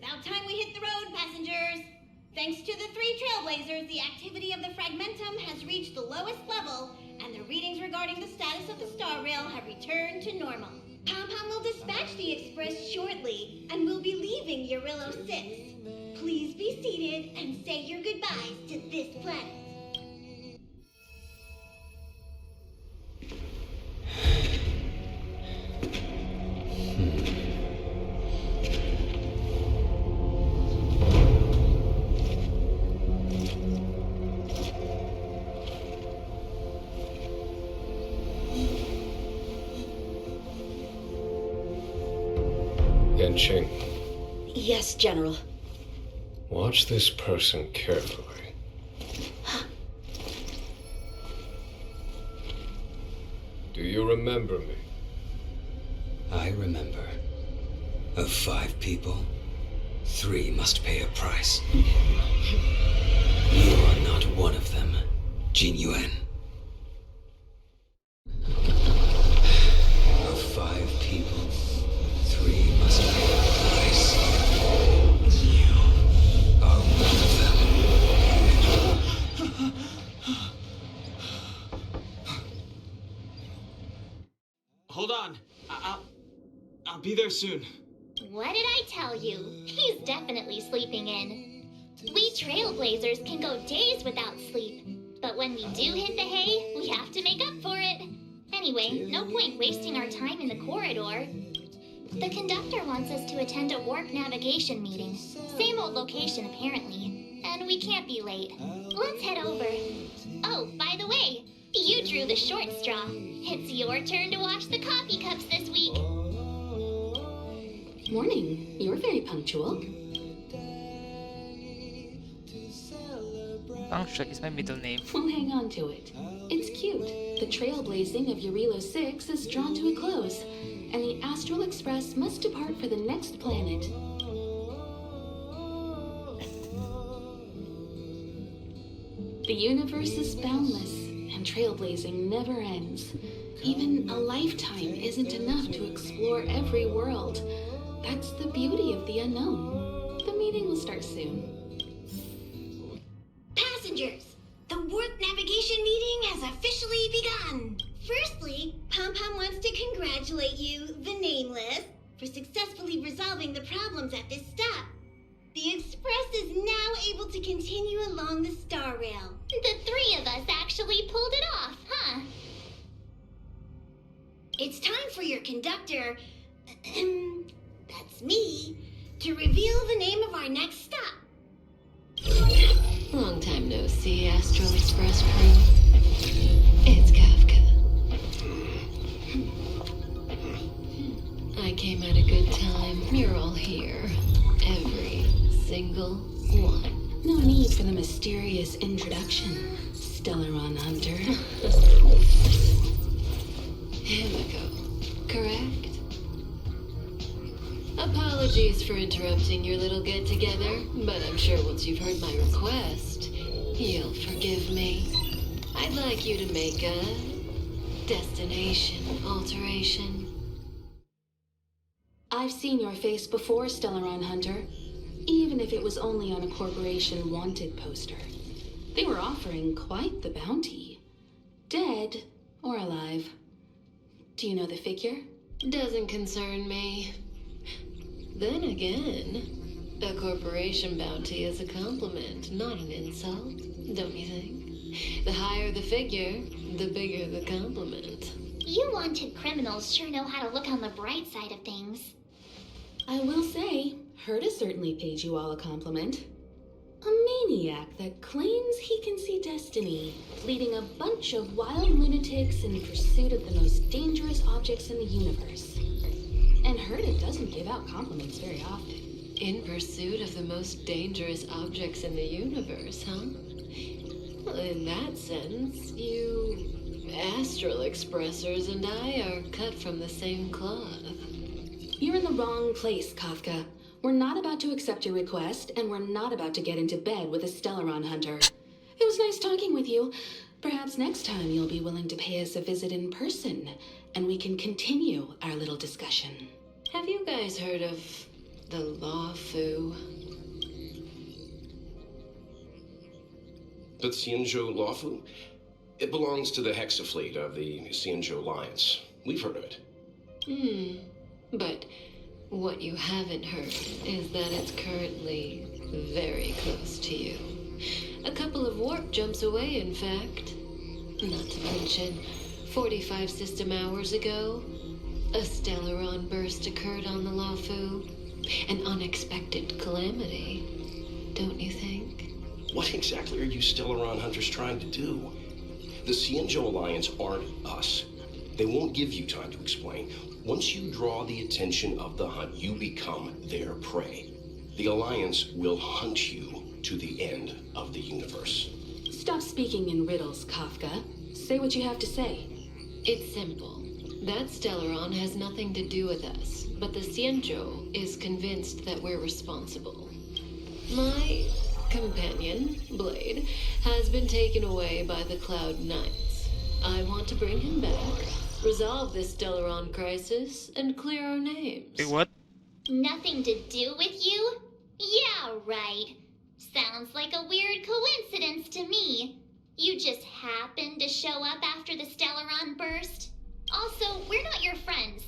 About time we hit the road, passengers. Thanks to the 3 trailblazers, the activity of the fragmentum has reached the lowest level, and the readings regarding the status of the star rail have returned to normal. Pom-Pom will dispatch the express shortly, and we'll be leaving Urillo 6. Please be seated and say your goodbyes to this planet. Yanqing. Yes, General. Watch this person carefully. Do you remember me? I remember. Of 5 people, 3 must pay a price. You are not one of them, Jin Yuan. Of 5 people, 3 must pay a price. You are one of them. Hold on. I'll be there soon. What did I tell you? He's definitely sleeping in. We trailblazers can go days without sleep. But when we do hit the hay, we have to make up for it. Anyway, no point wasting our time in the corridor. The conductor wants us to attend a warp navigation meeting. Same old location, apparently. And we can't be late. Let's head over. Oh, by the way, you drew the short straw. It's your turn to wash the coffee cups this week. Morning. You're very punctual. Punctual is my middle name. We'll hang on to it. It's cute. The trailblazing of Urillo 6 is drawn to a close, and the Astral Express must depart for the next planet. The universe is boundless, and trailblazing never ends. Even a lifetime isn't enough to explore every world. That's the beauty of the unknown. The meeting will start soon. Passengers, the warp navigation meeting has officially begun. Firstly, Pom-Pom wants to congratulate you, the Nameless, for successfully resolving the problems at this stop. The Express is now able to continue along the star rail. The 3 of us actually pulled it off, huh? It's time for your conductor, that's me, to reveal the name of our next stop. Long time no see, Astral Express crew. It's Kafka. I came at a good time. You're all here. Every single one. No need for the mysterious introduction, Stellaron Hunter. Himiko, correct? Apologies for interrupting your little get-together, but I'm sure once you've heard my request, you'll forgive me. I'd like you to make a destination alteration. I've seen your face before, Stellaron Hunter, even if it was only on a corporation wanted poster. They were offering quite the bounty. Dead or alive. Do you know the figure? Doesn't concern me. Then again, a corporation bounty is a compliment, not an insult, don't you think? The higher the figure, the bigger the compliment. You wanted criminals sure know how to look on the bright side of things. I will say, Herta certainly paid you all a compliment. A maniac that claims he can see destiny, leading a bunch of wild lunatics in pursuit of the most dangerous objects in the universe. And Herta doesn't give out compliments very often. In pursuit of the most dangerous objects in the universe, huh? Well, in that sense, you Astral Expressors and I are cut from the same cloth. You're in the wrong place, Kafka. We're not about to accept your request, and we're not about to get into bed with a Stellaron Hunter. It was nice talking with you. Perhaps next time you'll be willing to pay us a visit in person, and we can continue our little discussion. Have you guys heard of The Loufu. The Xianzhou Loufu? It belongs to the Hexafleet of the Xianzhou Alliance. We've heard of it. But what you haven't heard is that it's currently very close to you. A couple of warp jumps away, in fact. Not to mention, 45 system hours ago, a Stellaron burst occurred on the Loufu. An unexpected calamity, don't you think? What exactly are you Stellaron hunters trying to do? The Xianzhou Alliance aren't us. They won't give you time to explain. Once you draw the attention of the hunt, you become their prey. The Alliance will hunt you to the end of the universe. Stop speaking in riddles, Kafka. Say what you have to say. It's simple. That Stellaron has nothing to do with us, but the Xianzhou is convinced that we're responsible. My companion, Blade, has been taken away by the Cloud Knights. I want to bring him back, resolve this Stellaron crisis, and clear our names. Wait, what? Nothing to do with you? Yeah, right. Sounds like a weird coincidence to me. You just happened to show up after the Stellaron burst? Also, we're not your friends.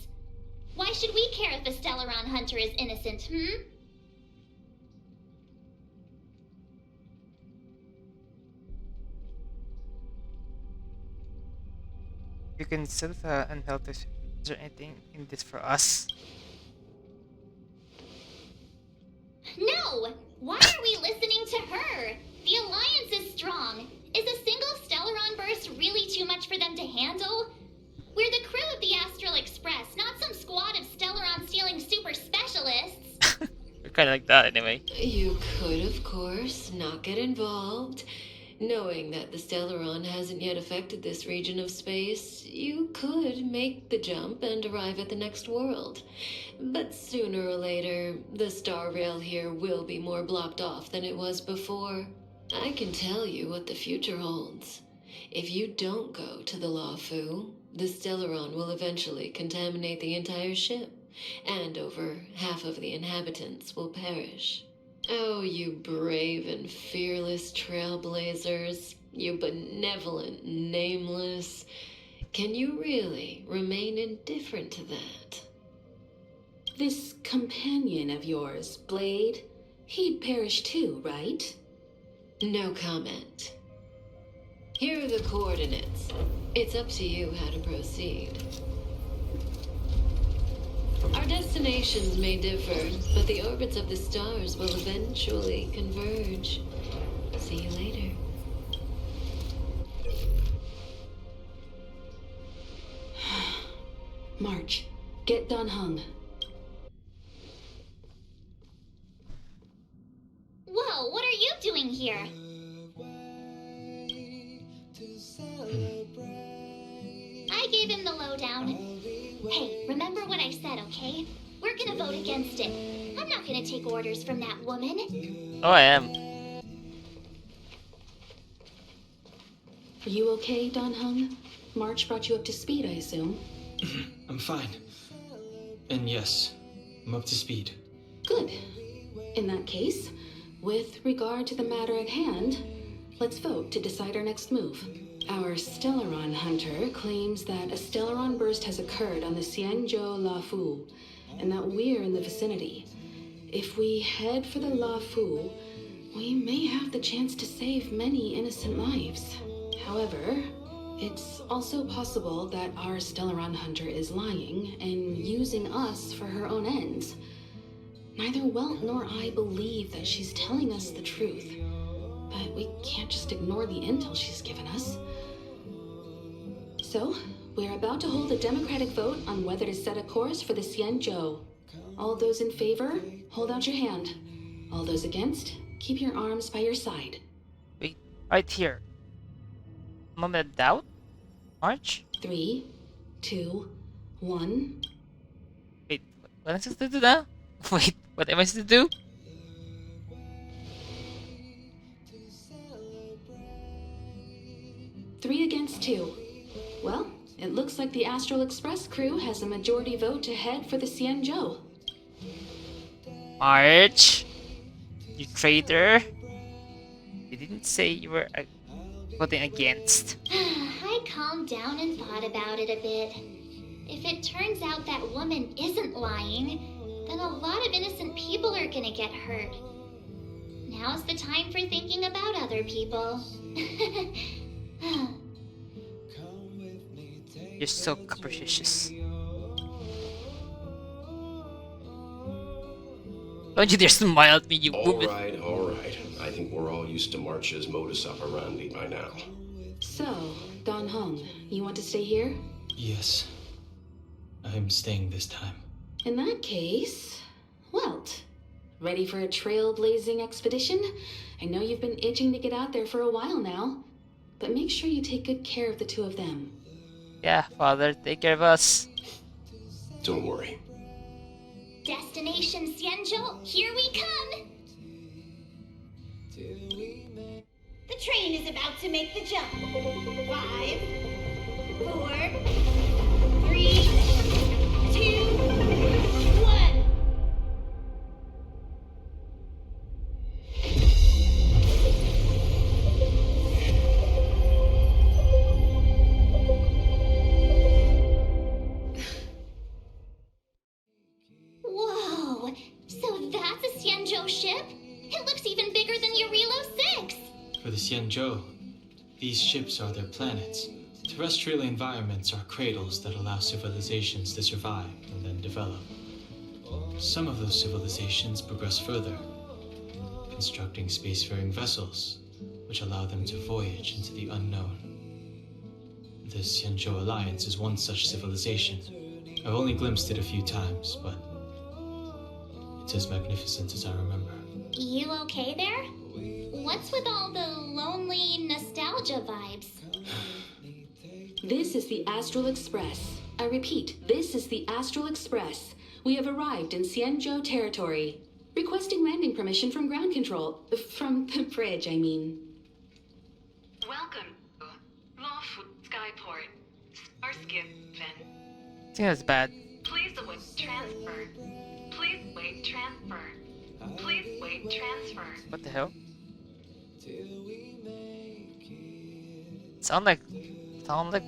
Why should we care if a Stellaron hunter is innocent, You can sell the unhealthy. Is there anything in this for us? No! Why are we listening to her? The Alliance is strong. Is a single Stellaron burst really too much for them to handle? We're the crew of the Astral Express, not some squad of Stellaron-stealing super specialists. We're kind of like that anyway. You could, of course, not get involved. Knowing that the Stellaron hasn't yet affected this region of space, you could make the jump and arrive at the next world. But sooner or later, the star rail here will be more blocked off than it was before. I can tell you what the future holds. If you don't go to the Loufu, the Stellaron will eventually contaminate the entire ship, and over half of the inhabitants will perish. Oh, you brave and fearless trailblazers, you benevolent nameless. Can you really remain indifferent to that? This companion of yours, Blade, he'd perish too, right? No comment. Here are the coordinates. It's up to you how to proceed. Our destinations may differ, but the orbits of the stars will eventually converge. See you later. March, get Don Hung. Whoa, what are you doing here? I gave him the lowdown. Hey, remember what I said, okay? We're gonna vote against it. I'm not gonna take orders from that woman. Oh, I am. Are you okay, Don Hung? March brought you up to speed, I assume. I'm fine. And yes, I'm up to speed. Good. In that case, with regard to the matter at hand, let's vote to decide our next move. Our Stellaron hunter claims that a Stellaron burst has occurred on the Xianzhou Loufu, and that we're in the vicinity. If we head for the Loufu, we may have the chance to save many innocent lives. However, it's also possible that our Stellaron hunter is lying and using us for her own ends. Neither Welt nor I believe that she's telling us the truth, but we can't just ignore the intel she's given us. So, we're about to hold a democratic vote on whether to set a course for the Xianzhou. All those in favor, hold out your hand. All those against, keep your arms by your side. Wait, right here. Moment of doubt? March? 3, 2, 1. Wait, what am I supposed to do now? Wait, what am I supposed to do? Three against 2. Well, it looks like the Astral Express crew has a majority vote to head for the Xianzhou. March, you traitor. You didn't say you were voting against. I calmed down and thought about it a bit. If it turns out that woman isn't lying, then a lot of innocent people are gonna get hurt. Now's the time for thinking about other people. You're so capricious. Don't you dare smile at me, you woman. All right. I think we're all used to March's modus operandi by now. So, Don Hong, you want to stay here? Yes. I'm staying this time. In that case, Welt, ready for a trailblazing expedition? I know you've been itching to get out there for a while now, but make sure you take good care of the two of them. Yeah, Father, take care of us. Don't worry. Destination Xianzhou, here we come! The train is about to make the jump. 5, 4, 3, 2, 1. Whoa! So that's a Xianzhou ship? It looks even bigger than Eurilo 6! For the Xianzhou, these ships are their planets. Terrestrial environments are cradles that allow civilizations to survive and then develop. Some of those civilizations progress further, constructing spacefaring vessels, which allow them to voyage into the unknown. The Xianzhou Alliance is one such civilization. I've only glimpsed it a few times, but it's as magnificent as I remember. You okay there? What's with all the lonely nostalgia vibes? This is the Astral Express. I repeat, this is the Astral Express. We have arrived in Xianzhou territory. Requesting landing permission from ground control. From the bridge, I mean. Welcome to Loufu Skyport. Starskin Fin. I think that's bad. Please await transfer. Please wait transfer. Please wait transfer. What the hell? Sound like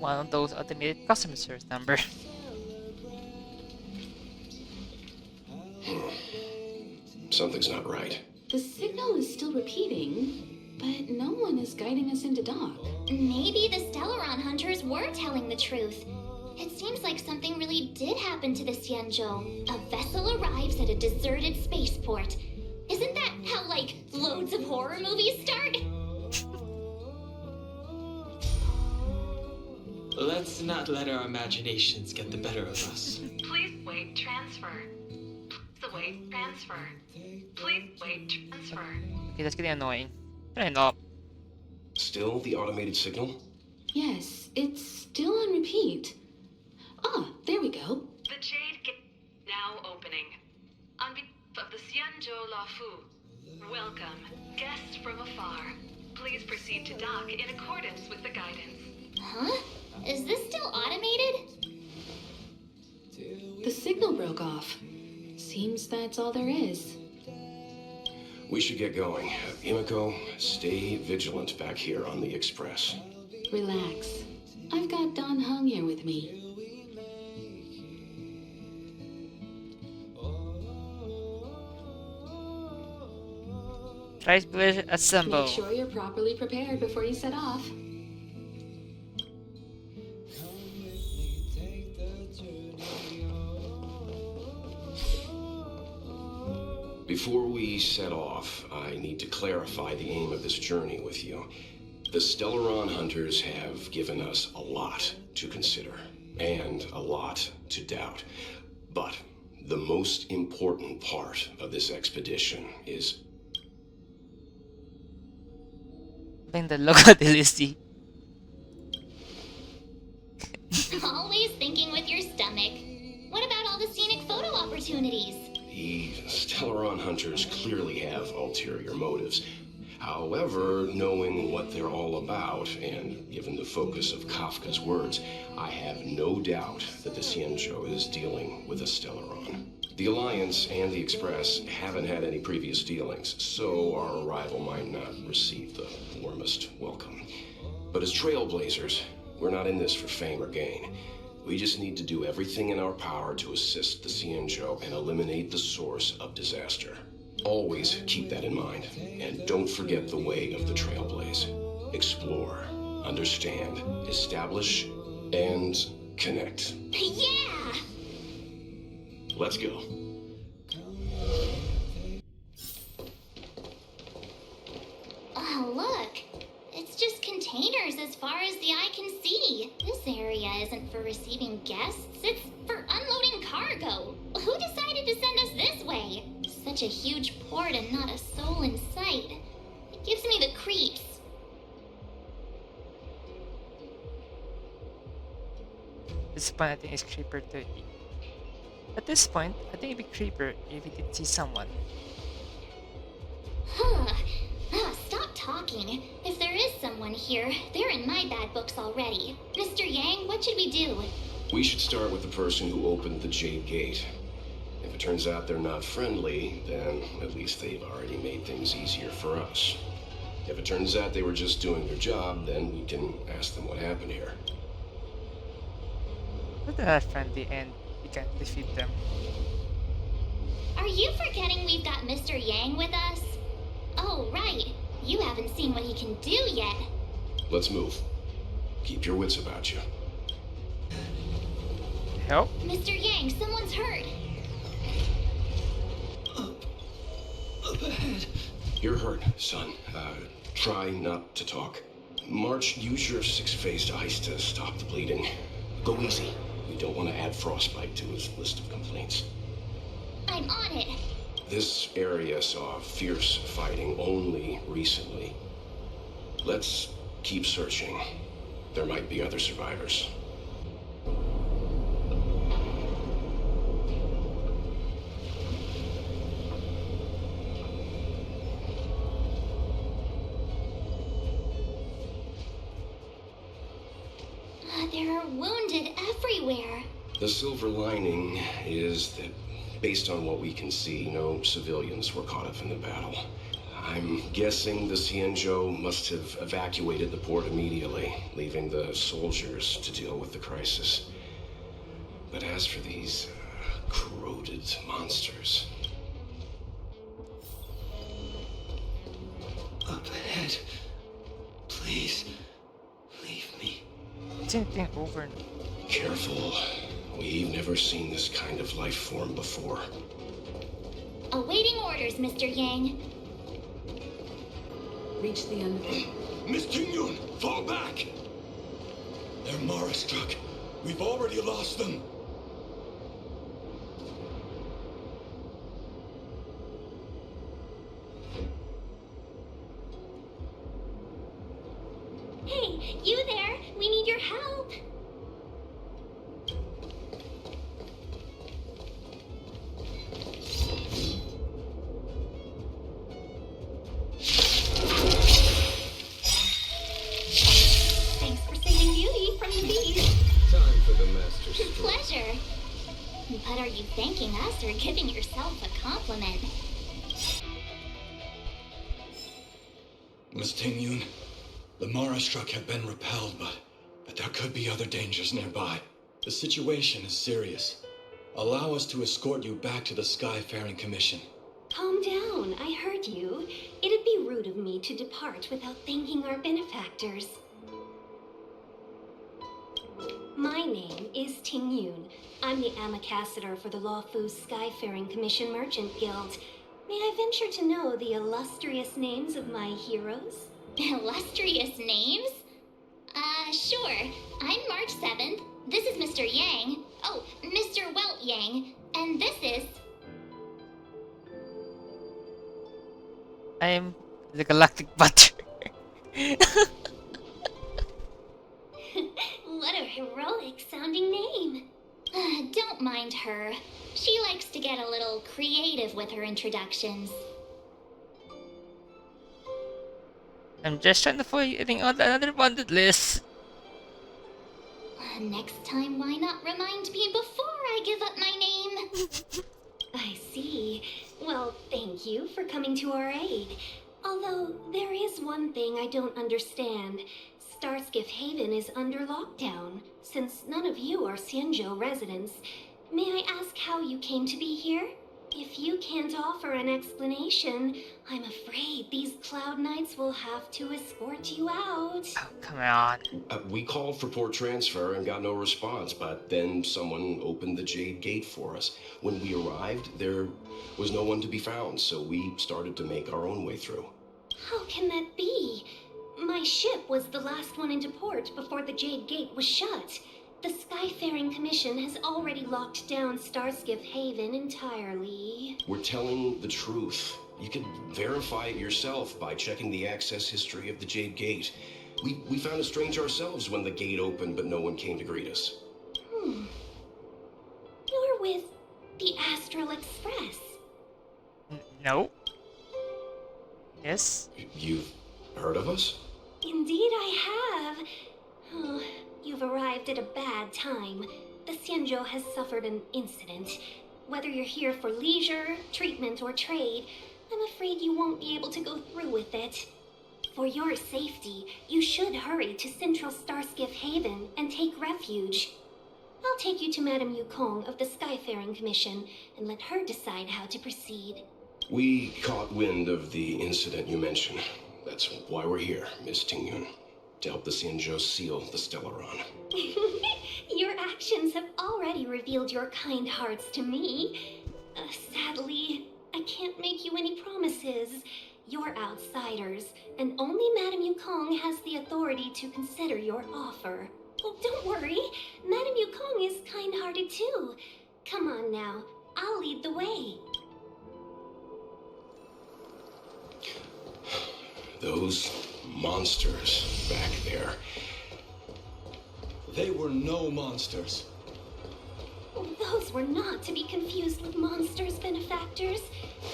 one of those automated customer service number. Something's not right. The signal is still repeating, but no one is guiding us into dock. Maybe the Stellaron hunters were telling the truth. It seems like something really did happen to the Xianzhou. A vessel arrives at a deserted spaceport. Isn't that how, like, loads of horror movies start? Let's not let our imaginations get the better of us. Please wait transfer. Please await transfer. Please wait transfer. Okay, that's getting annoying. Turn it off. Still the automated signal? Yes, it's still on repeat. Ah, there we go. The Jade Gate now opening. On behalf of the Xianzhou Loufu, welcome, guests from afar. Please proceed to dock in accordance with the guidance. Huh? Is this still automated? The signal broke off. Seems that's all there is. We should get going. Himiko, stay vigilant back here on the Express. Relax. I've got Don Hung here with me. Tribesvillage assemble. Make sure you're properly prepared before you set off. Before we set off, I need to clarify the aim of this journey with you. The Stellaron hunters have given us a lot to consider, and a lot to doubt. But the most important part of this expedition is... Putting the logo de Lucy. Always thinking with your stomach. What about all the scenic photo opportunities? The Stellaron hunters clearly have ulterior motives. However, knowing what they're all about, and given the focus of Kafka's words, I have no doubt that the Xianzhou is dealing with a Stellaron. The Alliance and the Express haven't had any previous dealings, so our arrival might not receive the warmest welcome. But as trailblazers, we're not in this for fame or gain. We just need to do everything in our power to assist the Xianzhou and eliminate the source of disaster. Always keep that in mind, and don't forget the way of the Trailblaze. Explore, understand, establish, and connect. Yeah! Let's go. Oh, look. It's just containers as far as the eye can see. This area isn't for receiving guests, it's for unloading cargo. Who decided to send us this way? Such a huge port and not a soul in sight. It gives me the creeps. This point, I think is creeper 30. At this point, I think it'd be creeper if we did see someone. Huh. Stop talking. If there is someone here, they're in my bad books already. Mr. Yang, what should we do? We should start with the person who opened the Jade Gate. If it turns out they're not friendly, then at least they've already made things easier for us. If it turns out they were just doing their job, then we can ask them what happened here. But they're not friendly and we can't defeat them. Are you forgetting we've got Mr. Yang with us? Oh, right. You haven't seen what he can do yet. Let's move. Keep your wits about you. Help? Mr. Yang, someone's hurt. Up ahead. You're hurt, son. Try not to talk. March, use your six-phased ice to stop the bleeding. Go easy. We don't want to add frostbite to his list of complaints. I'm on it. This area saw fierce fighting only recently. Let's keep searching. There might be other survivors. There are wounded everywhere. The silver lining is that, based on what we can see, no civilians were caught up in the battle. I'm guessing the Xianzhou must have evacuated the port immediately, leaving the soldiers to deal with the crisis. But as for these corroded monsters... Up ahead. Please, leave me. Same thing over and Careful. We've never seen this kind of life form before. Awaiting orders, Mr. Yang. Reach the end of the... Miss Tingyun, fall back! They're Mara struck. We've already lost them. Hey, you there? We need your help. Thanks for saving Beauty from the beast. Time for the master stroke. Pleasure. But are you thanking us or giving yourself a compliment? Miss Tingyun, the Mara struck have been repelled, but there could be other dangers nearby. The situation is serious. Allow us to escort you back to the Skyfaring Commission. Calm down, I heard you. It'd be rude of me to depart without thanking our benefactors. My name is Ting Yun. I'm the ambassador for the Loufu Skyfaring Commission Merchant Guild. May I venture to know the illustrious names of my heroes? Illustrious names? Sure. I'm March 7th. This is Mr. Yang. Oh, Mr. Welt Yang. And this is... I am the Galactic Butter. What a heroic sounding name. Don't mind her. She likes to get a little creative with her introductions. I'm just trying to find another bundled list. Next time, why not remind me before I give up my name? I see. Well, thank you for coming to our aid. Although, there is one thing I don't understand. Starskiff Haven is under lockdown. Since none of you are Xianzhou residents, may I ask how you came to be here? If you can't offer an explanation, I'm afraid these Cloud Knights will have to escort you out. Oh, come on. We called for port transfer and got no response, but then someone opened the Jade Gate for us. When we arrived, there was no one to be found, so we started to make our own way through. How can that be? My ship was the last one into port before the Jade Gate was shut. The Skyfaring Commission has already locked down Starskiff Haven entirely. We're telling the truth. You can verify it yourself by checking the access history of the Jade Gate. We found it strange ourselves when the gate opened, but no one came to greet us. You're with the Astral Express. No. Yes? You've heard of us? Indeed I have. Oh, you've arrived at a bad time. The Xianzhou has suffered an incident. Whether you're here for leisure, treatment, or trade, I'm afraid you won't be able to go through with it. For your safety, you should hurry to Central Starskiff Haven and take refuge. I'll take you to Madame Yukong of the Skyfaring Commission and let her decide how to proceed. We caught wind of the incident you mentioned. That's why we're here, Miss Tingyun. To help the Xianzhou seal the Stellaron. Your actions have already revealed your kind hearts to me. Sadly, I can't make you any promises. You're outsiders, and only Madame Yukong has the authority to consider your offer. Oh, don't worry. Madame Yukong is kind-hearted too. Come on now, I'll lead the way. Those monsters back there. They were no monsters. Those were not to be confused with monsters, benefactors.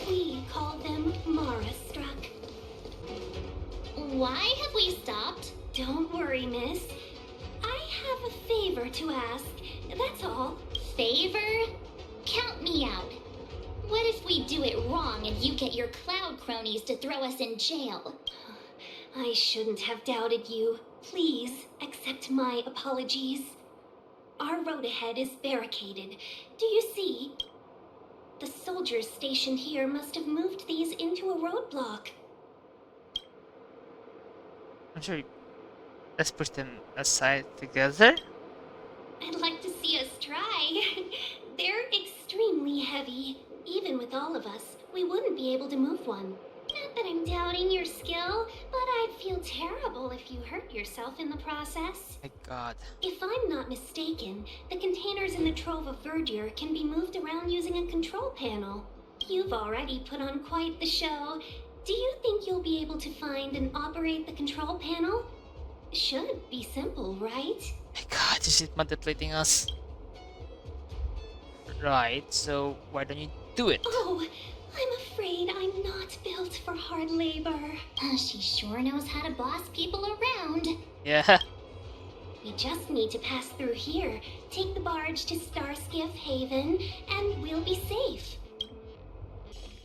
We call them Mara-struck. Why have we stopped? Don't worry, miss. I have a favor to ask, that's all. Favor? Count me out. What if we do it wrong and you get your cloud cronies to throw us in jail? I shouldn't have doubted you. Please accept my apologies. Our road ahead is barricaded. Do you see? The soldiers stationed here must have moved these into a roadblock. I'm sure. Let's push them aside together. I'd like to see us try. They're extremely heavy. Even with all of us, we wouldn't be able to move one. Not that I'm doubting your skill, but I'd feel terrible if you hurt yourself in the process. My God. If I'm not mistaken, the containers in the Trove of Verdure can be moved around using a control panel. You've already put on quite the show. Do you think you'll be able to find and operate the control panel? Should be simple, right? My God, is it manipulating us? Right, so why don't you do it? Oh, I'm afraid I'm not built for hard labor. She sure knows how to boss people around. Yeah. We just need to pass through here, take the barge to Starskiff Haven, and we'll be safe.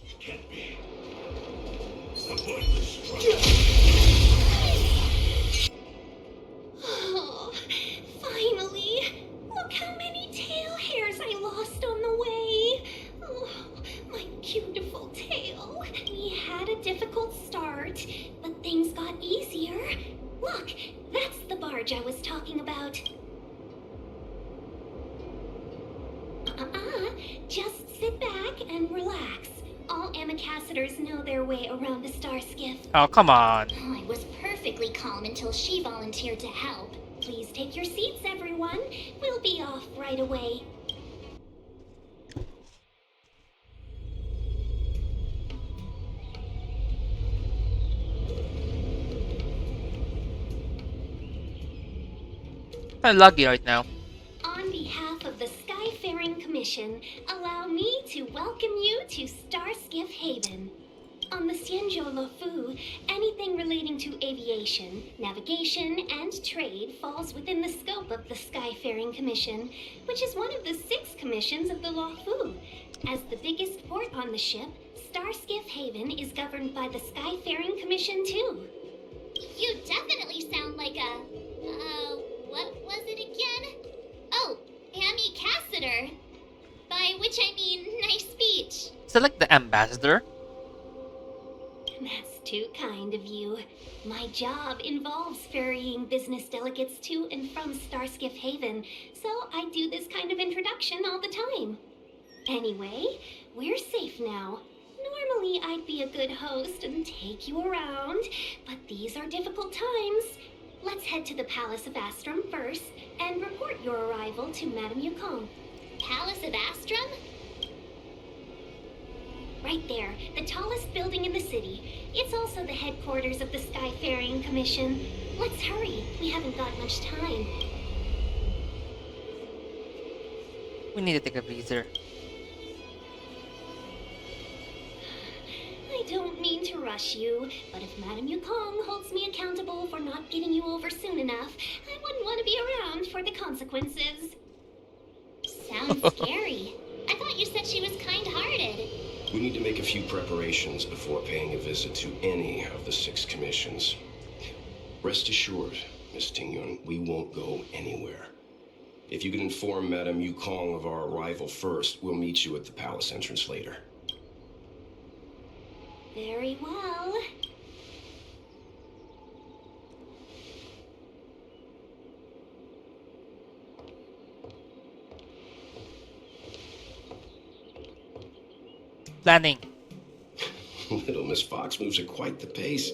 It can't be. Avoid the struggle. Oh, finally! Look how many tail hairs I lost on the way. Oh, my beautiful tail. We had a difficult start, but things got easier. Look, that's the barge I was talking about. Just sit back and relax. All Amicassadors know their way around a star skiff. Oh, come on. Oh, I was perfectly calm until she volunteered to help. Please take your seats, everyone. We'll be off right away. I'm laggy right now. On behalf of the Skyfaring Commission, allow me to welcome you to Starskiff Haven. On the Xianzhou Loufu, anything relating to aviation, navigation, and trade falls within the scope of the Skyfaring Commission, which is one of the 6 commissions of the Loufu. As the biggest port on the ship, Starskiff Haven is governed by the Skyfaring Commission too. You definitely sound like a... what was it again? Oh, Amy Cassider. By which I mean, nice speech. Is that like the ambassador? That's too kind of you. My job involves ferrying business delegates to and from Starskiff Haven, so I do this kind of introduction all the time. Anyway, we're safe now. Normally, I'd be a good host and take you around, but these are difficult times. Let's head to the Palace of Astrum first and report your arrival to Madame Yukong. Palace of Astrum? Right there, the tallest building in the city. It's also the headquarters of the Skyfaring Commission. Let's hurry, we haven't got much time. We need to take a breather. I don't mean to rush you, but if Madame Yukong holds me accountable for not getting you over soon enough, I wouldn't want to be around for the consequences. Sounds scary. I thought you said she was kind-hearted. We need to make a few preparations before paying a visit to any of the 6 commissions. Rest assured, Miss Tingyun, we won't go anywhere. If you can inform Madame Yukong of our arrival first, we'll meet you at the palace entrance later. Very well. Planning. Little Miss Fox moves at quite the pace.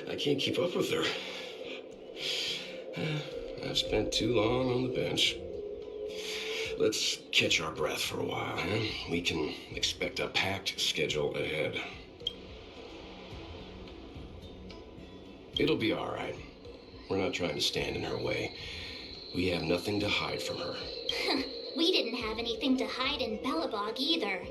I can't keep up with her. I've spent too long on the bench. Let's catch our breath for a while, huh? We can expect a packed schedule ahead. It'll be all right. We're not trying to stand in her way. We have nothing to hide from her. We didn't have anything to hide in Bellabog either.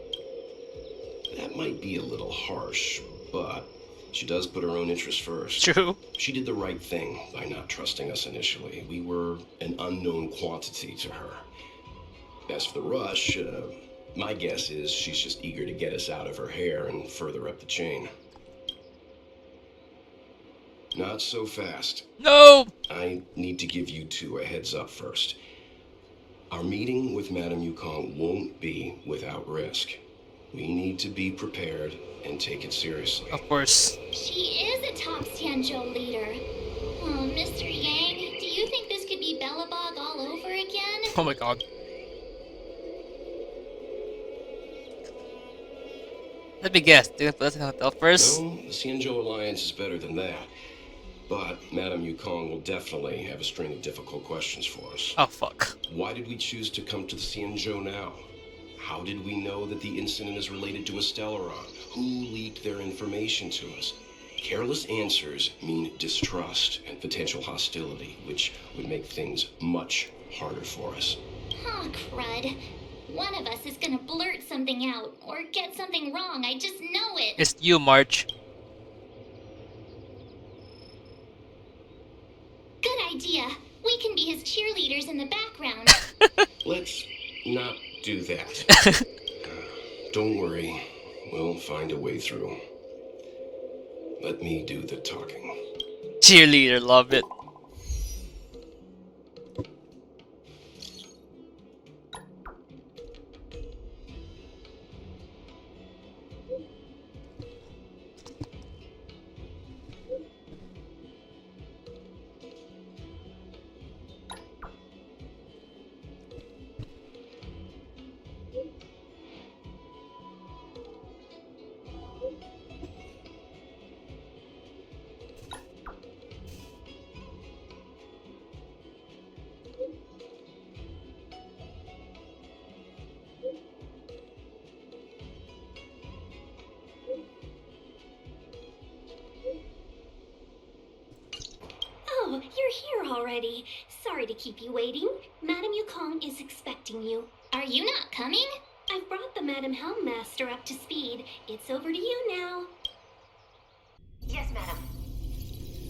That might be a little harsh, but she does put her own interests first. True. She did the right thing by not trusting us initially. We were an unknown quantity to her. As for the rush, my guess is she's just eager to get us out of her hair and further up the chain. Not so fast. No! I need to give you 2 a heads up first. Our meeting with Madame Yukong won't be without risk. We need to be prepared and take it seriously. Of course. She is a top Xianzhou leader. Oh, Mr. Yang, do you think this could be Bellabog all over again? Oh my god. Let me guess. They're gonna put us in a hotel first? No, the Xianzhou Alliance is better than that. But Madame Yukong will definitely have a string of difficult questions for us. Oh, fuck. Why did we choose to come to the Xianzhou now? How did we know that the incident is related to a Stellaron? Who leaked their information to us? Careless answers mean distrust and potential hostility, which would make things much harder for us. Oh, crud. One of us is gonna blurt something out, or get something wrong, I just know it. It's you, March. Good idea. We can be his cheerleaders in the background. Let's not do that. Don't worry. We'll find a way through. Let me do the talking. Cheerleader, love it. Oh, you're here already. Sorry to keep you waiting. Madame Yukong is expecting you. Are you not coming? I've brought the Madame Helmmaster up to speed. It's over to you now. Yes, madam.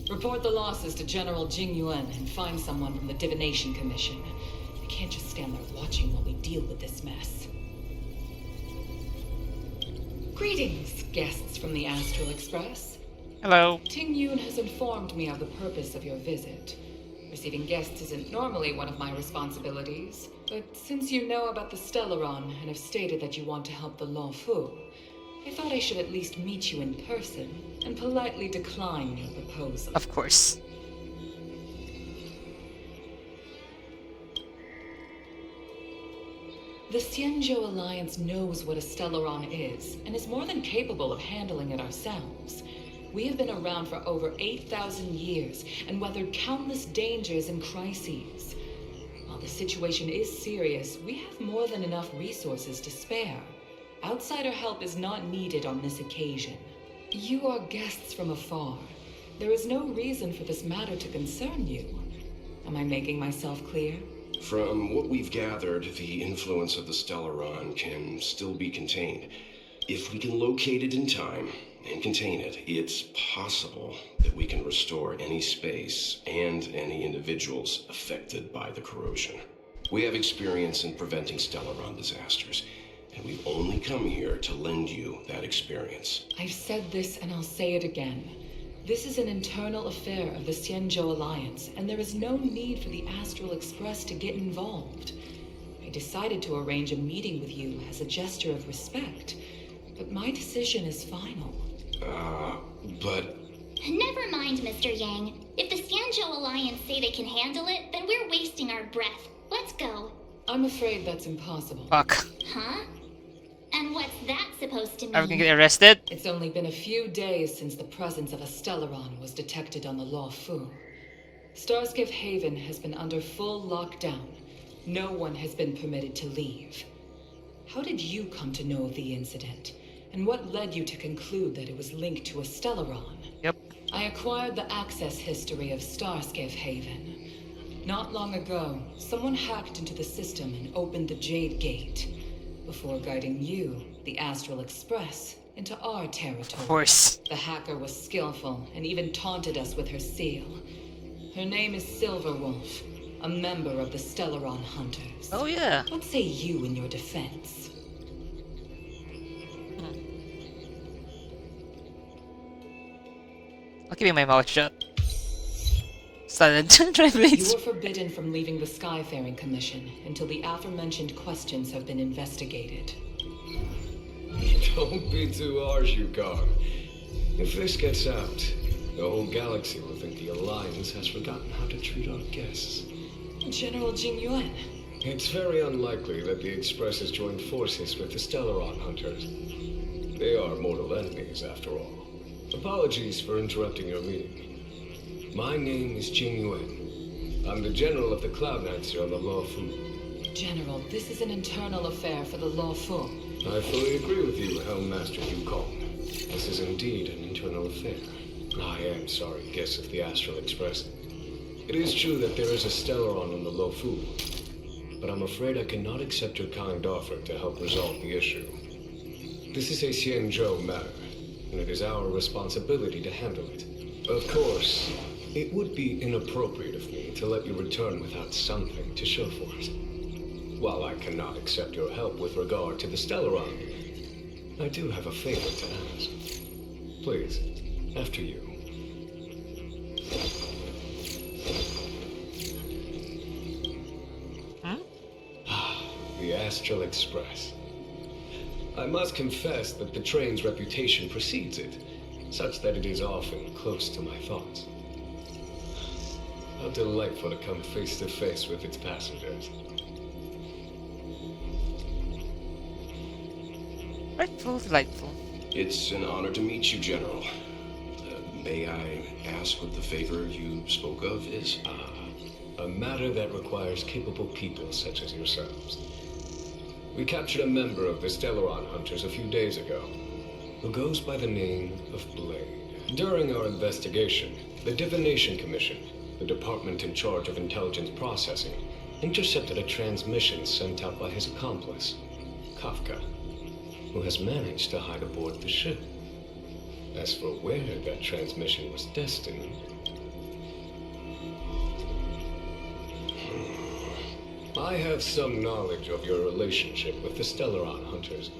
Report the losses to General Jing Yuan and find someone from the Divination Commission. I can't just stand there watching while we deal with this mess. Greetings, guests from the Astral Express. Hello. Ting Yun has informed me of the purpose of your visit. Receiving guests isn't normally one of my responsibilities, but since you know about the Stellaron and have stated that you want to help the Lufu, I thought I should at least meet you in person and politely decline your proposal. Of course. The Xianzhou Alliance knows what a Stellaron is, and is more than capable of handling it ourselves. We have been around for over 8,000 years, and weathered countless dangers and crises. While the situation is serious, we have more than enough resources to spare. Outsider help is not needed on this occasion. You are guests from afar. There is no reason for this matter to concern you. Am I making myself clear? From what we've gathered, the influence of the Stellaron can still be contained. If we can locate it in time and contain it, it's possible that we can restore any space and any individuals affected by the corrosion. We have experience in preventing Stellaron disasters, and we've only come here to lend you that experience. I've said this and I'll say it again. This is an internal affair of the Xianzhou Alliance, and there is no need for the Astral Express to get involved. I decided to arrange a meeting with you as a gesture of respect, but my decision is final. But... Never mind, Mr. Yang. If the Xianzhou Alliance say they can handle it, then we're wasting our breath. Let's go. I'm afraid that's impossible. Fuck. Huh? And what's that supposed to mean? Are we gonna get arrested? It's only been a few days since the presence of a Stellaron was detected on the Lufu. Starskiff Haven has been under full lockdown. No one has been permitted to leave. How did you come to know of the incident? And what led you to conclude that it was linked to a Stellaron? Yep. I acquired the access history of Starskiff Haven. Not long ago, someone hacked into the system and opened the Jade Gate, before guiding you, the Astral Express, into our territory. Of course. The hacker was skillful and even taunted us with her seal. Her name is Silverwolf, a member of the Stellaron Hunters. Oh yeah. What say you in your defense? I'll keep my mouth shut. Silent. You are forbidden from leaving the Skyfaring Commission until the aforementioned questions have been investigated. Don't be too harsh, Yukon. If this gets out, the whole galaxy will think the Alliance has forgotten how to treat our guests. General Jing Yuan. It's very unlikely that the Express has joined forces with the Stellaron Hunters. They are mortal enemies, after all. Apologies for interrupting your meeting. My name is Jing Yuan. I'm the General of the Cloud Knights here on the Lufu. General, this is an internal affair for the Lufu. I fully agree with you, Helmmaster Yukon. This is indeed an internal affair. I am sorry, guests of the Astral Express. It is true that there is a Stellaron on the Lufu, but I'm afraid I cannot accept your kind offer to help resolve the issue. This is a Xianzhou matter, and it is our responsibility to handle it. Of course, it would be inappropriate of me to let you return without something to show for it. While I cannot accept your help with regard to the Stellaron, I do have a favor to ask. Please, after you. The Astral Express. I must confess that the train's reputation precedes it, such that it is often close to my thoughts. How delightful to come face to face with its passengers. Delightful. It's an honor to meet you, General. May I ask what the favor you spoke of is? A matter that requires capable people such as yourselves. We captured a member of the Stellaron Hunters a few days ago, who goes by the name of Blade. During our investigation, the Divination Commission, the department in charge of intelligence processing, intercepted a transmission sent out by his accomplice, Kafka, who has managed to hide aboard the ship. As for where that transmission was destined, I have some knowledge of your relationship with the Stellaron Hunters.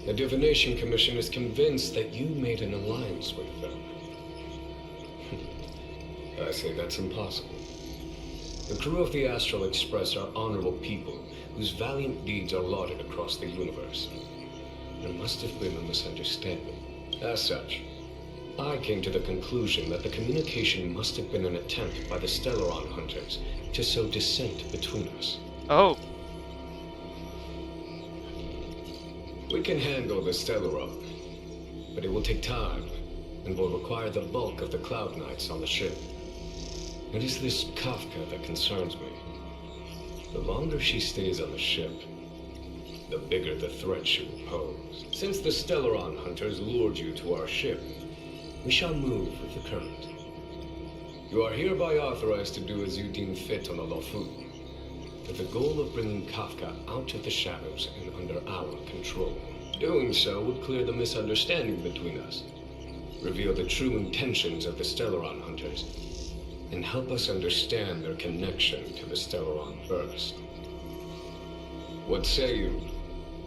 The Divination Commission is convinced that you made an alliance with them. I say that's impossible. The crew of the Astral Express are honorable people whose valiant deeds are lauded across the universe. There must have been a misunderstanding. As such, I came to the conclusion that the communication must have been an attempt by the Stellaron Hunters to sow dissent between us. Oh. We can handle the Stellaron, but it will take time and will require the bulk of the Cloud Knights on the ship. It is this Kafka that concerns me. The longer she stays on the ship, the bigger the threat she will pose. Since the Stellaron Hunters lured you to our ship, we shall move with the current. You are hereby authorized to do as you deem fit on the Loufu, with the goal of bringing Kafka out of the shadows and under our control. Doing so would clear the misunderstanding between us, reveal the true intentions of the Stellaron Hunters, and help us understand their connection to the Stellaron Burst. What say you,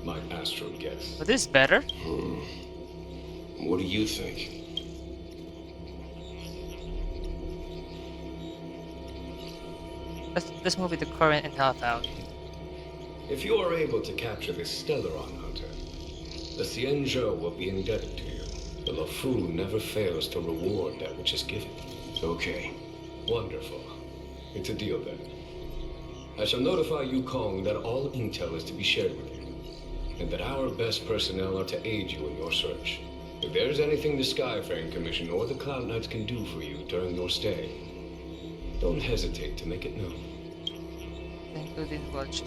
my astral guest? But this is better. What do you think? Let's move with the current and help out. If you are able to capture this Stellaron Hunter, the Xianzhou will be indebted to you. The Loufu never fails to reward that which is given. Okay. Wonderful. It's a deal then. I shall notify Yukong that all intel is to be shared with you, and that our best personnel are to aid you in your search. If there's anything the Skyfaring Commission or the Cloud Knights can do for you during your stay, don't hesitate to make it known. Including watch.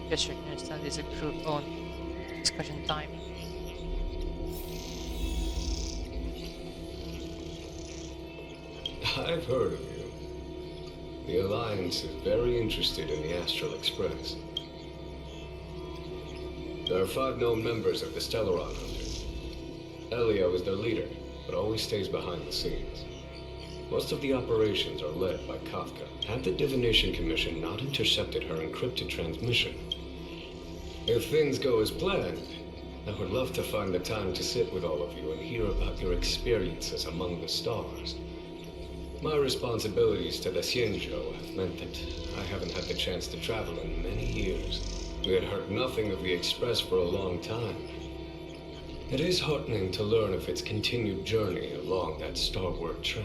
Yes, you understand this is a crew own discussion time. I've heard of you. The Alliance is very interested in the Astral Express. There are 5 known members of the Stellaron Hunters. Elio is their leader, but always stays behind the scenes. Most of the operations are led by Kafka. Had the Divination Commission not intercepted her encrypted transmission, if things go as planned, I would love to find the time to sit with all of you and hear about your experiences among the stars. My responsibilities to the Xianzhou have meant that I haven't had the chance to travel in many years. We had heard nothing of the Express for a long time. It is heartening to learn of its continued journey along that starward track.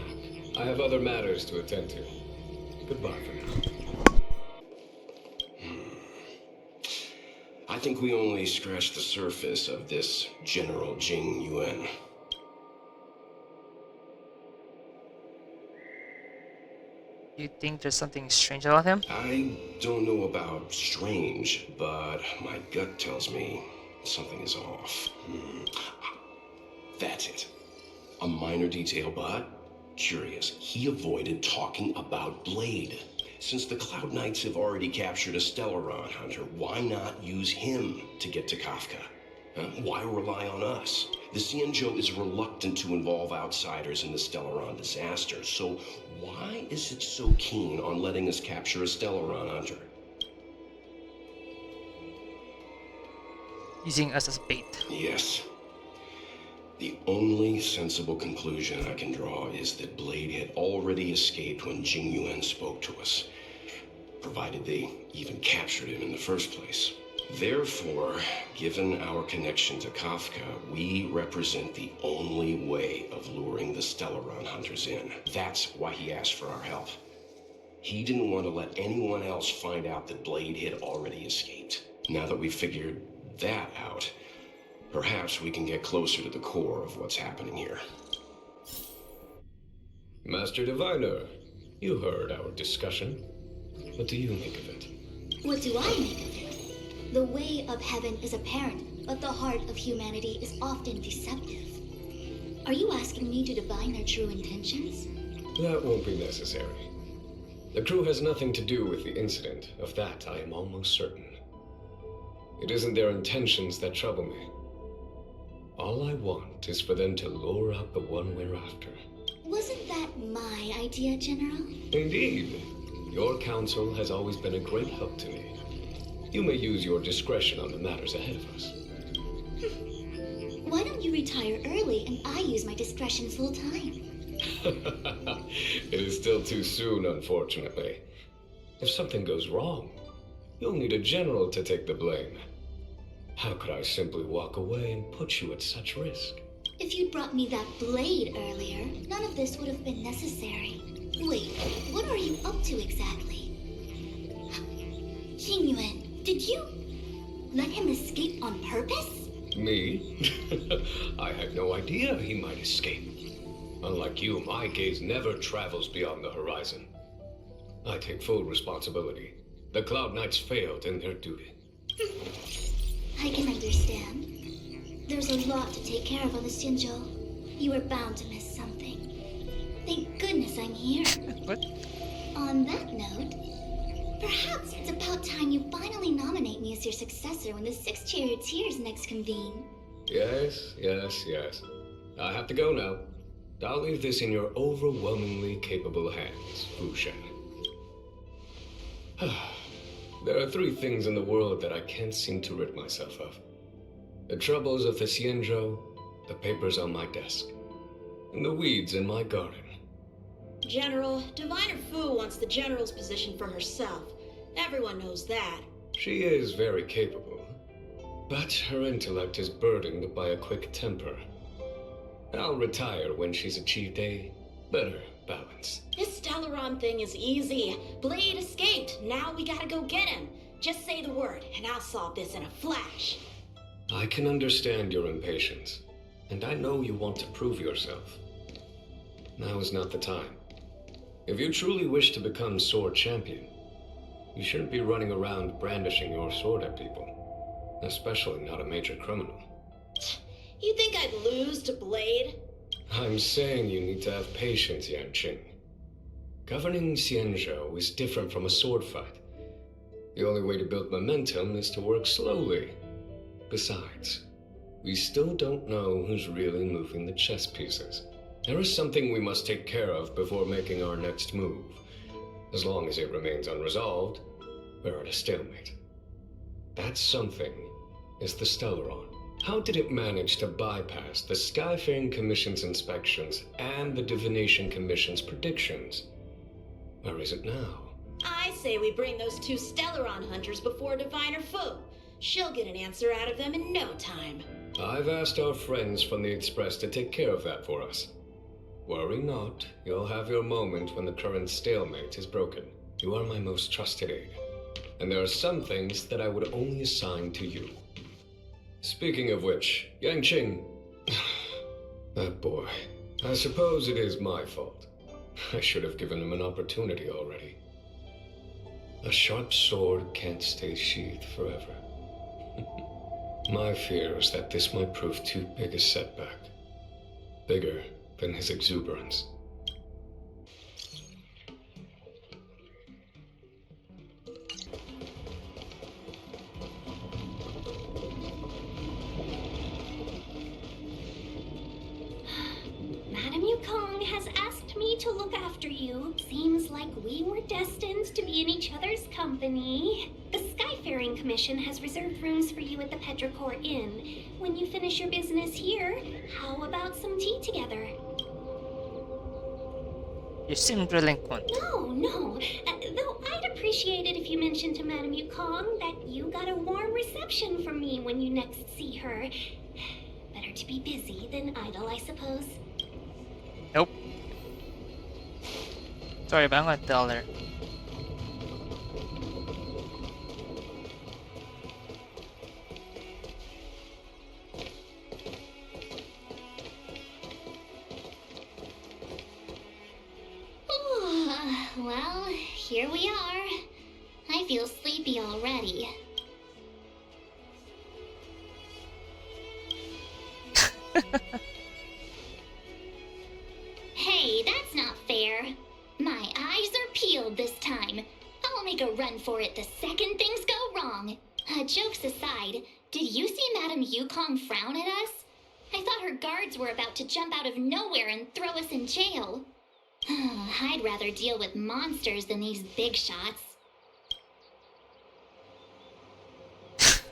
I have other matters to attend to. Goodbye for now. I think we only scratched the surface of this General Jing Yuan. You think there's something strange about him? I don't know about strange, but my gut tells me something is off. That's it. A minor detail, but curious. He avoided talking about Blade. Since the Cloud Knights have already captured a Stellaron Hunter, why not use him to get to Kafka? Why rely on us? The Xianzhou is reluctant to involve outsiders in the Stellaron disaster, so why is it so keen on letting us capture a Stellaron Hunter? Using us as bait. Yes. The only sensible conclusion I can draw is that Blade had already escaped when Jing Yuan spoke to us, provided they even captured him in the first place. Therefore, given our connection to Kafka, we represent the only way of luring the Stellaron Hunters in. That's why he asked for our help. He didn't want to let anyone else find out that Blade had already escaped. Now that we've figured that out, perhaps we can get closer to the core of what's happening here. Master Diviner, you heard our discussion. What do you make of it? What do I make of it? The way of heaven is apparent, but the heart of humanity is often deceptive. Are you asking me to divine their true intentions? That won't be necessary. The crew has nothing to do with the incident. Of that, I am almost certain. It isn't their intentions that trouble me. all I want is for them to lure out the one we're after. Wasn't that my idea, General? Indeed. Your counsel has always been a great help to me. You may use your discretion on the matters ahead of us. Why don't you retire early and I use my discretion full time? It is still too soon, unfortunately. If something goes wrong, you'll need a general to take the blame. How could I simply walk away and put you at such risk? If you'd brought me that blade earlier, none of this would have been necessary. Wait, what are you up to exactly? Xingyuan, did you let him escape on purpose? Me? I had no idea he might escape. Unlike you, my gaze never travels beyond the horizon. I take full responsibility. The Cloud Knights failed in their duty. I can understand. There's a lot to take care of on the Xianzhou. You were bound to miss something. Thank goodness I'm here. What? On that note, perhaps it's about time you finally nominate me as your successor when the Six Charioteers next convene. Yes. I have to go now. I'll leave this in your overwhelmingly capable hands, Fu Shen. There are 3 things in the world that I can't seem to rid myself of. The troubles of the Xianzhou, the papers on my desk, and the weeds in my garden. General, Diviner Fu wants the General's position for herself. Everyone knows that. She is very capable, but her intellect is burdened by a quick temper. I'll retire when she's achieved a better balance. This Stellaron thing is easy. Blade escaped. Now we gotta go get him. Just say the word, and I'll solve this in a flash. I can understand your impatience, and I know you want to prove yourself. Now is not the time. If you truly wish to become sword champion, you shouldn't be running around brandishing your sword at people, especially not a major criminal. You think I'd lose to Blade? I'm saying you need to have patience, Yanqing. Governing Xianzhou is different from a sword fight. The only way to build momentum is to work slowly. Besides, we still don't know who's really moving the chess pieces. There is something we must take care of before making our next move. As long as it remains unresolved, we're at a stalemate. That something is the Stellaron. How did it manage to bypass the Skyfaring Commission's inspections and the Divination Commission's predictions? Where is it now? I say we bring those 2 Stellaron hunters before Diviner Fu. She'll get an answer out of them in no time. I've asked our friends from the Express to take care of that for us. Worry not, you'll have your moment when the current stalemate is broken. You are my most trusted aide, and there are some things that I would only assign to you. Speaking of which, Yanqing... that boy. I suppose it is my fault. I should have given him an opportunity already. A sharp sword can't stay sheathed forever. My fear is that this might prove too big a setback. Bigger than his exuberance. Madame Yukong has asked me to look after you. Seems like we were destined to be in each other's company. The Skyfaring Commission has reserved rooms for you at the Petrichor Inn. When you finish your business here, how about some tea together? You seem delinquent. No. Though I'd appreciate it if you mentioned to Madame Yukong that you got a warm reception from me when you next see her. Better to be busy than idle, I suppose. Nope. Sorry, but I'm gonna tell her. Well, here we are. I feel sleepy already. Hey, that's not fair. My eyes are peeled this time. I'll make a run for it the second things go wrong. Jokes aside, did you see Madame Yukong frown at us? I her guards were about to jump out of nowhere and throw us in jail. I'd rather deal with monsters than these big shots.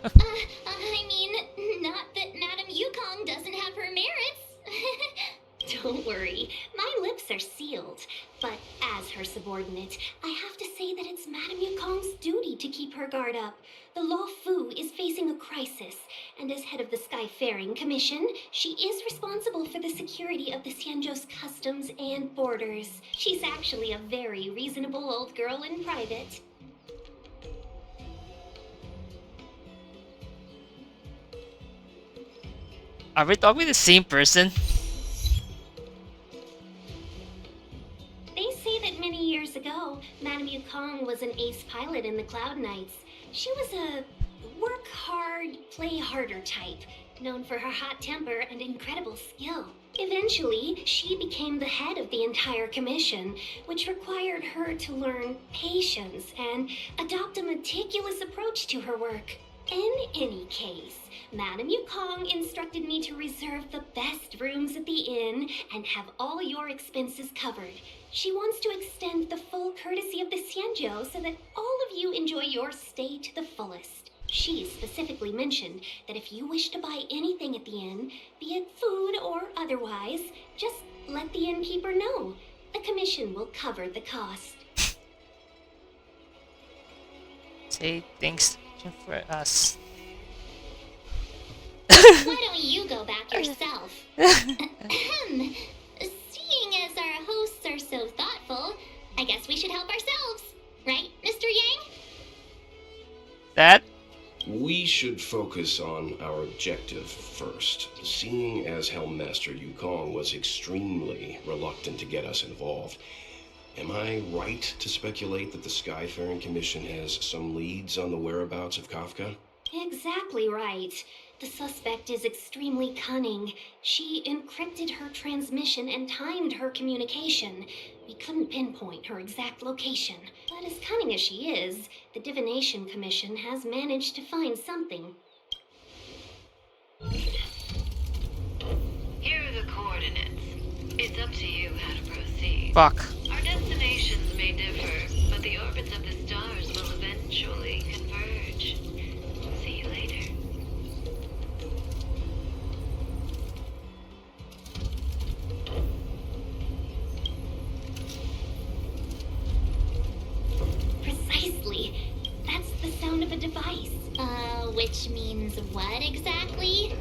I mean, not that Madame Yukong doesn't have her merits. Don't worry, my lips are sealed. But as her subordinate, I have to say that it's Madame Yukong's duty to keep her guard up. The Lufu is facing a crisis, and as head of the Skyfaring Commission, she is responsible for the security of the Xianzhou's customs and borders. She's actually a very reasonable old girl in private. Are we talking the same person? They say that many years ago, Madame Yukong was an ace pilot in the Cloud Knights. She was a work hard, play harder type, known for her hot temper and incredible skill. Eventually, she became the head of the entire commission, which required her to learn patience and adopt a meticulous approach to her work. In any case, Madame Yukong instructed me to reserve the best rooms at the inn and have all your expenses covered. She wants to extend the full courtesy of the Xianzhou so that all of you enjoy your stay to the fullest. She specifically mentioned that if you wish to buy anything at the inn, be it food or otherwise, just let the innkeeper know. The commission will cover the cost. Say thanks for us. Why don't you go back yourself? Seeing as our hosts are so thoughtful, I guess we should help ourselves. Right, Mr. Yang? That? We should focus on our objective first. Seeing as Helmmaster Yukong was extremely reluctant to get us involved, am I right to speculate that the Skyfaring Commission has some leads on the whereabouts of Kafka? Exactly right. The suspect is extremely cunning. She encrypted her transmission and timed her communication. We couldn't pinpoint her exact location. But as cunning as she is, the Divination Commission has managed to find something. Here are the coordinates. It's up to you how to proceed. Fuck. Our destinations may differ, but the orbits of the stars will eventually converge. See you later. Precisely. That's the sound of a device. Which means what exactly?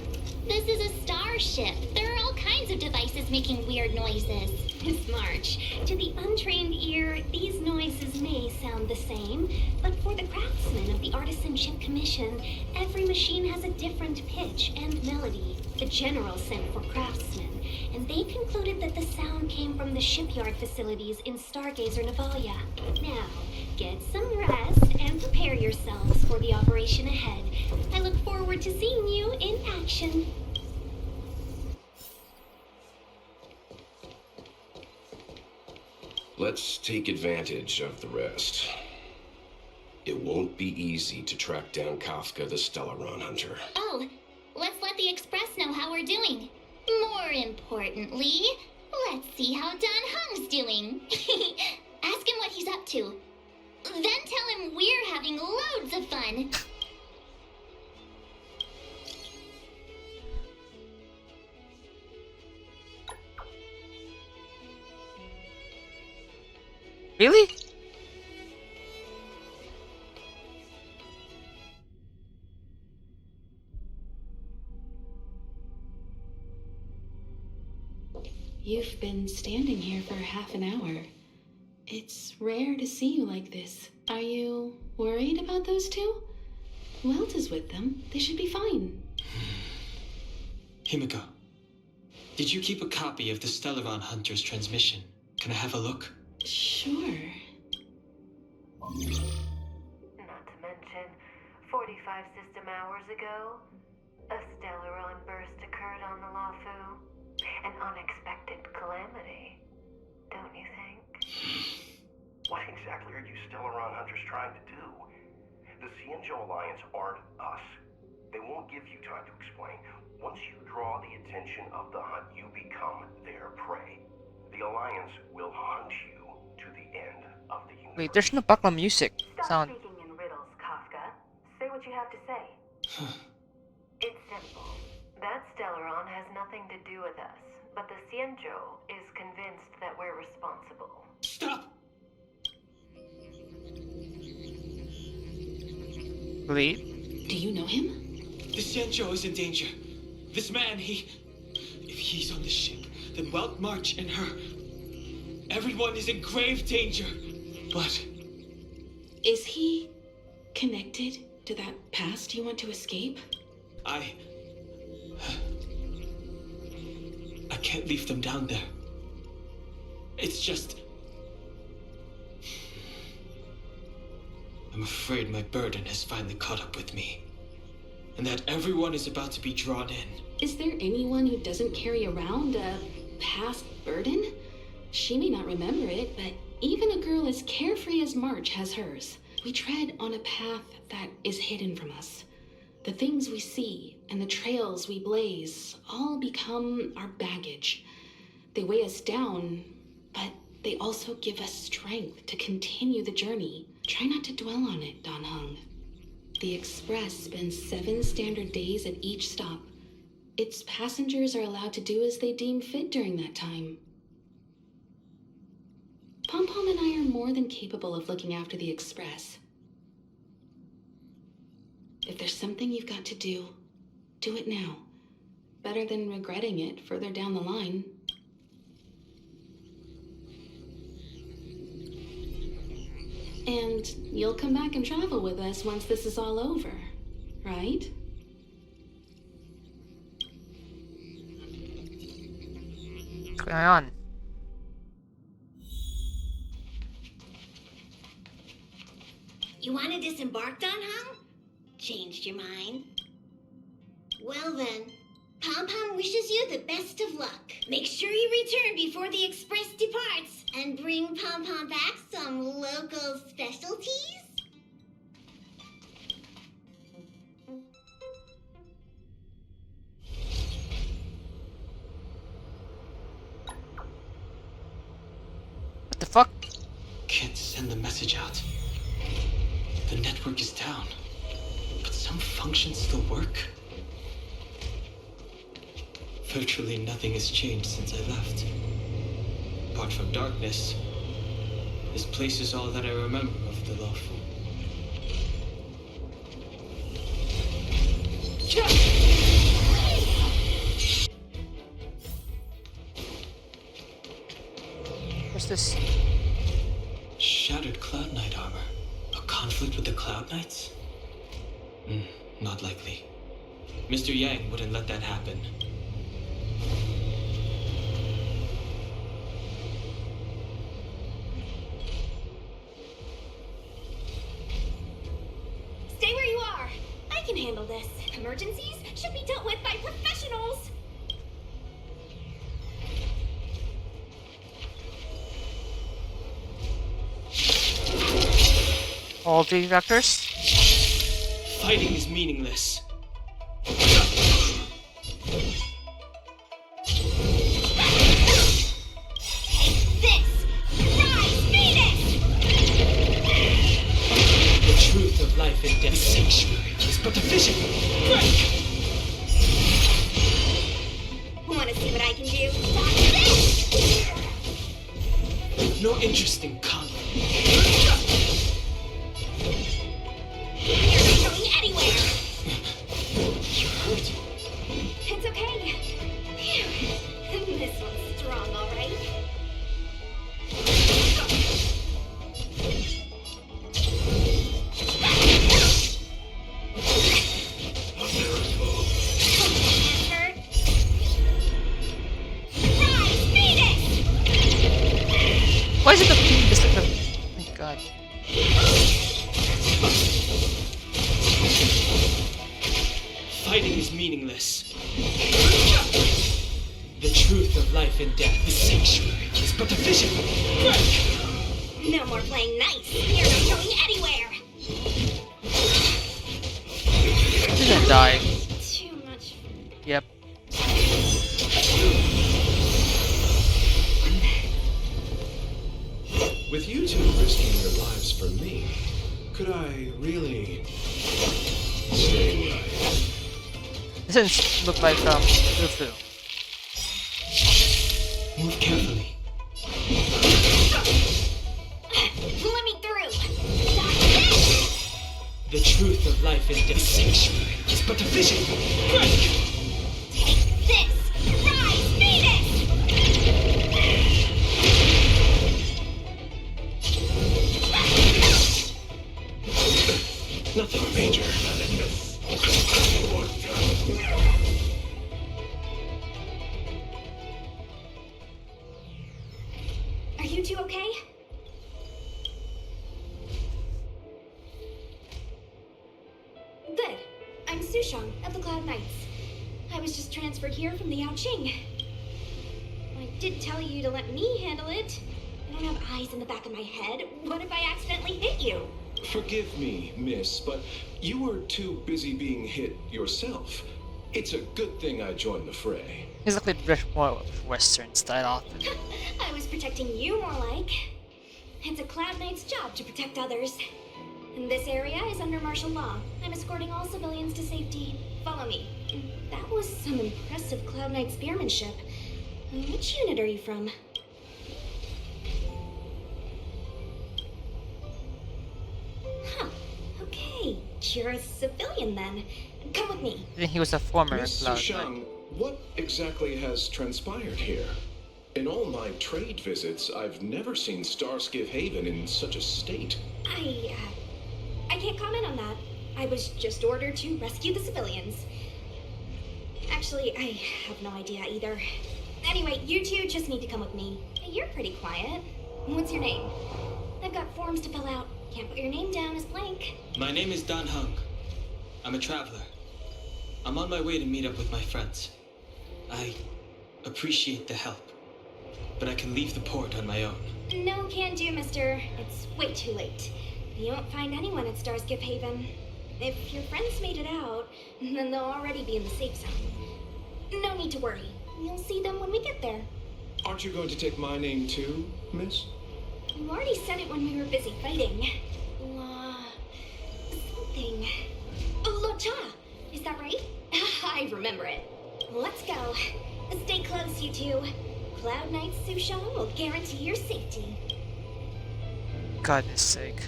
This is a starship. There are all kinds of devices making weird noises. Miss March, to the untrained ear, these noises may sound the same, but for the craftsmen of the Artisanship Commission, every machine has a different pitch and melody. The General sent for craftsmen, and they concluded that the sound came from the shipyard facilities in Stargazer Navalia. Now, get some rest and prepare yourselves for the operation ahead. I look forward to seeing you in action. Let's take advantage of the rest. It won't be easy to track down Kafka the Stellaron Hunter. Oh, let's let the Express know how we're doing. More importantly, let's see how Don Hung's doing. Ask him what he's up to. Then tell him we're having loads of fun. Really? You've been standing here for half an hour. It's rare to see you like this. Are you worried about those two? Welt is with them. They should be fine. Himiko, did you keep a copy of the Stellaron Hunter's transmission? Can I have a look? Sure. Not to mention, 45 system hours ago, a Stellaron burst occurred on the Loufu. An unexpected calamity, don't you think? What exactly are you Stellaron Hunters trying to do? The Xianzhou Alliance aren't us. They won't give you time to explain. Once you draw the attention of the hunt, you become their prey. The Alliance will hunt you to the end of the universe. Wait, there's no background music Stop sound. speaking in riddles, Kafka. Say what you have to say. It's simple. That Stellaron has nothing to do with us, but the Xianzhou is convinced that we're responsible. Stop! Wait, Do you know him? The Xianzhou is in danger. This man, if he's on the ship, then Welt March and her. Everyone is in grave danger. But Is he connected to that past you want to escape? I can't leave them down there. It's just... I'm afraid my burden has finally caught up with me. And that everyone is about to be drawn in. Is there anyone who doesn't carry around a past burden? She may not remember it, but even a girl as carefree as March has hers. We tread on a path that is hidden from us. The things we see and the trails we blaze all become our baggage. They weigh us down, but they also give us strength to continue the journey. Try not to dwell on it, Don Hung. The Express spends 7 standard days at each stop. Its passengers are allowed to do as they deem fit during that time. Pom Pom and I are more than capable of looking after the Express. If there's something you've got to do it now. Better than regretting it further down the line. And you'll come back and travel with us once this is all over, right? what's going on? You want to disembark, Don Hung? Changed your mind? Well then, Pom Pom wishes you the best of luck. Make sure you return before the Express departs and bring Pom Pom back some local specialties. What the fuck? Can't send the message out. The network is down. But some functions still work. Virtually nothing has changed since I left. Apart from darkness, this place is all that I remember of the Loufu. What's this? Shattered Cloud Knight armor. A conflict with the Cloud Knights? Not likely. Mr. Yang wouldn't let that happen. Stay where you are. I can handle this. Emergencies should be dealt with by professionals. All 3 vectors? Fighting is meaningless. The truth of life and death. The sanctuary is but a vision. Break! Want to see what I can do? Watch this! No interest in conflict. You're not going anywhere! You're hurt. It's okay. Phew. This one's strong, all right? Why is it just like a... Oh my god. Fighting is meaningless. The truth of life and death. The sanctuary is but a vision. Break! No more playing nice. You're not going anywhere! What is that? die. Too much. Yep. With you two risking your lives for me, could I really stay where I am? Doesn't look like Lufu. Move carefully. Let me through. The truth of life is deception. It's but a vision. Break! This! Rise, Venus! Nothing major. Are you two okay? Good. I'm Sushang of the Cloud Knights. I was just transferred here from the Yaoqing. I did tell you to let me handle it. I don't have eyes in the back of my head. What if I accidentally hit you? Forgive me, miss, but you were too busy being hit yourself. It's a good thing I joined the fray. He's like a bit more Western style. I was protecting you more like. It's a Cloud Knight's job to protect others. And this area is under martial law. I'm escorting all civilians to safety. Follow me. That was some impressive Cloud Knight spearmanship. Which unit are you from? Huh. Okay. You're a civilian then. Come with me. I think he was a former Miss Cloud Sushang, Knight. what exactly has transpired here? In all my trade visits, I've never seen Starskiff Haven in such a state. I can't comment on that. I was just ordered to rescue the civilians. Actually, I have no idea either. Anyway, you two just need to come with me. You're pretty quiet. What's your name? I've got forms to fill out. Can't put your name down as blank. My name is Dan Hung. I'm a traveler. I'm on my way to meet up with my friends. I appreciate the help, but I can leave the port on my own. No can do, mister. It's way too late. You won't find anyone at Starskip Haven. If your friends made it out, then they'll already be in the safe zone. No need to worry. You'll see them when we get there. Aren't you going to take my name too, miss? You already said it when we were busy fighting. Something. Locha! Is that right? I remember it. Let's go. Stay close, you two. Cloud Knight Sushang will guarantee your safety. Goodness sake.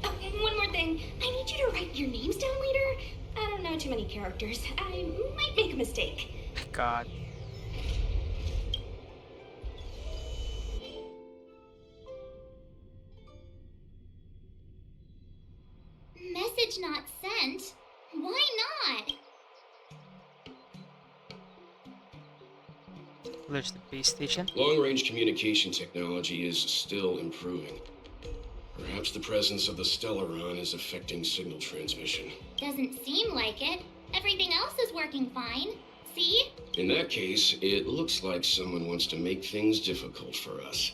Oh, and one more thing. I need you to write your names down later. I don't know too many characters. I might make a mistake. God. Message not sent? Why not? There's the base station. Long-range communication technology is still improving. Perhaps the presence of the Stellaron is affecting signal transmission. Doesn't seem like it. Everything else is working fine. See? In that case, it looks like someone wants to make things difficult for us.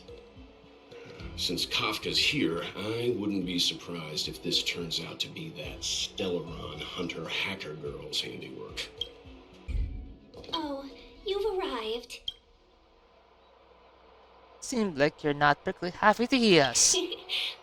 Since Kafka's here, I wouldn't be surprised if this turns out to be that Stellaron hunter hacker girl's handiwork. Oh, you've arrived. Seems like you're not particularly happy to hear us.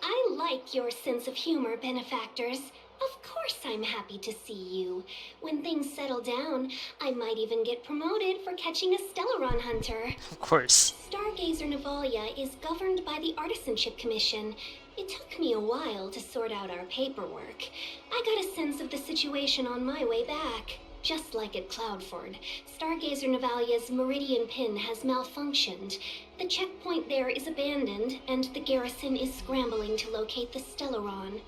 I like your sense of humor, benefactors. Of course I'm happy to see you. When things settle down, I might even get promoted for catching a Stellaron hunter. Of course. Stargazer Navalia is governed by the Artisanship Commission. It took me a while to sort out our paperwork. I got a sense of the situation on my way back. Just like at Cloudford, Stargazer Navalia's Meridian Pin has malfunctioned. The checkpoint there is abandoned, and the garrison is scrambling to locate the Stellaron.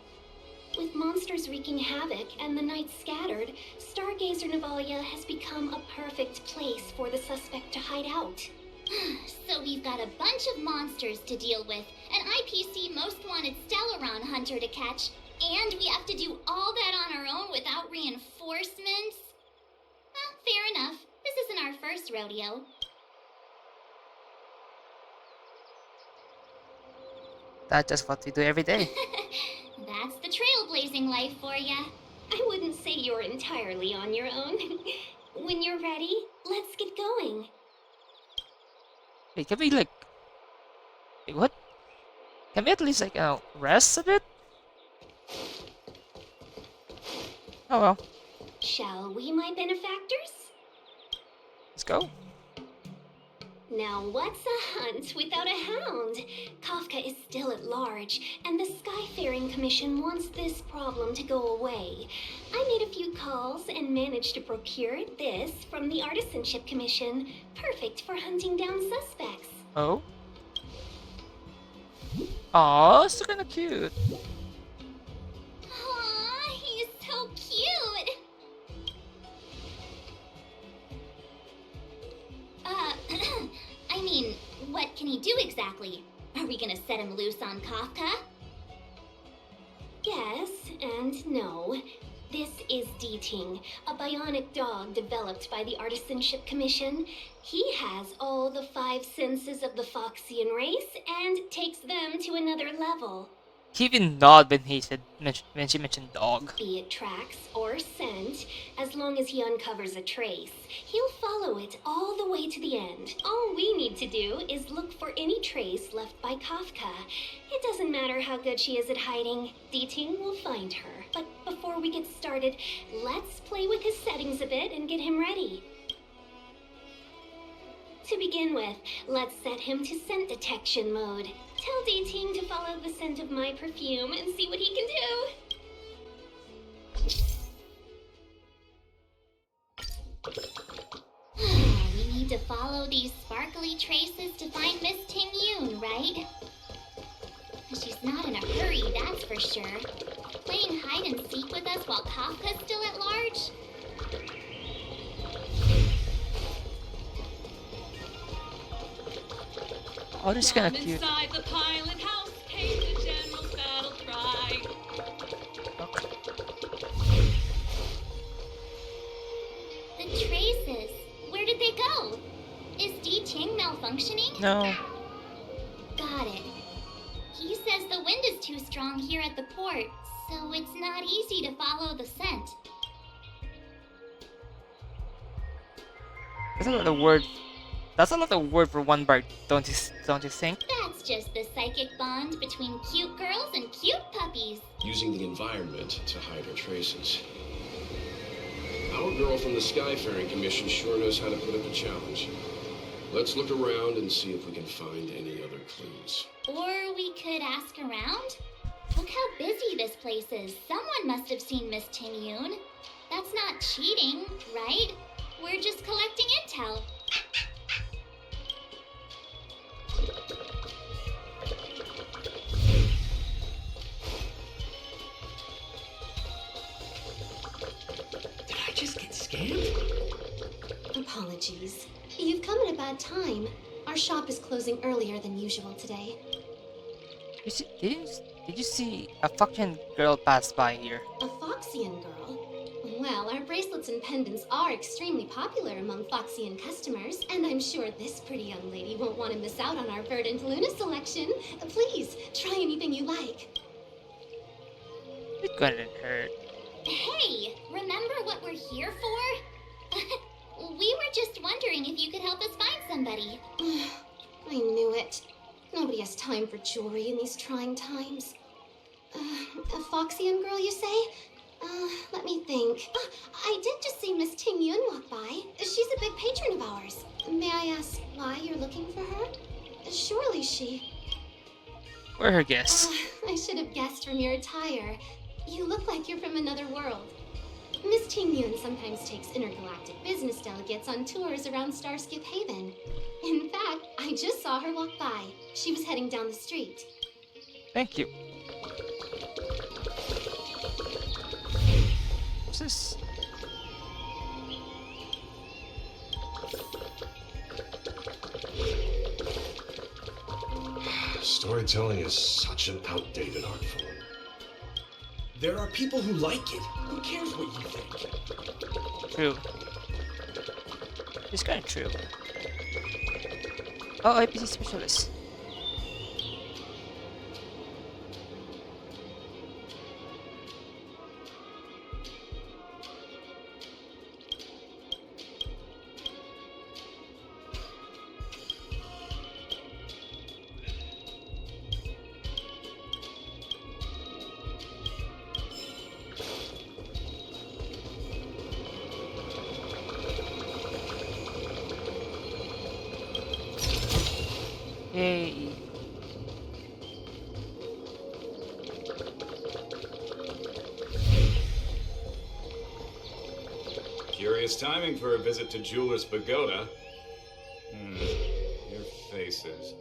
With monsters wreaking havoc and the knights scattered, Stargazer Navalia has become a perfect place for the suspect to hide out. So we've got a bunch of monsters to deal with, an IPC Most Wanted Stellaron hunter to catch, and we have to do all that on our own without reinforcements? Well, fair enough. This isn't our first rodeo. That's just what we do every day. That's the trailblazing life for ya. I wouldn't say you're entirely on your own. When you're ready, let's get going. Wait, can we like... Wait, what? Can we at least like rest a bit? Oh well, Shall we, my benefactors? let's go. Now, what's a hunt without a hound? Kafka is still at large, and the Skyfaring Commission wants this problem to go away. I made a few calls and managed to procure this from the Artisanship Commission. Perfect for hunting down suspects. Oh? Aw, so kinda cute. Aw, he's so cute. I mean, what can he do exactly? Are we gonna set him loose on Kafka? Yes and no. This is Deeting, a bionic dog developed by the Artisanship Commission. He has all the 5 senses of the Foxian race and takes them to another level. He even nodded when she mentioned dog. Be it tracks or scent, as long as he uncovers a trace, he'll follow it all the way to the end. All we need to do is look for any trace left by Kafka. It doesn't matter how good she is at hiding, Deeting will find her. But before we get started, let's play with his settings a bit and get him ready. To begin with, let's set him to scent detection mode. Tell Deeting to follow the scent of my perfume and see what he can do. We need to follow these sparkly traces to find Miss Ting-Yoon, right? She's not in a hurry, that's for sure. Playing hide and seek with us while Kafka's still at large? Oh, this is kinda cute. Inside the pilot house came the general's battle cry. The traces. Where did they go? Is Deeting malfunctioning? No. Got it. He says the wind is too strong here at the port, so it's not easy to follow the scent. That's not a word. That's not a word for one bar, don't you think? That's just the psychic bond between cute girls and cute puppies. Using the environment to hide her traces. Our girl from the Skyfaring Commission sure knows how to put up a challenge. Let's look around and see if we can find any other clues. Or we could ask around? Look how busy this place is. Someone must have seen Miss Ting-Yoon. That's not cheating, right? We're just collecting intel. Did I just get scammed? Apologies. You've come at a bad time. Our shop is closing earlier than usual today. Did you see a fucking girl pass by here? A Foxian girl? Well, our bracelets and pendants are extremely popular among Foxian customers, and I'm sure this pretty young lady won't want to miss out on our Verdant Luna selection. Please, try anything you like. It couldn't hurt. Hey, remember what we're here for? We were just wondering if you could help us find somebody. I knew it. Nobody has time for jewelry in these trying times. A Foxian girl, you say? Let me think. I did just see Miss Ting-Yoon walk by. She's a big patron of ours. May I ask why you're looking for her? Surely she... We're her guests. I should have guessed from your attire. You look like you're from another world. Miss Ting-Yoon sometimes takes intergalactic business delegates on tours around Starskip Haven. In fact, I just saw her walk by. She was heading down the street. Thank you. What's this? Storytelling is such an outdated art form. There are people who like it. Who cares what you think? True. It's kind of true. Oh, IPC specialist. Yay. Curious timing for a visit to Jeweler's Pagoda. Your faces.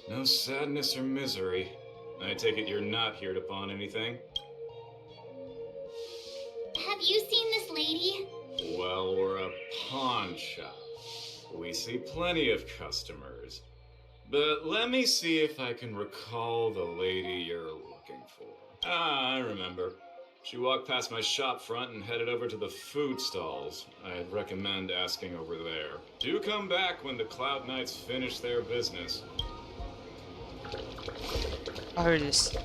No sadness or misery. I take it you're not here to pawn anything? Have you seen this lady? Well, we're a pawn shop. We see plenty of customers. But let me see if I can recall the lady you're looking for. Ah, I remember. She walked past my shop front and headed over to the food stalls. I'd recommend asking over there. Do come back when the Cloud Knights finish their business. I heard this.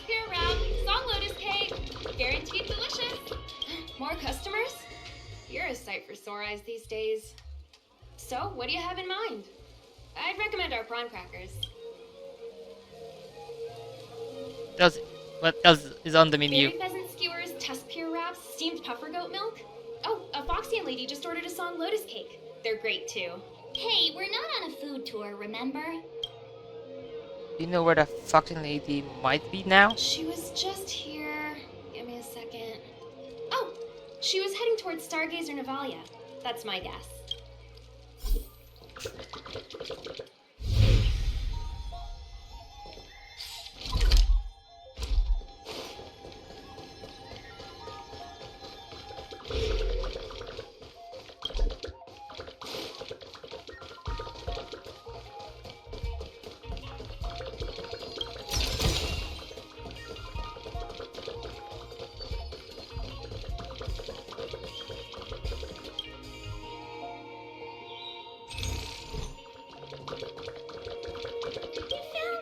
LootBear wrap, song lotus cake, guaranteed delicious. More customers? You're a sight for sore eyes these days. So, what do you have in mind? I'd recommend our prawn crackers. What else is on the menu? Berry pheasant skewers, LootBear wraps, steamed puffer goat milk. Oh, a Foxian lady just ordered a song lotus cake. They're great too. Hey, we're not on a food tour, remember? Do you know where the fucking lady might be now? She was just here. Give me a second. Oh, she was heading towards Stargazer Navalia. That's my guess.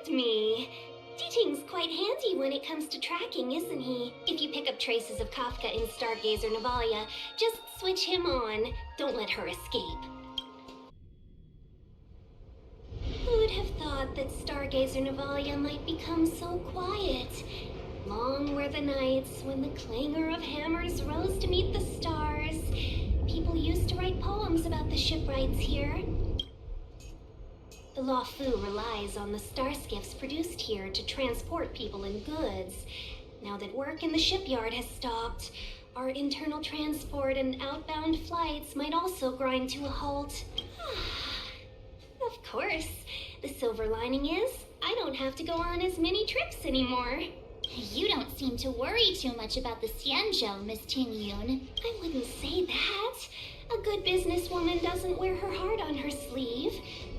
Me. Diting's quite handy when it comes to tracking, isn't he? If you pick up traces of Kafka in Stargazer Navalia, just switch him on. Don't let her escape. Who'd have thought that Stargazer Navalia might become so quiet? Long were the nights when the clangor of hammers rose to meet the stars. People used to write poems about the shipwrights here. The Loufu relies on the star skiffs produced here to transport people and goods. Now that work in the shipyard has stopped, our internal transport and outbound flights might also grind to a halt. Of course, the silver lining is I don't have to go on as many trips anymore. You don't seem to worry too much about the Xianzhou, Miss Tingyun. I wouldn't say that. A good businesswoman doesn't wear her heart on her sleeve.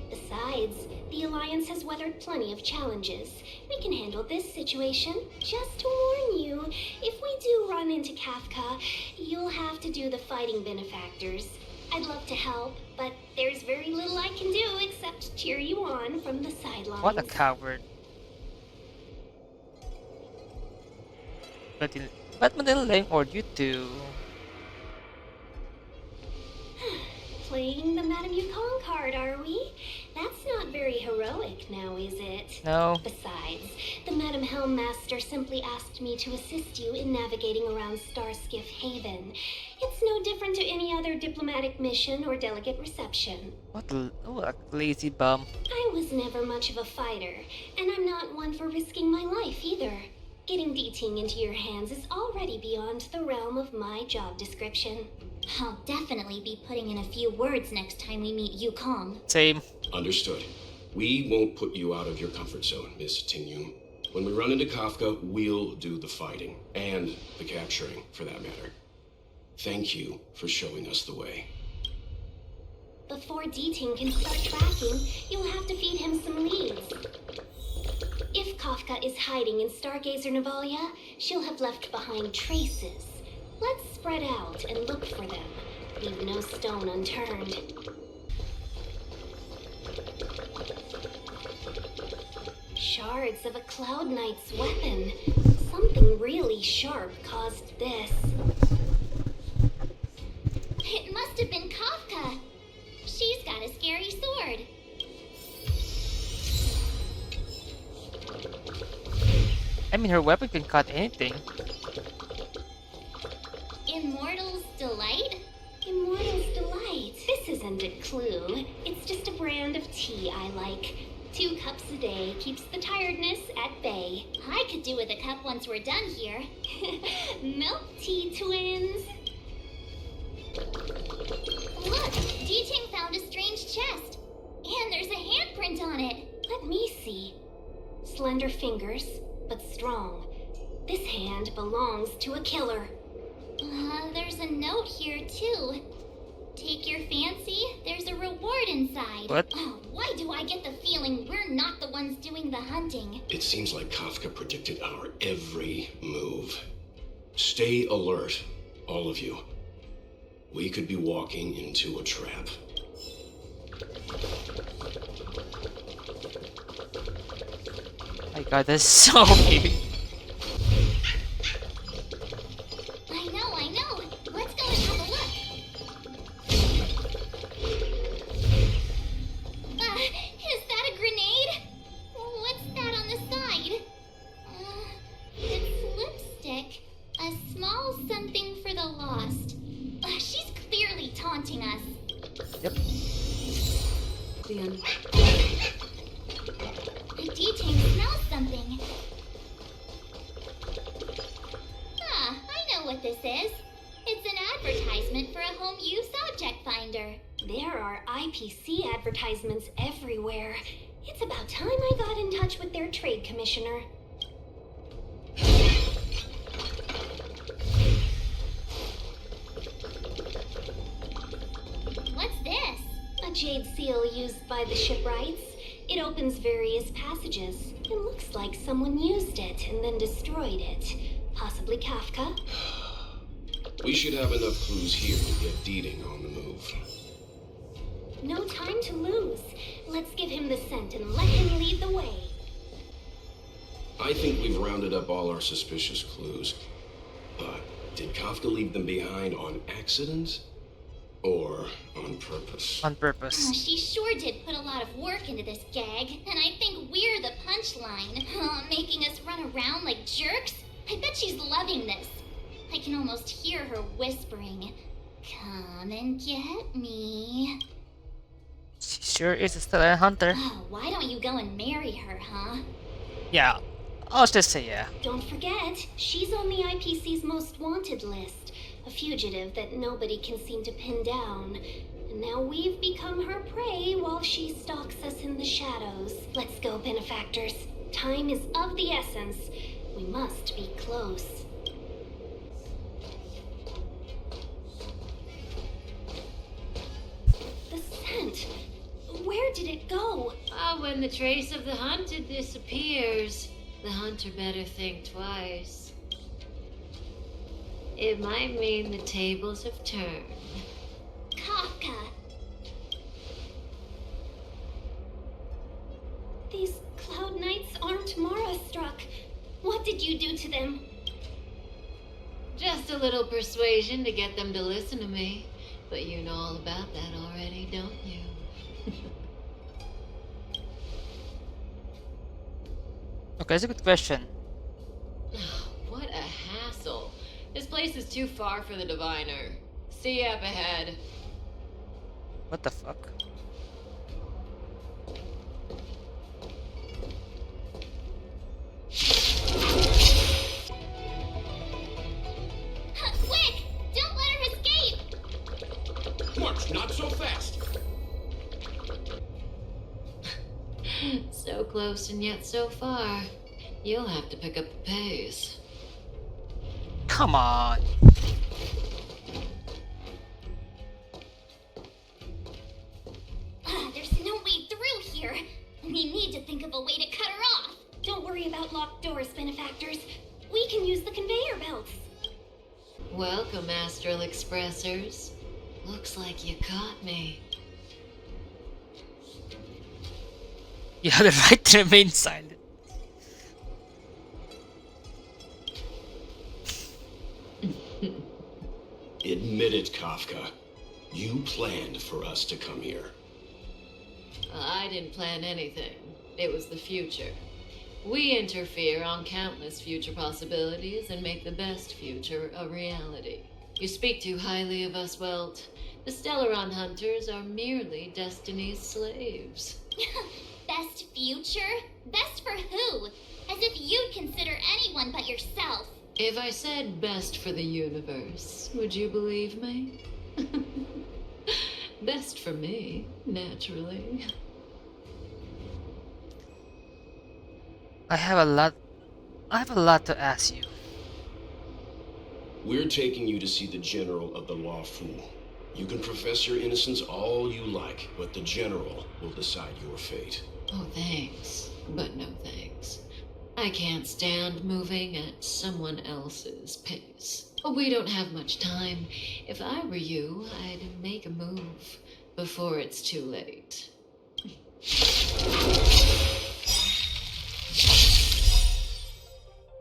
Besides, the Alliance has weathered plenty of challenges. We can handle this situation. Just to warn you, if we do run into Kafka, you'll have to do the fighting benefactors. I'd love to help, but there's very little I can do except cheer you on from the sidelines. What a coward. But Madeleine ordered you to... Playing the Madame Yukong card, are we? That's not very heroic now, is it? No. Besides, the Madame Helmmaster simply asked me to assist you in navigating around Starskiff Haven. It's no different to any other diplomatic mission or delegate reception. What a lazy bum. I was never much of a fighter, and I'm not one for risking my life either. Getting Diting into your hands is already beyond the realm of my job description. I'll definitely be putting in a few words next time we meet Yukong. Same. Understood. We won't put you out of your comfort zone, Miss Tingyun. When we run into Kafka, we'll do the fighting. And the capturing, for that matter. Thank you for showing us the way. Before D-Ting can start tracking, you'll have to feed him some leads. If Kafka is hiding in Stargazer Navalia, she'll have left behind traces. Let's spread out and look for them. Leave no stone unturned. Shards of a Cloud Knight's weapon. Something really sharp caused this. It must have been Kafka. She's got a scary sword. I mean, her weapon can cut anything. Immortal's Delight? Immortal's Delight. This isn't a clue. It's just a brand of tea I like. 2 cups a day keeps the tiredness at bay. I could do with a cup once we're done here. Milk tea twins. Look, D-Ting found a strange chest. And there's a handprint on it. Let me see. Slender fingers, but strong. This hand belongs to a killer. There's a note here, too. Take your fancy, there's a reward inside. What? Oh, why do I get the feeling we're not the ones doing the hunting? It seems like Kafka predicted our every move. Stay alert, all of you. We could be walking into a trap. My god, that's so weird. I know. Let's go and have a look. Is that a grenade? What's that on the side? It's lipstick. A small something for the lost. She's clearly taunting us. Yep. Leon. D-Ting smells something. I know what this is. It's an advertisement for a home use object finder. There are IPC advertisements everywhere. It's about time I got in touch with their trade commissioner. What's this? A jade seal used by the shipwrights. It opens various passages. It looks like someone used it and then destroyed it. Possibly Kafka. We should have enough clues here to get D-Ting on the move. No time to lose. Let's give him the scent and let him lead the way. I think we've rounded up all our suspicious clues. But did Kafka leave them behind on accident? Or on purpose? On purpose. She sure did put a lot of work into this gag, and I think we're the punchline. Making us run around like jerks? I bet she's loving this. I can almost hear her whispering, "Come and get me." She sure is still a hunter. Oh, why don't you go and marry her, huh? Yeah, I'll just say yeah. Don't forget, she's on the IPC's most wanted list. A fugitive that nobody can seem to pin down. And now we've become her prey while she stalks us in the shadows. Let's go, benefactors. Time is of the essence. We must be close. The scent. Where did it go? When the trace of the hunted disappears, the hunter better think twice. It might mean the tables have turned. Kafka. These Cloud Knights aren't Mara-struck. What did you do to them? Just a little persuasion to get them to listen to me. But you know all about that already, don't you? Okay, that's a good question. What a hassle. This place is too far for the diviner. See you up ahead. What the fuck? Quick! Don't let her escape! close and yet so far. You'll have to pick up the pace. Come on. There's no way through here. We need to think of a way to cut her off. Don't worry about locked doors, benefactors. We can use the conveyor belts. Welcome, Astral Expressors. Looks like you caught me. You have the right to remain silent. Admit it, Kafka. You planned for us to come here. I didn't plan anything. It was the future. We interfere on countless future possibilities and make the best future a reality. You speak too highly of us, Welt. The Stellaron Hunters are merely Destiny's slaves. Best future? Best for who? As if you'd consider anyone but yourself. If I said best for the universe, would you believe me? Best for me, naturally. I have a lot to ask you. We're taking you to see the General of the Loufu. You can profess your innocence all you like, but the General will decide your fate. Oh, thanks, but no thanks. I can't stand moving at someone else's pace. We don't have much time. If I were you, I'd make a move before it's too late.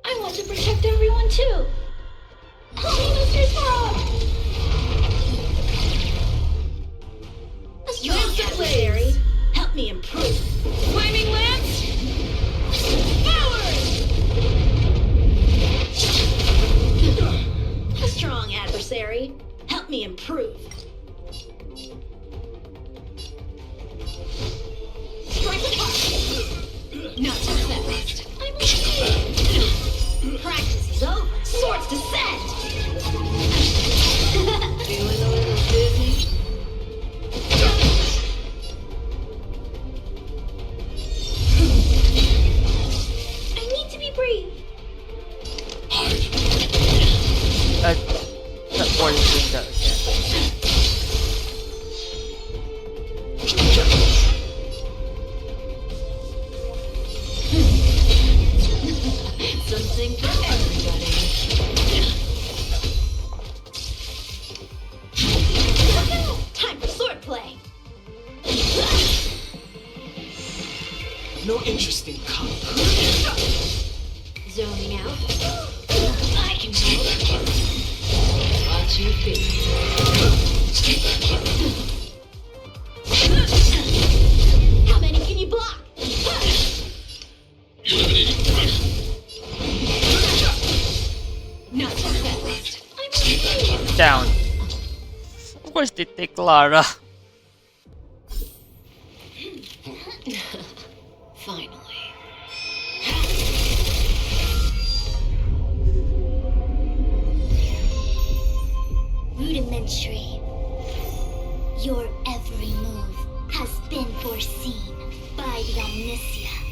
I want to protect everyone too. Help me, Mr. Frog! Lance adversary, help me improve. Flaming Lance! A strong adversary, help me improve. Strike apart. Not too fast. I'm okay. Practice is over. Swords descend. Feeling a little dizzy? I need to be brave. That boy is doing that again. Something for everybody. Time for swordplay. No interest in combat. Zoning out. I can do it. Watch your feet. How many can you block? Not so fast. Down. Of course they take Lara. Finally. Rudimentary. Your every move has been foreseen by the Omniscient.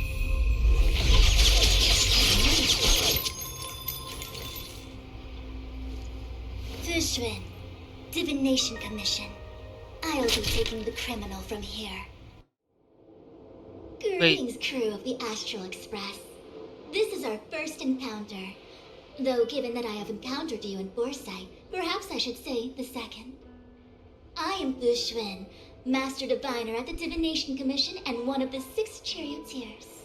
Fishrin, Divination Commission. I'll be taking the criminal from here. Greetings, crew of the Astral Express. This is our first encounter. Though given that I have encountered you in Foresight, perhaps I should say the second. I am Fishrin, Master Diviner at the Divination Commission and one of the 6 charioteers.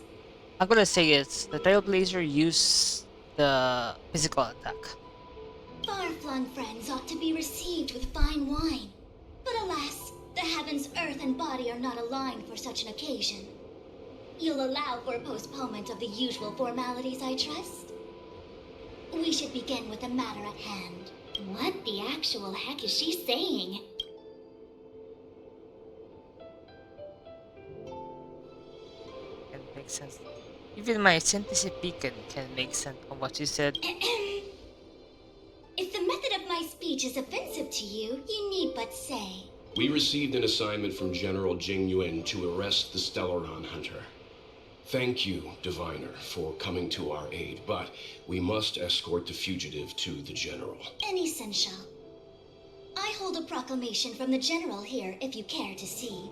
I'm gonna say it's the Trailblazer use the physical attack. Far-flung friends ought to be received with fine wine. But alas, the heavens, earth, and body are not aligned for such an occasion. You'll allow for a postponement of the usual formalities, I trust? We should begin with the matter at hand. What the actual heck is she saying? Can make sense. Even my synthesis beacon can make sense of what you said. If the method of my speech is offensive to you, you need but say. We received an assignment from General Jing Yuan to arrest the Stellaron Hunter. Thank you, Diviner, for coming to our aid, but we must escort the fugitive to the General. An essential. I hold a proclamation from the General here, if you care to see.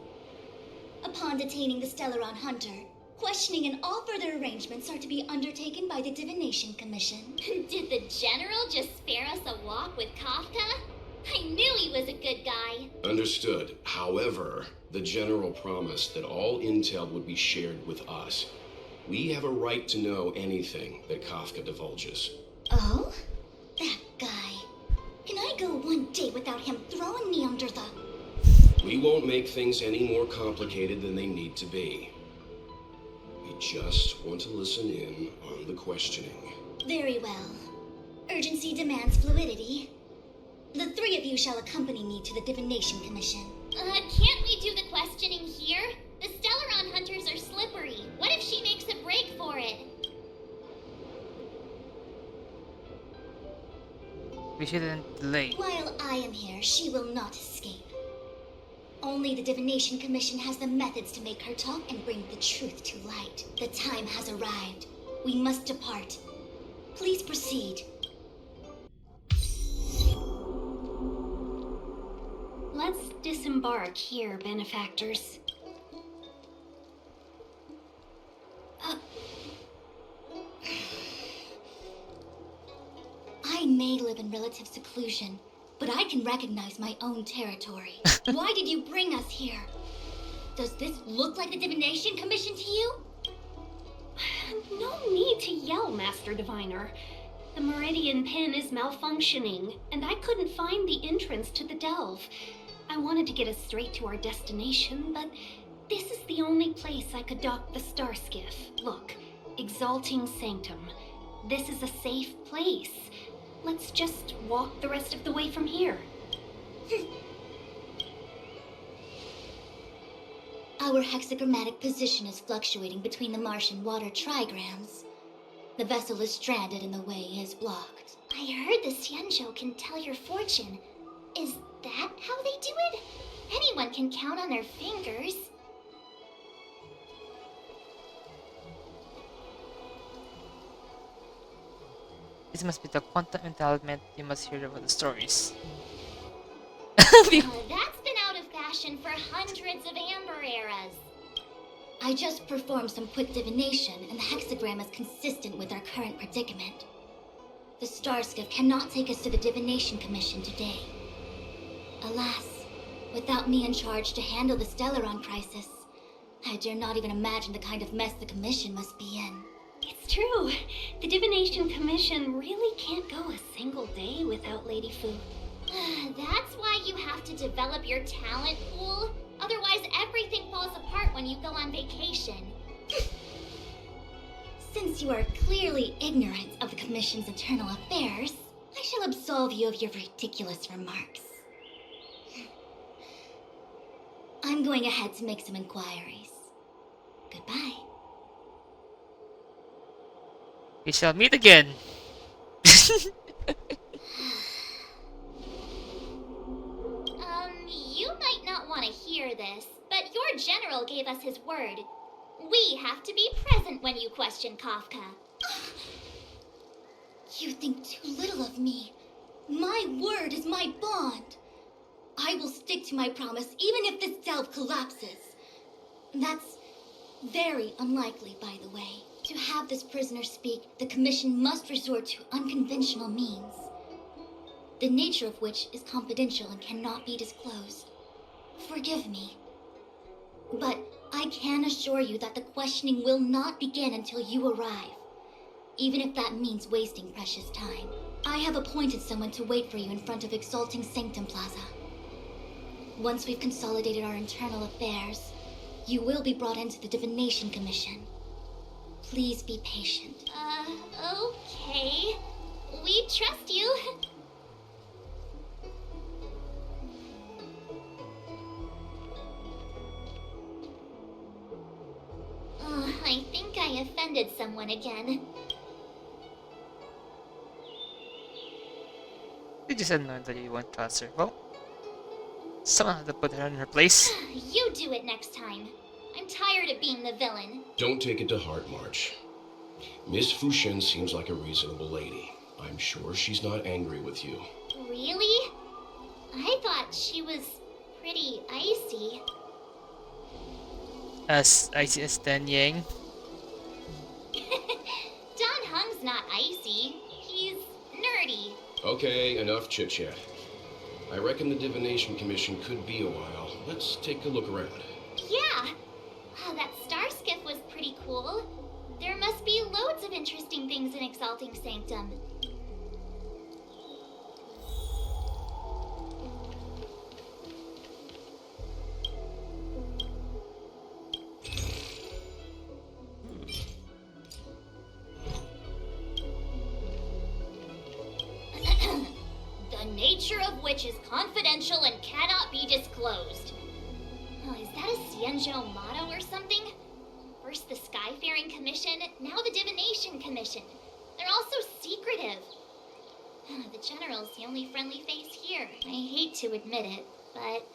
Upon detaining the Stellaron Hunter, questioning and all further arrangements are to be undertaken by the Divination Commission. Did the General just spare us a walk with Kafka? I knew he was a good guy. Understood. However, the General promised that all intel would be shared with us. We have a right to know anything that Kafka divulges. Oh? That guy. Can I go one day without him throwing me under the... We won't make things any more complicated than they need to be. We just want to listen in on the questioning. Very well. Urgency demands fluidity. The three of you shall accompany me to the Divination Commission. Can't we do the questioning here? The Stellaron hunters are slippery. What if she makes a break for it? We shouldn't delay. While I am here, she will not escape. Only the Divination Commission has the methods to make her talk and bring the truth to light. The time has arrived. We must depart. Please proceed. Let's disembark here, benefactors. I may live in relative seclusion, but I can recognize my own territory. Why did you bring us here? Does this look like the Divination Commission to you? No need to yell, Master Diviner. The Meridian Pin is malfunctioning, and I couldn't find the entrance to the delve. I wanted to get us straight to our destination, but this is the only place I could dock the star skiff. Look, Exalting Sanctum. This is a safe place. Let's just walk the rest of the way from here. Our hexagrammatic position is fluctuating between the Martian water trigrams. The vessel is stranded and the way is blocked. I heard the Xianzhou can tell your fortune. Is that how they do it? Anyone can count on their fingers. This must be the quantum entanglement. You must hear about the stories. That's been out of fashion for hundreds of Amber eras. I just performed some quick divination, and the hexagram is consistent with our current predicament. The star skiff cannot take us to the Divination Commission today. Alas, without me in charge to handle the Stellaron crisis, I dare not even imagine the kind of mess the Commission must be in. It's true. The Divination Commission really can't go a single day without Lady Fu. That's why you have to develop your talent pool. Otherwise, everything falls apart when you go on vacation. Since you are clearly ignorant of the Commission's internal affairs, I shall absolve you of your ridiculous remarks. I'm going ahead to make some inquiries. Goodbye. We shall meet again. You might not want to hear this, but your general gave us his word. We have to be present when you question Kafka. You think too little of me. My word is my bond. I will stick to my promise even if this delve collapses. That's very unlikely, by the way. To have this prisoner speak, the Commission must resort to unconventional means, the nature of which is confidential and cannot be disclosed. Forgive me, but I can assure you that the questioning will not begin until you arrive, even if that means wasting precious time. I have appointed someone to wait for you in front of Exalting Sanctum Plaza. Once we've consolidated our internal affairs, you will be brought into the Divination Commission. Please be patient. Okay. We trust you. I think I offended someone again. You just annoyed that you won't answer. Well, someone had to put her in her place. You do it next time. I'm tired of being the villain. Don't take it to heart, March. Miss Fushen seems like a reasonable lady. I'm sure she's not angry with you. Really? I thought she was pretty icy. As icy as Dan Yang. Don Hung's not icy. He's nerdy. Okay, enough chit-chat. I reckon the Divination Commission could be a while. Let's take a look around. Yeah. Wow, that star skiff was pretty cool. There must be loads of interesting things in Exalting Sanctum. The nature of which is confidential and cannot be disclosed. Oh, is that a Xianzhou motto or something? First the Skyfaring Commission, now the Divination Commission. They're all so secretive. The General's the only friendly face here. I hate to admit it, but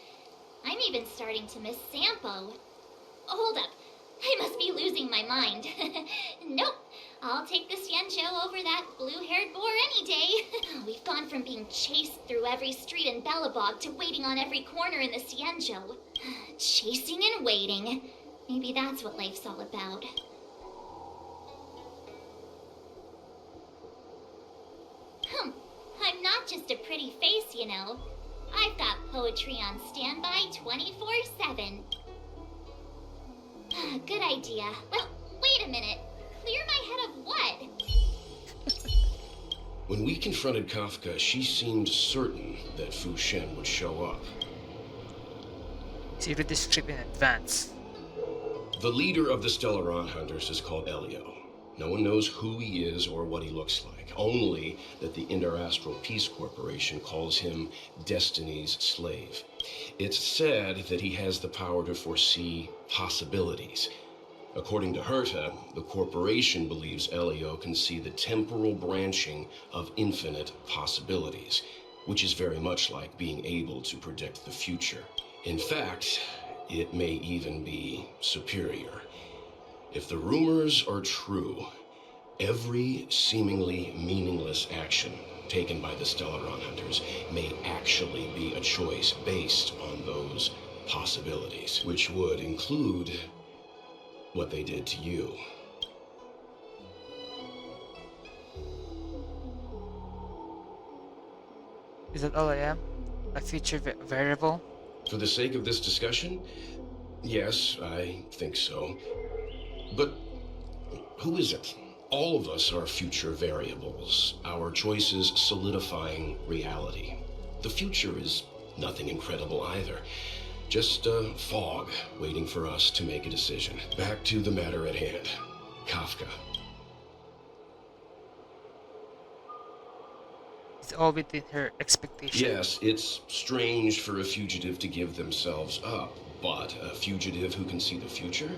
I'm even starting to miss Sampo. Hold up. I must be losing my mind. Nope. I'll take the Xianzhou over that blue-haired boar any day. We've gone from being chased through every street in Belobog to waiting on every corner in the Xianzhou. Chasing and waiting. Maybe that's what life's all about. I'm not just a pretty face, you know. I've got poetry on standby 24/7. Good idea. Well, wait a minute. Clear my head of what? When we confronted Kafka, she seemed certain that Fushen would show up. See the script in advance. The leader of the Stellaron Hunters is called Elio. No one knows who he is or what he looks like, only that the Interastral Peace Corporation calls him Destiny's slave. It's said that he has the power to foresee possibilities. According to Herta, the corporation believes Elio can see the temporal branching of infinite possibilities, which is very much like being able to predict the future. In fact, it may even be superior. If the rumors are true, every seemingly meaningless action taken by the Stellaron Hunters may actually be a choice based on those possibilities, which would include what they did to you. Is that all I am? A future variable? For the sake of this discussion, yes, I think so. But who is it? All of us are future variables, our choices solidifying reality. The future is nothing incredible either. Just a fog waiting for us to make a decision. Back to the matter at hand. Kafka. It's all within her expectation. Yes, it's strange for a fugitive to give themselves up, but a fugitive who can see the future?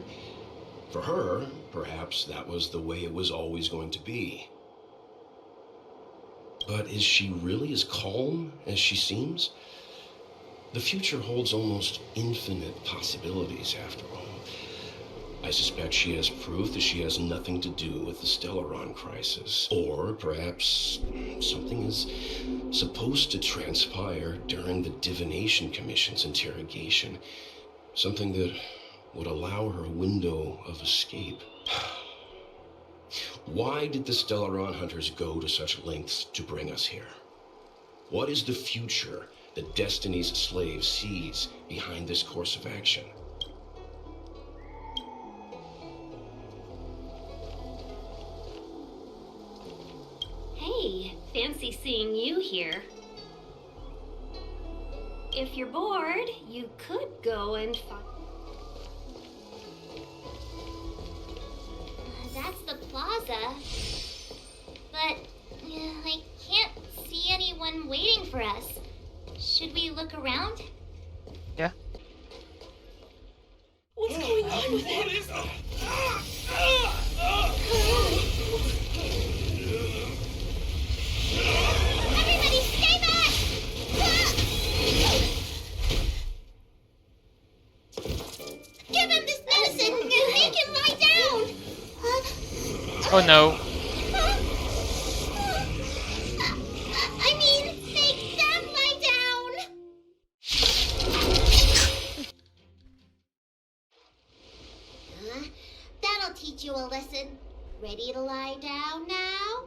For her, perhaps that was the way it was always going to be. But is she really as calm as she seems? The future holds almost infinite possibilities, after all. I suspect she has proof that she has nothing to do with the Stellaron crisis. Or perhaps something is supposed to transpire during the Divination Commission's interrogation. Something that would allow her a window of escape. Why did the Stellaron Hunters go to such lengths to bring us here? What is the future that Destiny's slave sees behind this course of action? Hey, fancy seeing you here. If you're bored, you could go and find... That's the plaza. But I can't see anyone waiting for us. Should we look around? Yeah. What's going on with him? What is that? Everybody stay back! Give him this medicine! Oh no. I mean, make them lie down! That'll teach you a lesson. Ready to lie down now?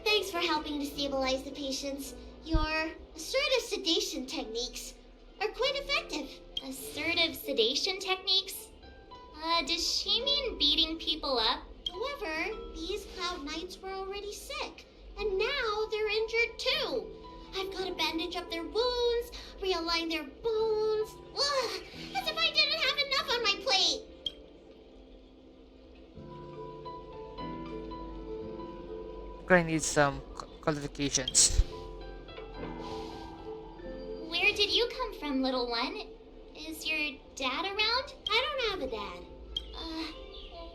Thanks for helping to stabilize the patients. Your assertive sedation techniques are quite effective. Assertive sedation techniques? Does she mean beating people up? However, these Cloud Knights were already sick, and now they're injured too. I've got to bandage up their wounds, realign their bones. Ugh, as if I didn't have enough on my plate. Gonna need some qualifications. Where did you come from, little one? Is your dad around? I don't have a dad.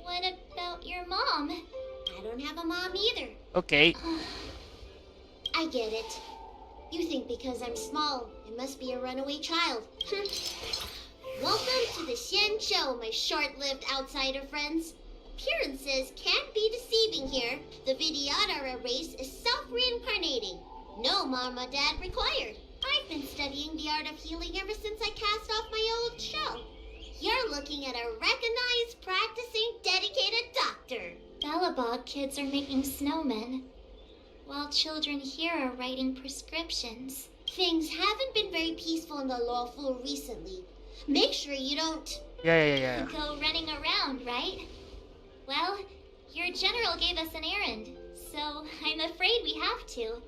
What about your mom? I don't have a mom either. Okay. I get it. You think because I'm small, it must be a runaway child. Welcome to the Xianzhou, my short-lived outsider friends. Appearances can't be deceiving here. The Vidyadhara race is self-reincarnating. No mom or dad required. I've been studying the art of healing ever since I cast off my old shell. You're looking at a recognized, practicing, dedicated doctor. Bellabog kids are making snowmen, while children here are writing prescriptions. Things haven't been very peaceful in the Loufu recently. Make sure you don't... Yeah. Go running around, right? Well, your general gave us an errand, so I'm afraid we have to.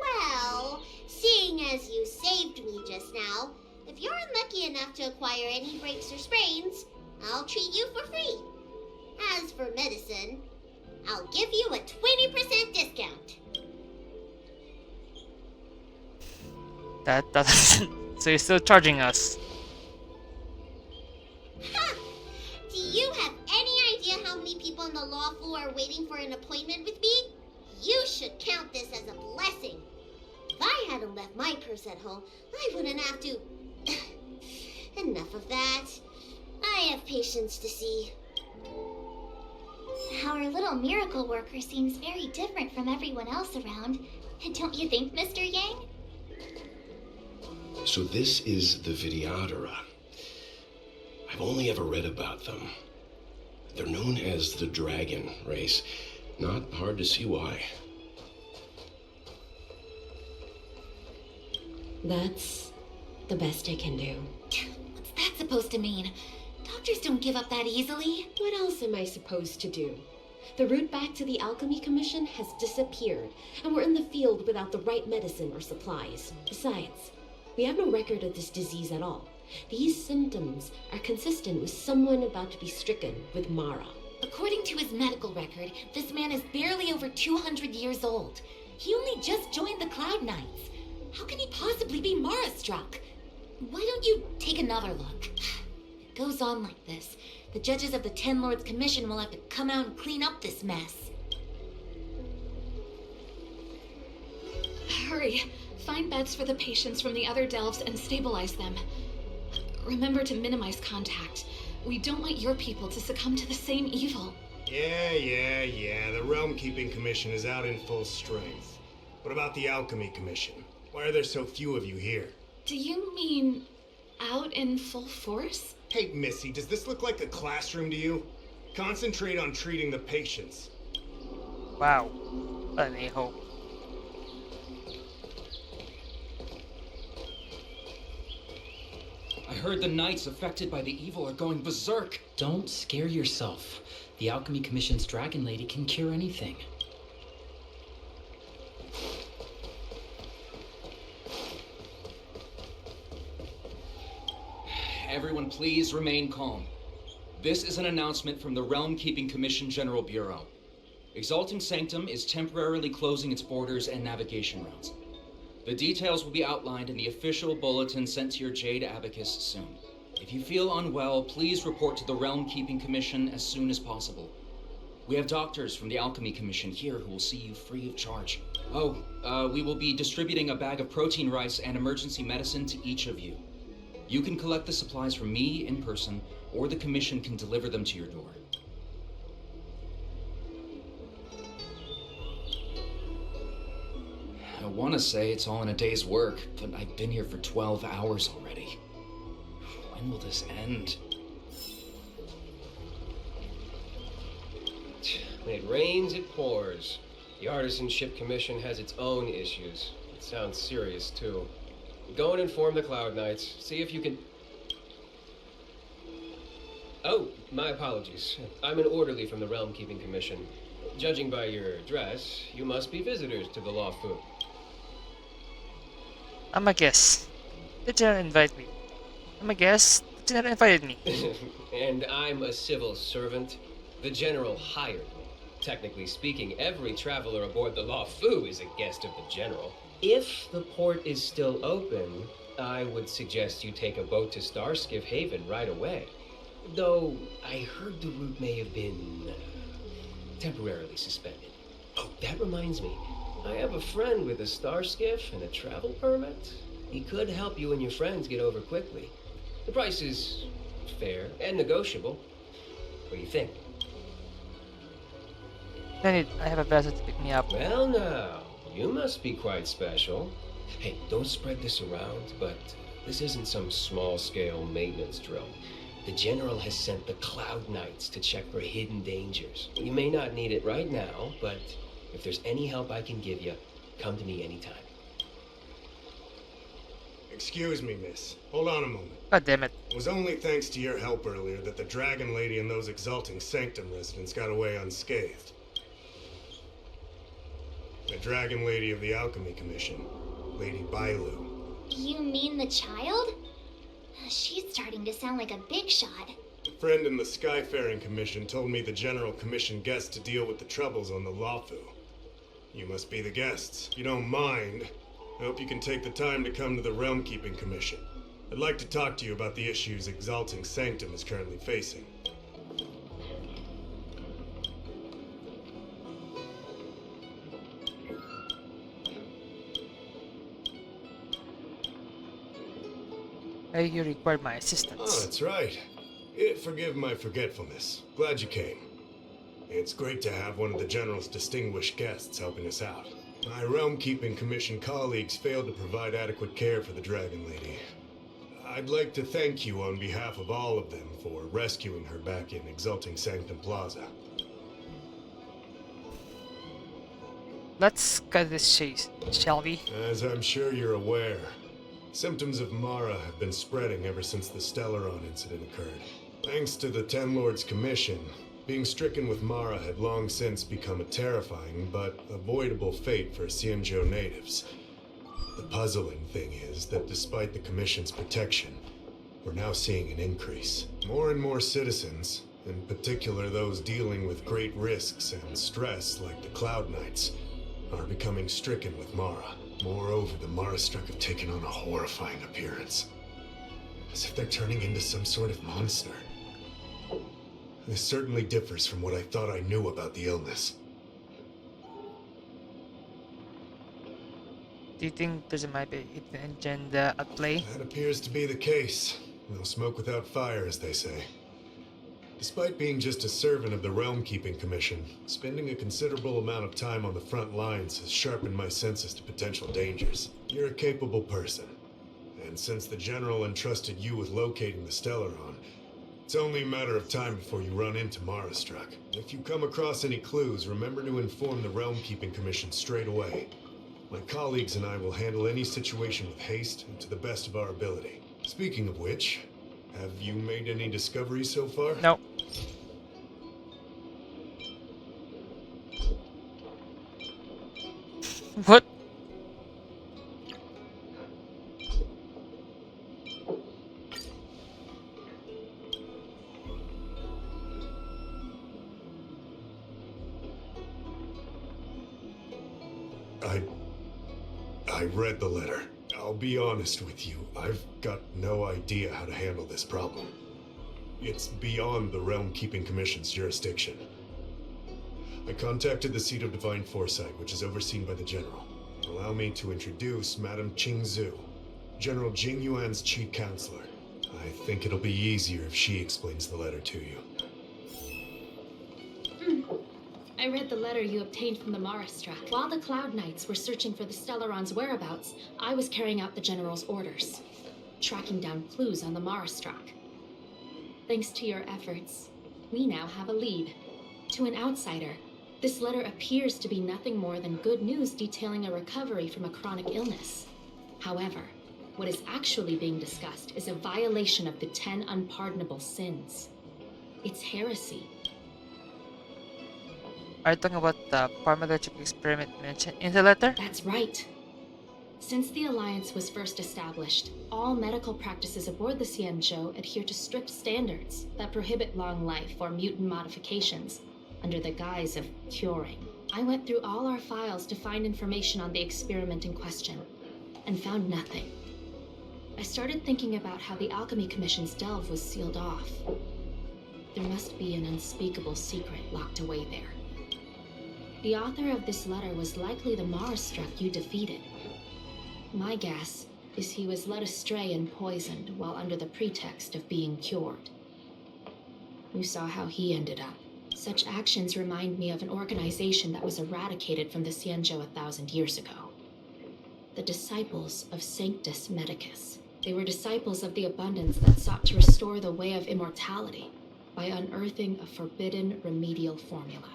Well, seeing as you saved me just now, if you're unlucky enough to acquire any breaks or sprains, I'll treat you for free. As for medicine, I'll give you a 20% discount. That doesn't. So you're still charging us. Ha! Do you have any idea how many people in the Loufu are waiting for an appointment with me? You should count this as a blessing. If I hadn't left my purse at home, I wouldn't have to... Enough of that. I have patients to see. Our little miracle worker seems very different from everyone else around. Don't you think, Mr. Yang? So this is the Vidyadhara. I've only ever read about them. They're known as the Dragon race. Not hard to see why. That's the best I can do. What's that supposed to mean? Doctors don't give up that easily. What else am I supposed to do? The route back to the Alchemy Commission has disappeared, and we're in the field without the right medicine or supplies. Besides, we have no record of this disease at all. These symptoms are consistent with someone about to be stricken with Mara. According to his medical record, this man is barely over 200 years old. He only just joined the Cloud Knights. How can he possibly be Mara-struck? Why don't you take another look? It goes on like this. The judges of the Ten Lords Commission will have to come out and clean up this mess. Hurry! Find beds for the patients from the other delves and stabilize them. Remember to minimize contact. We don't want your people to succumb to the same evil. Yeah. The Realm Keeping Commission is out in full strength. What about the Alchemy Commission? Why are there so few of you here? Do you mean out in full force? Hey, Missy, does this look like a classroom to you? Concentrate on treating the patients. Wow. An a-hole. I heard the knights affected by the evil are going berserk. Don't scare yourself. The Alchemy Commission's Dragon Lady can cure anything. Everyone please remain calm. This is an announcement from the Realm Keeping Commission General Bureau. Exalting Sanctum is temporarily closing its borders and navigation routes. The details will be outlined in the official bulletin sent to your Jade Abacus soon. If you feel unwell, please report to the Realm Keeping Commission as soon as possible. We have doctors from the Alchemy Commission here who will see you free of charge. We will be distributing a bag of protein rice and emergency medicine to each of you. You can collect the supplies from me in person, or the Commission can deliver them to your door. I want to say it's all in a day's work, but I've been here for 12 hours already. When will this end? When it rains, it pours. The Artisanship Commission has its own issues. It sounds serious, too. Go and inform the Cloud Knights. See if you can... Oh, my apologies. I'm an orderly from the Realm Keeping Commission. Judging by your dress, you must be visitors to the Loufu. I'm a guest. The general invited me. I'm a guest. The general invited me. And I'm a civil servant. The General hired me. Technically speaking, every traveler aboard the Loufu is a guest of the General. If the port is still open, I would suggest you take a boat to Starskiff Haven right away. Though, I heard the route may have been temporarily suspended. Oh, that reminds me. I have a friend with a Starskiff and a travel permit. He could help you and your friends get over quickly. The price is fair and negotiable. What do you think? I have a vessel to pick me up. Well now, you must be quite special. Hey, don't spread this around, but this isn't some small-scale maintenance drill. The General has sent the Cloud Knights to check for hidden dangers. You may not need it right now, but if there's any help I can give you, come to me anytime. Excuse me, miss. Hold on a moment. God damn it. It was only thanks to your help earlier that the Dragon Lady and those Exalting Sanctum residents got away unscathed. The Dragon Lady of the Alchemy Commission, Lady Bailu. You mean the child? She's starting to sound like a big shot. A friend in the Skyfaring Commission told me the General commissioned guests to deal with the troubles on the Loufu. You must be the guests. If you don't mind, I hope you can take the time to come to the Realm Keeping Commission. I'd like to talk to you about the issues Exalting Sanctum is currently facing. You require my assistance. Oh, that's right. Forgive my forgetfulness. Glad you came. It's great to have one of the General's distinguished guests helping us out. My Realm Keeping Commission colleagues failed to provide adequate care for the Dragon Lady. I'd like to thank you on behalf of all of them for rescuing her back in Exalting Sanctum Plaza. Let's cut this chase, shall we? As I'm sure you're aware, symptoms of Mara have been spreading ever since the Stellaron incident occurred. Thanks to the Ten Lords Commission, being stricken with Mara had long since become a terrifying but avoidable fate for Xianzhou natives. The puzzling thing is that despite the Commission's protection, we're now seeing an increase. More and more citizens, in particular those dealing with great risks and stress like the Cloud Knights, are becoming stricken with Mara. Moreover, the Marastruck have taken on a horrifying appearance. As if they're turning into some sort of monster. This certainly differs from what I thought I knew about the illness. Do you think there might be a hidden agenda at play? That appears to be the case. No smoke without fire, as they say. Despite being just a servant of the Realm Keeping Commission, spending a considerable amount of time on the front lines has sharpened my senses to potential dangers. You're a capable person, and since the General entrusted you with locating the Stellaron, it's only a matter of time before you run into Marastruck. If you come across any clues, remember to inform the Realm Keeping Commission straight away. My colleagues and I will handle any situation with haste and to the best of our ability. Speaking of which, have you made any discoveries so far? No. What? I read the letter. I'll be honest with you, I've got no idea how to handle this problem. It's beyond the Realm Keeping Commission's jurisdiction. I contacted the Seat of Divine Foresight, which is overseen by the General. Allow me to introduce Madame Qingzhu, General Jing Yuan's chief counselor. I think it'll be easier if she explains the letter to you. I read the letter you obtained from the Marastrack. While the Cloud Knights were searching for the Stellaron's whereabouts, I was carrying out the General's orders, tracking down clues on the Marastrack. Thanks to your efforts, we now have a lead. To an outsider, this letter appears to be nothing more than good news detailing a recovery from a chronic illness. However, what is actually being discussed is a violation of the 10 unpardonable sins. It's heresy. Are you talking about the pharmacological experiment mentioned in the letter? That's right. Since the Alliance was first established, all medical practices aboard the Xianzhou adhere to strict standards that prohibit long life or mutant modifications under the guise of curing. I went through all our files to find information on the experiment in question, and found nothing. I started thinking about how the Alchemy Commission's delve was sealed off. There must be an unspeakable secret locked away there. The author of this letter was likely the Marastruck you defeated. My guess is he was led astray and poisoned while under the pretext of being cured. You saw how he ended up. Such actions remind me of an organization that was eradicated from the Xianzhou 1,000 years ago. The Disciples of Sanctus Medicus. They were disciples of the Abundance that sought to restore the way of immortality by unearthing a forbidden remedial formula.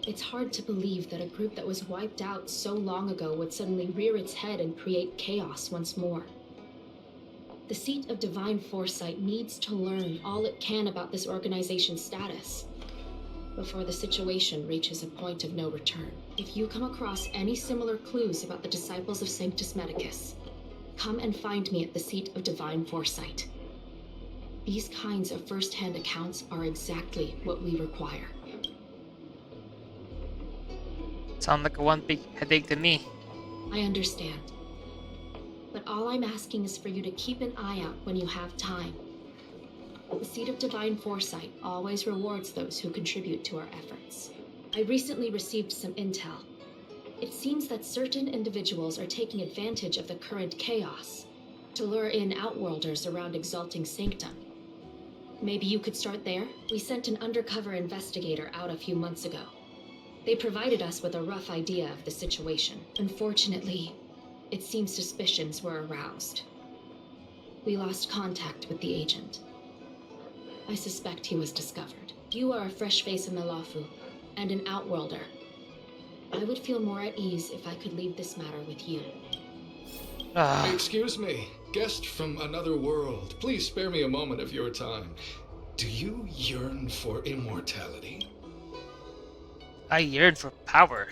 It's hard to believe that a group that was wiped out so long ago would suddenly rear its head and create chaos once more. The seat of divine foresight needs to learn all it can about this organization's status before the situation reaches a point of no return. If you come across any similar clues about the Disciples of Sanctus Medicus, come and find me at the seat of divine foresight. These kinds of first-hand accounts are exactly what we require. Sound like a one big headache to me. I understand. But all I'm asking is for you to keep an eye out when you have time. The Seat of Divine Foresight always rewards those who contribute to our efforts. I recently received some intel. It seems that certain individuals are taking advantage of the current chaos to lure in outworlders around Exalting Sanctum. Maybe you could start there? We sent an undercover investigator out a few months ago. They provided us with a rough idea of the situation. Unfortunately, it seems suspicions were aroused. We lost contact with the agent. I suspect he was discovered. You are a fresh face in the Loufu, and an outworlder. I would feel more at ease if I could leave this matter with you. Excuse me, guest from another world. Please spare me a moment of your time. Do you yearn for immortality? I yearn for power.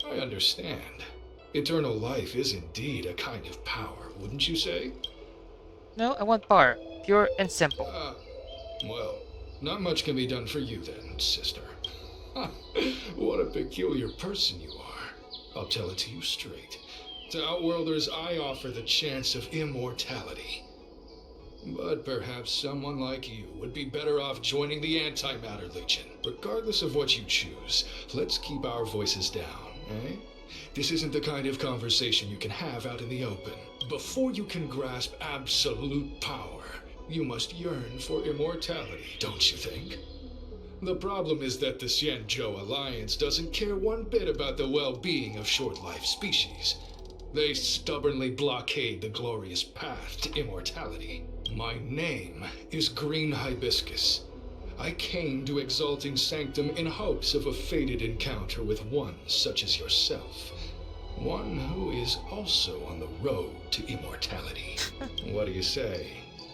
I understand. Eternal life is indeed a kind of power, wouldn't you say? No, I want power. Pure and simple. Well, not much can be done for you then, sister. What a peculiar person you are. I'll tell it to you straight. To Outworlders, I offer the chance of immortality. But perhaps someone like you would be better off joining the Antimatter Legion. Regardless of what you choose, let's keep our voices down, eh? This isn't the kind of conversation you can have out in the open. Before you can grasp absolute power, you must yearn for immortality, don't you think? The problem is that the Xianzhou Alliance doesn't care one bit about the well-being of short-life species. They stubbornly blockade the glorious path to immortality. My name is Green Hibiscus. I came to Exalting Sanctum in hopes of a fated encounter with one such as yourself. One who is also on the road to immortality. What do you say?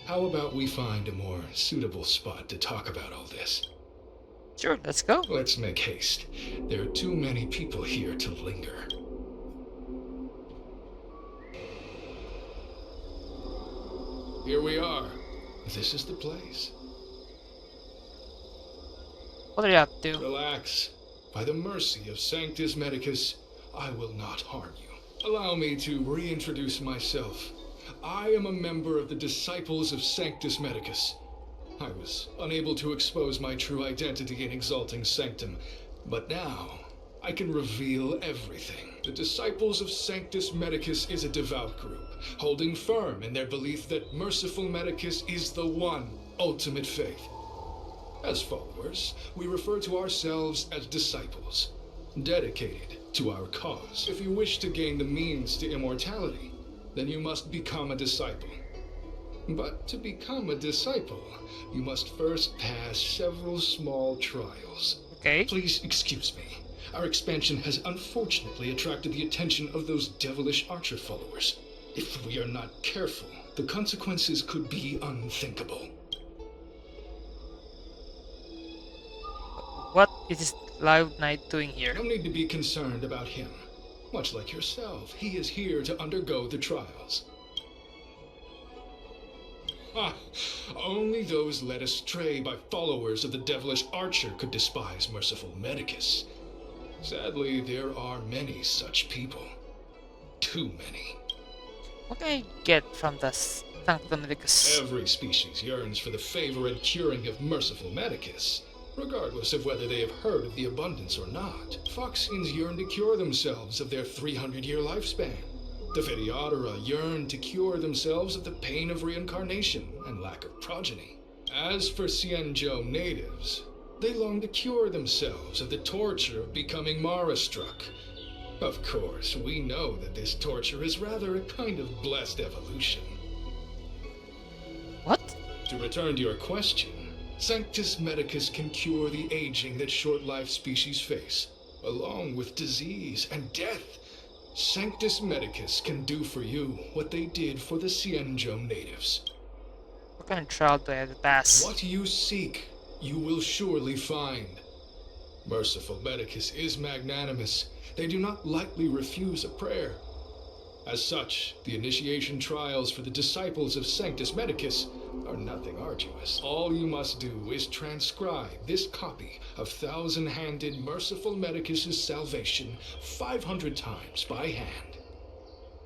How about we find a more suitable spot to talk about all this? Sure, let's go. Let's make haste. There are too many people here to linger. Here we are. This is the place. What are you up to? Relax. By the mercy of Sanctus Medicus, I will not harm you. Allow me to reintroduce myself. I am a member of the Disciples of Sanctus Medicus. I was unable to expose my true identity in Exalting Sanctum, but now I can reveal everything. The Disciples of Sanctus Medicus is a devout group, holding firm in their belief that Merciful Medicus is the one ultimate faith. As followers, we refer to ourselves as disciples, dedicated to our cause. If you wish to gain the means to immortality, then you must become a disciple. But to become a disciple, you must first pass several small trials. Okay. Please excuse me. Our expansion has unfortunately attracted the attention of those devilish archer followers. If we are not careful, the consequences could be unthinkable. What is Cloud Knight doing here? No need to be concerned about him. Much like yourself, he is here to undergo the trials. Only those led astray by followers of the devilish archer could despise Merciful Medicus. Sadly, there are many such people. Too many. What can I get from the Sanctum Medicus? Every species yearns for the favor and curing of Merciful Medicus, regardless of whether they have heard of the abundance or not. Foxians yearn to cure themselves of their 300-year lifespan. The Vitiatara yearn to cure themselves of the pain of reincarnation and lack of progeny. As for Xianzhou natives, they long to cure themselves of the torture of becoming Mara-struck. Of course, we know that this torture is rather a kind of blessed evolution. What? To return to your question, Sanctus Medicus can cure the aging that short-lived species face, along with disease and death. Sanctus Medicus can do for you what they did for the Xianzhou natives. What kind of trial do I have to pass? What you seek, you will surely find. Merciful Medicus is magnanimous. They do not lightly refuse a prayer. As such, the initiation trials for the disciples of Sanctus Medicus are nothing arduous. All you must do is transcribe this copy of thousand-handed Merciful Medicus's salvation 500 times by hand.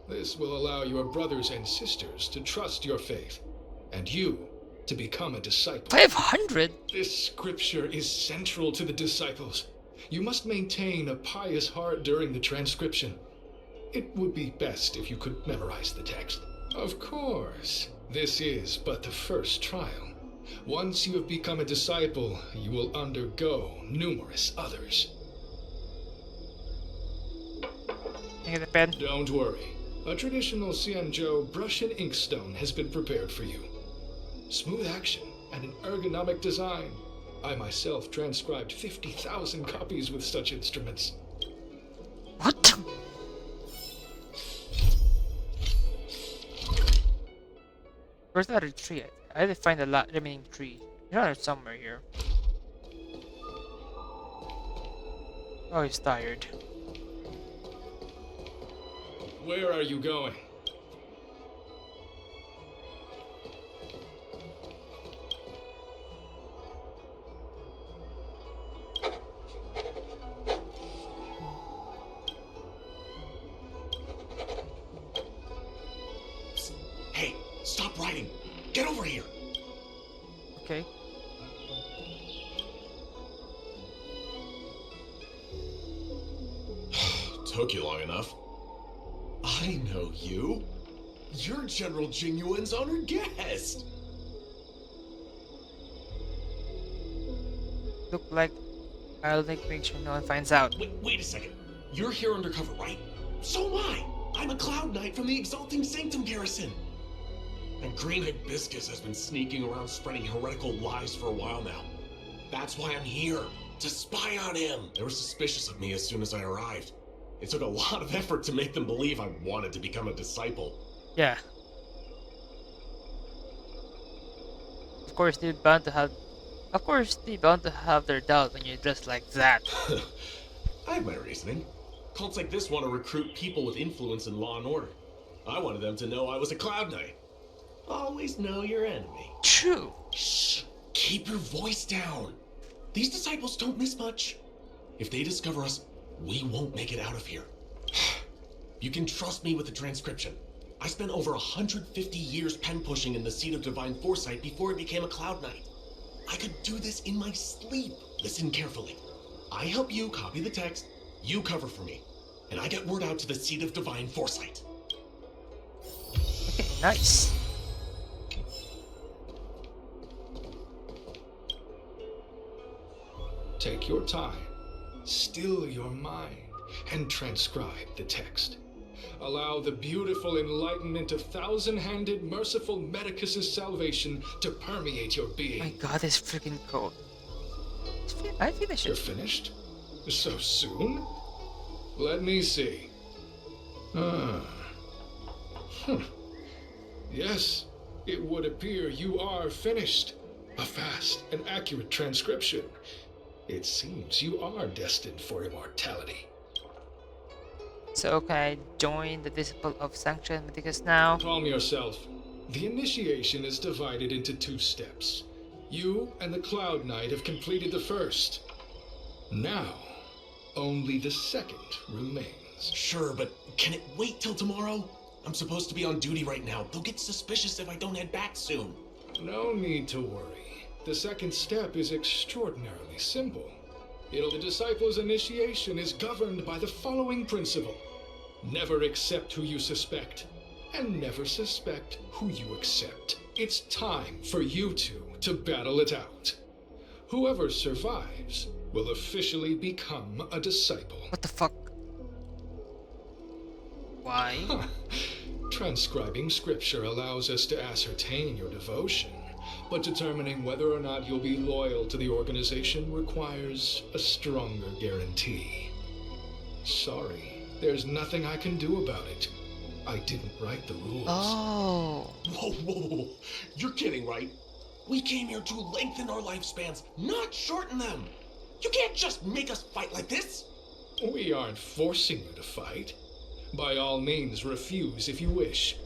This will allow your brothers and sisters to trust your faith, and you to become a disciple. 500? This scripture is central to the disciples. You must maintain a pious heart during the transcription. It would be best if you could memorize the text. Of course, this is but the first trial. Once you have become a disciple, you will undergo numerous others. Can I get a pen? Don't worry. A traditional Xianzhou brush and inkstone has been prepared for you. Smooth action and an ergonomic design. I myself transcribed 50,000 copies with such instruments. What? Where's the other tree at? I had to find the remaining tree. It's around somewhere here. Oh, he's tired. Where are you going? Hey, stop writing. Get over here. Okay. Took you long enough. I know you. You're General Jinyuan's honored guest. Look like I'll make sure no one finds out. Wait a second. You're here undercover, right? So am I. I'm a Cloud Knight from the Exalting Sanctum garrison. And Green-Eyed Biscus has been sneaking around spreading heretical lies for a while now. That's why I'm here, to spy on him. They were suspicious of me as soon as I arrived. It took a lot of effort to make them believe I wanted to become a disciple. Yeah. Of course, they're bound to have their doubt when you're dressed like that. I have my reasoning. Cults like this want to recruit people with influence in law and order. I wanted them to know I was a Cloud Knight. Always know your enemy. True. Shh! Keep your voice down. These disciples don't miss much. If they discover us, we won't make it out of here. You can trust me with the transcription. I spent over 150 years pen pushing in the seat of divine foresight before I became a Cloud Knight. I could do this in my sleep. Listen carefully. I help you copy the text. you cover for me, and I get word out to the Seat of Divine Foresight. Okay, nice. Take your time, still your mind, and transcribe the text. Allow the beautiful enlightenment of thousand-handed, merciful Medicus's salvation to permeate your being. My god, this freaking code. I finished it. You're finished? So soon? Let me see. Yes, it would appear you are finished. A fast and accurate transcription. It seems you are destined for immortality. So can I join the Disciple of Sanction Medicus now? Calm yourself. The initiation is divided into 2 steps. You and the Cloud Knight have completed the first. Now, only the second remains. Sure, but can it wait till tomorrow? I'm supposed to be on duty right now. They'll get suspicious if I don't head back soon. No need to worry. The second step is extraordinarily simple. The Disciple's initiation is governed by the following principle. Never accept who you suspect, and never suspect who you accept. It's time for you two to battle it out. Whoever survives will officially become a disciple. What the fuck? Why? Transcribing scripture allows us to ascertain your devotion, but determining whether or not you'll be loyal to the organization requires a stronger guarantee. Sorry, there's nothing I can do about it. I didn't write the rules. Oh. Whoa, whoa, whoa. You're kidding, right? We came here to lengthen our lifespans, not shorten them. You can't just make us fight like this. We aren't forcing you to fight. By all means, refuse if you wish.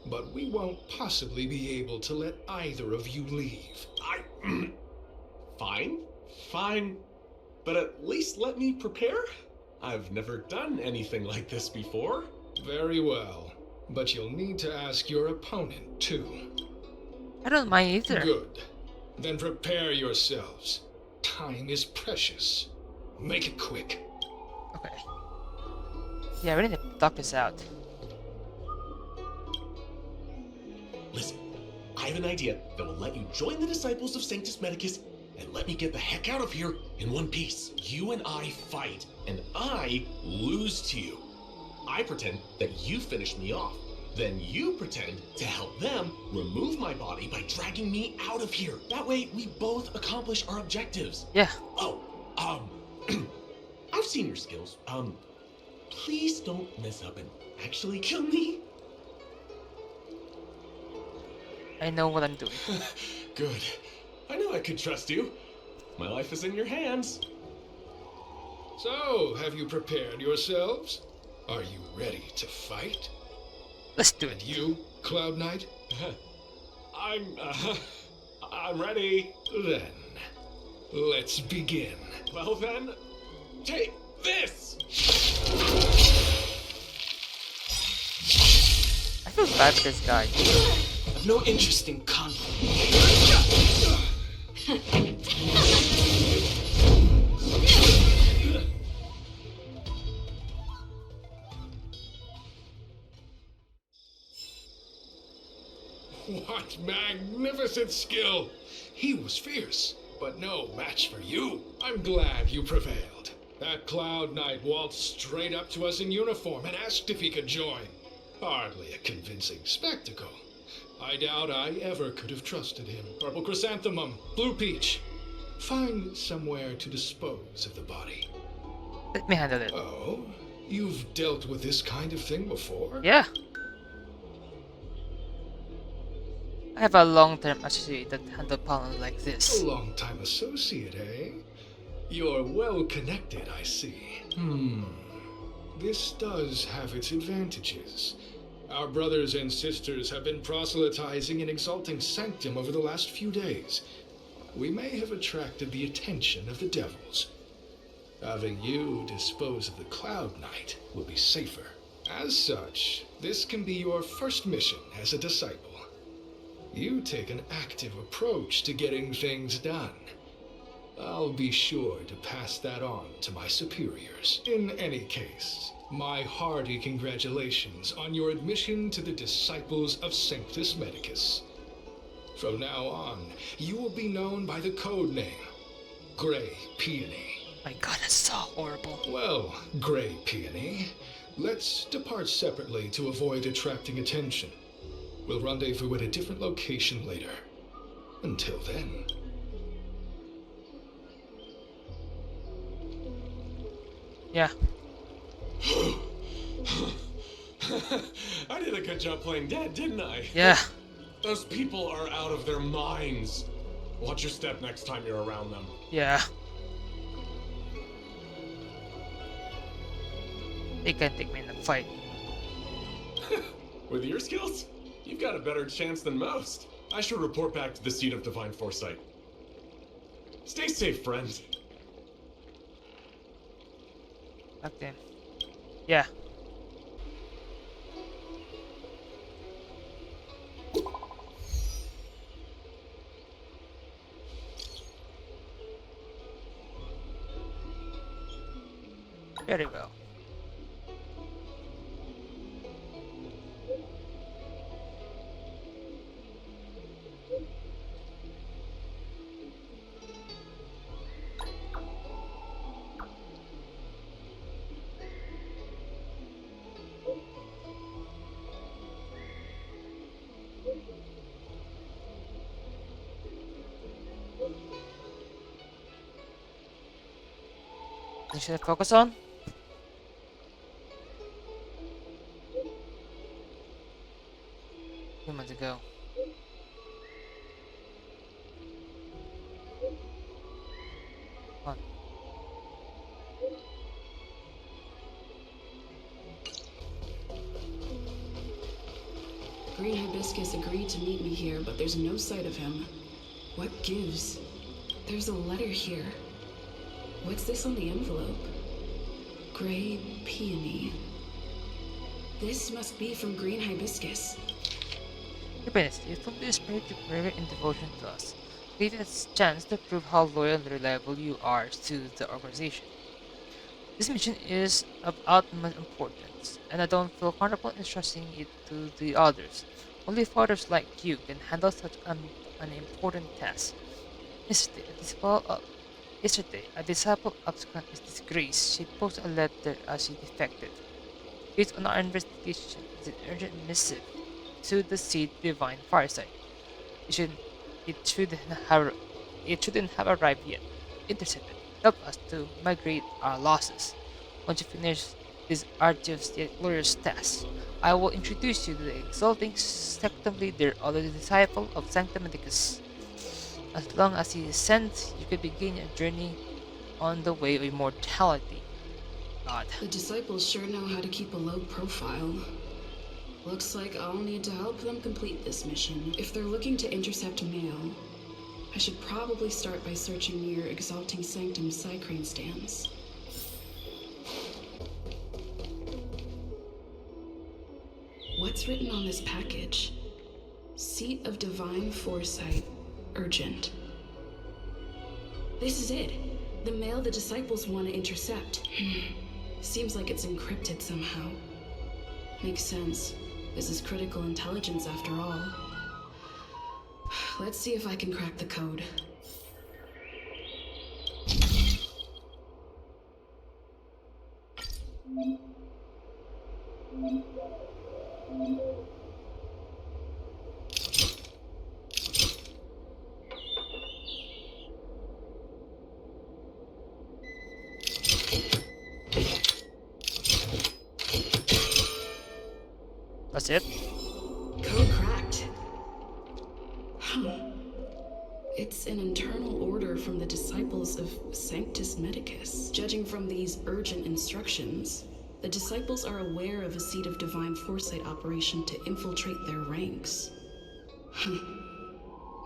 But we won't possibly be able to let either of you leave. Fine. But at least let me prepare. I've never done anything like this before. Very well. But you'll need to ask your opponent, too. I don't mind either. Good. Then prepare yourselves. Time is precious. Make it quick. Okay. Yeah, we need to talk this out. Listen, I have an idea that will let you join the Disciples of Sanctus Medicus and let me get the heck out of here in one piece. You and I fight, and I lose to you. I pretend that you finish me off. Then you pretend to help them remove my body by dragging me out of here. That way, we both accomplish our objectives. Yeah. Oh, I've seen your skills. Please don't mess up and actually kill me. I know what I'm doing. Good. I know I could trust you. My life is in your hands. So, have you prepared yourselves? Are you ready to fight? Let's do it. And you, Cloud Knight? I'm ready. Then, let's begin. Well then, take this! I feel bad for this guy. I've no interest in conflict. What magnificent skill! He was fierce, but no match for you. I'm glad you prevailed. That Cloud Knight waltzed straight up to us in uniform and asked if he could join. Hardly a convincing spectacle. I doubt I ever could have trusted him. Purple Chrysanthemum, Blue Peach. Find somewhere to dispose of the body. Let me handle it. Oh? You've dealt with this kind of thing before? Yeah. I have a long-term associate that handle problems like this. A long-time associate, eh? You're well connected, I see. This does have its advantages. Our brothers and sisters have been proselytizing and exalting Sanctum over the last few days. We may have attracted the attention of the devils. Having you dispose of the Cloud Knight will be safer. As such, this can be your first mission as a disciple. You take an active approach to getting things done. I'll be sure to pass that on to my superiors. In any case, my hearty congratulations on your admission to the Disciples of Sanctus Medicus. From now on, you will be known by the code name, Grey Peony. My god, that's so horrible. Well, Grey Peony, let's depart separately to avoid attracting attention. We'll rendezvous at a different location later. Until then... Yeah. I did a good job playing dead, didn't I? Yeah. Those people are out of their minds. Watch your step next time you're around them. Yeah. They can take me in a fight. With your skills, you've got a better chance than most. I should report back to the seat of divine foresight. Stay safe, friend. Back then. Yeah. Very well. What should I focus on? Humans ago. On. Green Hibiscus agreed to meet me here, but there's no sight of him. What gives? There's a letter here. What's this on the envelope? Grey Peony. This must be from Green Hibiscus. Your Highness, you took this spirited prayer and devotion to us. Give us a chance to prove how loyal and reliable you are to the organization. This mission is of utmost importance, and I don't feel comfortable entrusting it to the others. Only fathers like you can handle such an important task. Yesterday, a disciple of his disgrace, she posted a letter as she defected. Based on our investigation, it's an urgent missive to the seed divine foresight. It shouldn't have arrived yet. Intercept it. Help us to migrate our losses. Once you finish this arduous yet glorious task, I will introduce you to the exalting sanctum leader of the disciple of Sanctum Medicus. As long as he is sent, you can begin a journey on the way of immortality. God. The disciples sure know how to keep a low profile. Looks like I'll need to help them complete this mission. If they're looking to intercept mail, I should probably start by searching near Exalting Sanctum Psycrane stands. What's written on this package? Seat of Divine Foresight, urgent. This is it. The mail the disciples want to intercept. Seems like it's encrypted somehow. Makes sense. This is critical intelligence after all. Let's see if I can crack the code. That's it? Code cracked. It's an internal order from the disciples of Sanctus Medicus. Judging from these urgent instructions, the disciples are aware of a seed of divine foresight operation to infiltrate their ranks.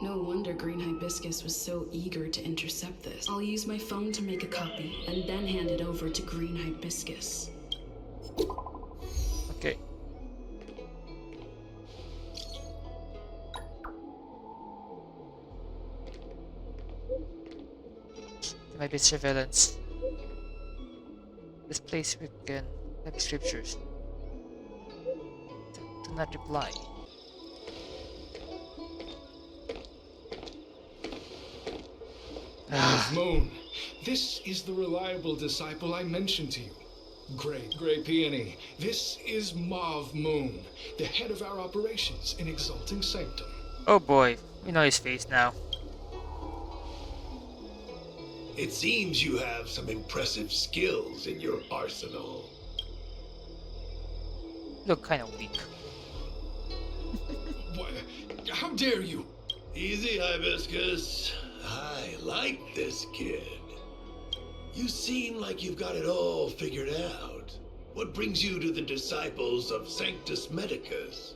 No wonder Green Hibiscus was so eager to intercept this. I'll use my phone to make a copy and then hand it over to Green Hibiscus. Okay. might be surveillance. This place we can have scriptures. Do not reply. Mauve Moon, this is the reliable disciple I mentioned to you. Grey Peony, this is Mauve Moon, the head of our operations in Exalting Sanctum. Oh boy, we know his face now. It seems you have some impressive skills in your arsenal. Look kind of weak. What? How dare you? Easy, Hibiscus. I like this kid. You seem like you've got it all figured out. What brings you to the disciples of Sanctus Medicus?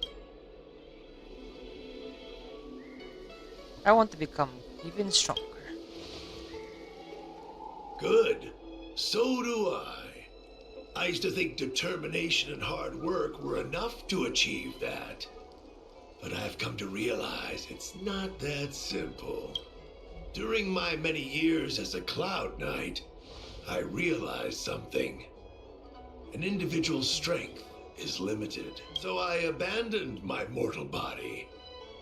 I want to become even stronger. Good. So do I. I used to think determination and hard work were enough to achieve that. But I've come to realize it's not that simple. During my many years as a Cloud Knight, I realized something. An individual's strength is limited. So I abandoned my mortal body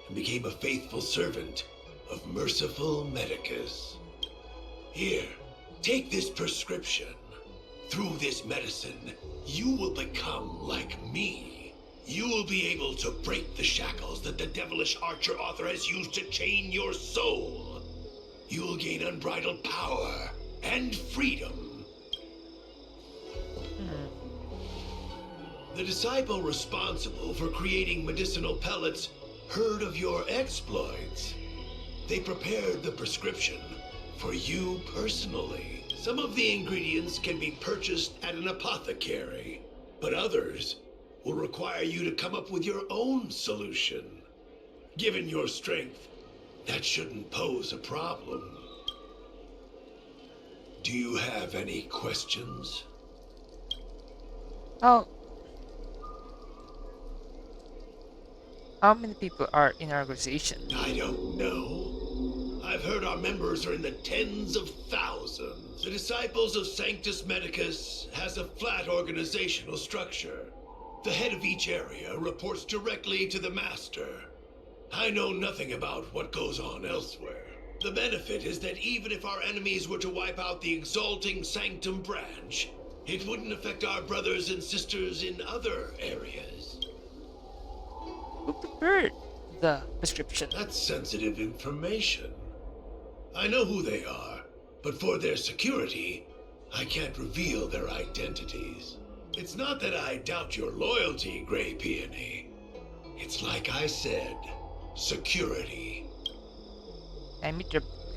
and became a faithful servant of merciful Medicus. Here, take this prescription. Through this medicine, you will become like me. You will be able to break the shackles that the devilish archer author has used to chain your soul. You will gain unbridled power and freedom. The disciple responsible for creating medicinal pellets heard of your exploits. They prepared the prescription for you personally. Some of the ingredients can be purchased at an apothecary, but others will require you to come up with your own solution. Given your strength, that shouldn't pose a problem. Do you have any questions? How many people are in our organization? I don't know. I've heard our members are in the tens of thousands. The Disciples of Sanctus Medicus has a flat organizational structure. The head of each area reports directly to the Master. I know nothing about what goes on elsewhere. The benefit is that even if our enemies were to wipe out the Exalting Sanctum branch, it wouldn't affect our brothers and sisters in other areas. Who prepared the prescription? That's sensitive information. I know who they are, but for their security, I can't reveal their identities. It's not that I doubt your loyalty, Grey Peony. It's like I said, security. Can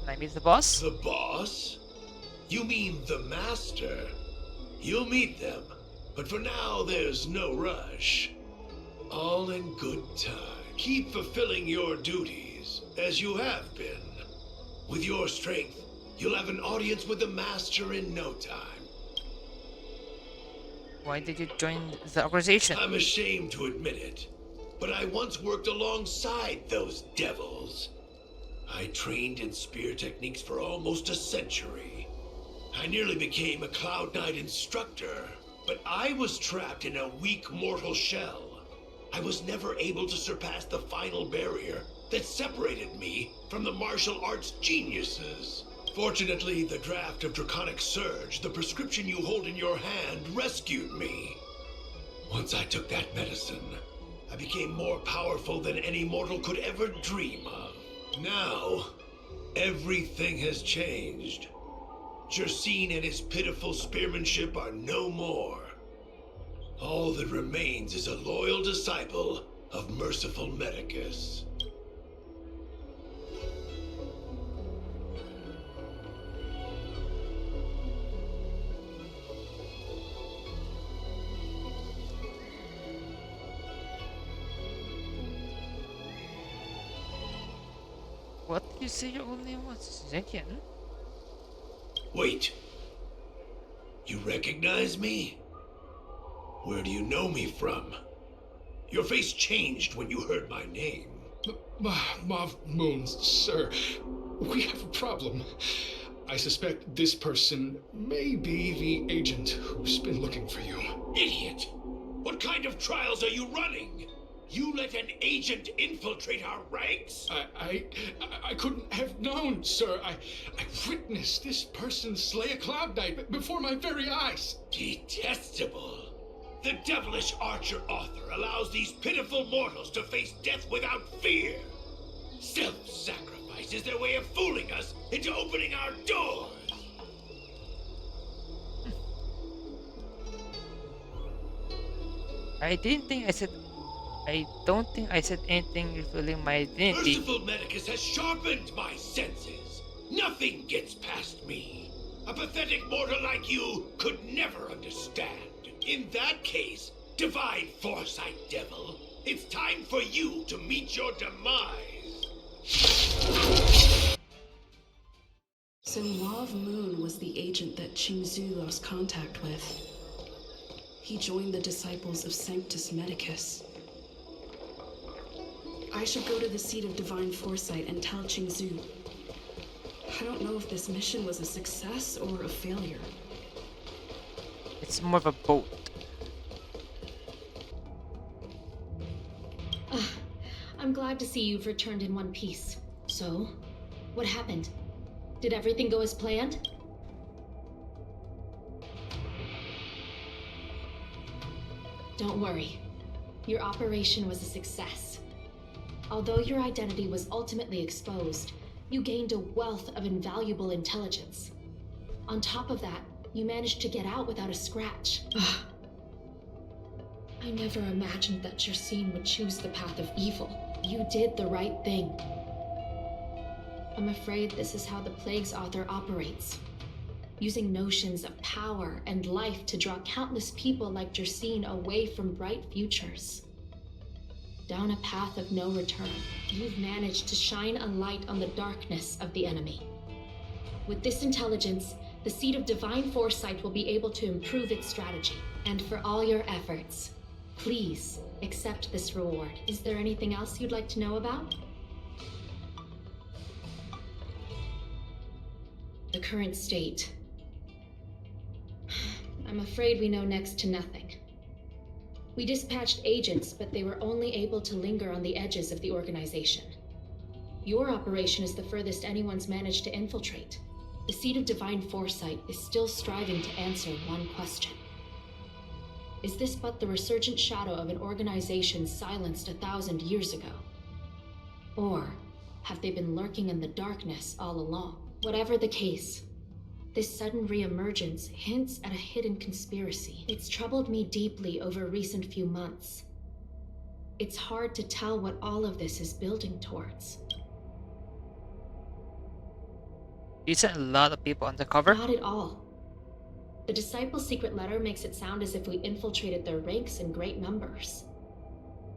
I meet the boss? The boss? You mean the Master? You'll meet them, but for now there's no rush. All in good time. Keep fulfilling your duties, as you have been. With your strength, you'll have an audience with the Master in no time. Why did you join the organization? I'm ashamed to admit it, but I once worked alongside those devils. I trained in spear techniques for almost a century. I nearly became a Cloud Knight instructor, but I was trapped in a weak mortal shell. I was never able to surpass the final barrier that separated me from the martial arts geniuses. Fortunately, the draft of Draconic Surge, the prescription you hold in your hand, rescued me. Once I took that medicine, I became more powerful than any mortal could ever dream of. Now, everything has changed. Jersine and his pitiful spearmanship are no more. All that remains is a loyal disciple of merciful Medicus. What did you say your own name was? Zekian? Wait. You recognize me? Where do you know me from? Your face changed when you heard my name. Mauve Moon, sir. We have a problem. I suspect this person may be the agent who's been looking for you. Idiot! What kind of trials are you running? You let an agent infiltrate our ranks? I couldn't have known, sir. I witnessed this person slay a Cloud Knight before my very eyes. Detestable. The devilish archer author allows these pitiful mortals to face death without fear. Self-sacrifice is their way of fooling us into opening our doors. I don't think I said anything revealing my identity. Merciful Medicus has sharpened my senses. Nothing gets past me. A pathetic mortal like you could never understand. In that case, divine foresight, devil, it's time for you to meet your demise. So Mauve Moon was the agent that Xianzhou lost contact with. He joined the disciples of Sanctus Medicus. I should go to the seat of divine foresight and tell Xianzhou. I don't know if this mission was a success or a failure. It's more of a boat. I'm glad to see you've returned in one piece. So, what happened? Did everything go as planned? Don't worry. Your operation was a success. Although your identity was ultimately exposed, you gained a wealth of invaluable intelligence. On top of that, you managed to get out without a scratch. I never imagined that Jersine would choose the path of evil. You did the right thing. I'm afraid this is how the Plague's author operates. Using notions of power and life to draw countless people like Jersine away from bright futures. Down a path of no return, you've managed to shine a light on the darkness of the enemy. With this intelligence, the Seat of Divine Foresight will be able to improve its strategy. And for all your efforts, please accept this reward. Is there anything else you'd like to know about? The current state. I'm afraid we know next to nothing. We dispatched agents, but they were only able to linger on the edges of the organization. Your operation is the furthest anyone's managed to infiltrate. The Seat of Divine Foresight is still striving to answer one question. Is this but the resurgent shadow of an organization silenced 1,000 years ago? Or have they been lurking in the darkness all along? Whatever the case, this sudden reemergence hints at a hidden conspiracy. It's troubled me deeply over recent few months. It's hard to tell what all of this is building towards. You sent a lot of people undercover? Not at all. The Disciples' secret letter makes it sound as if we infiltrated their ranks in great numbers.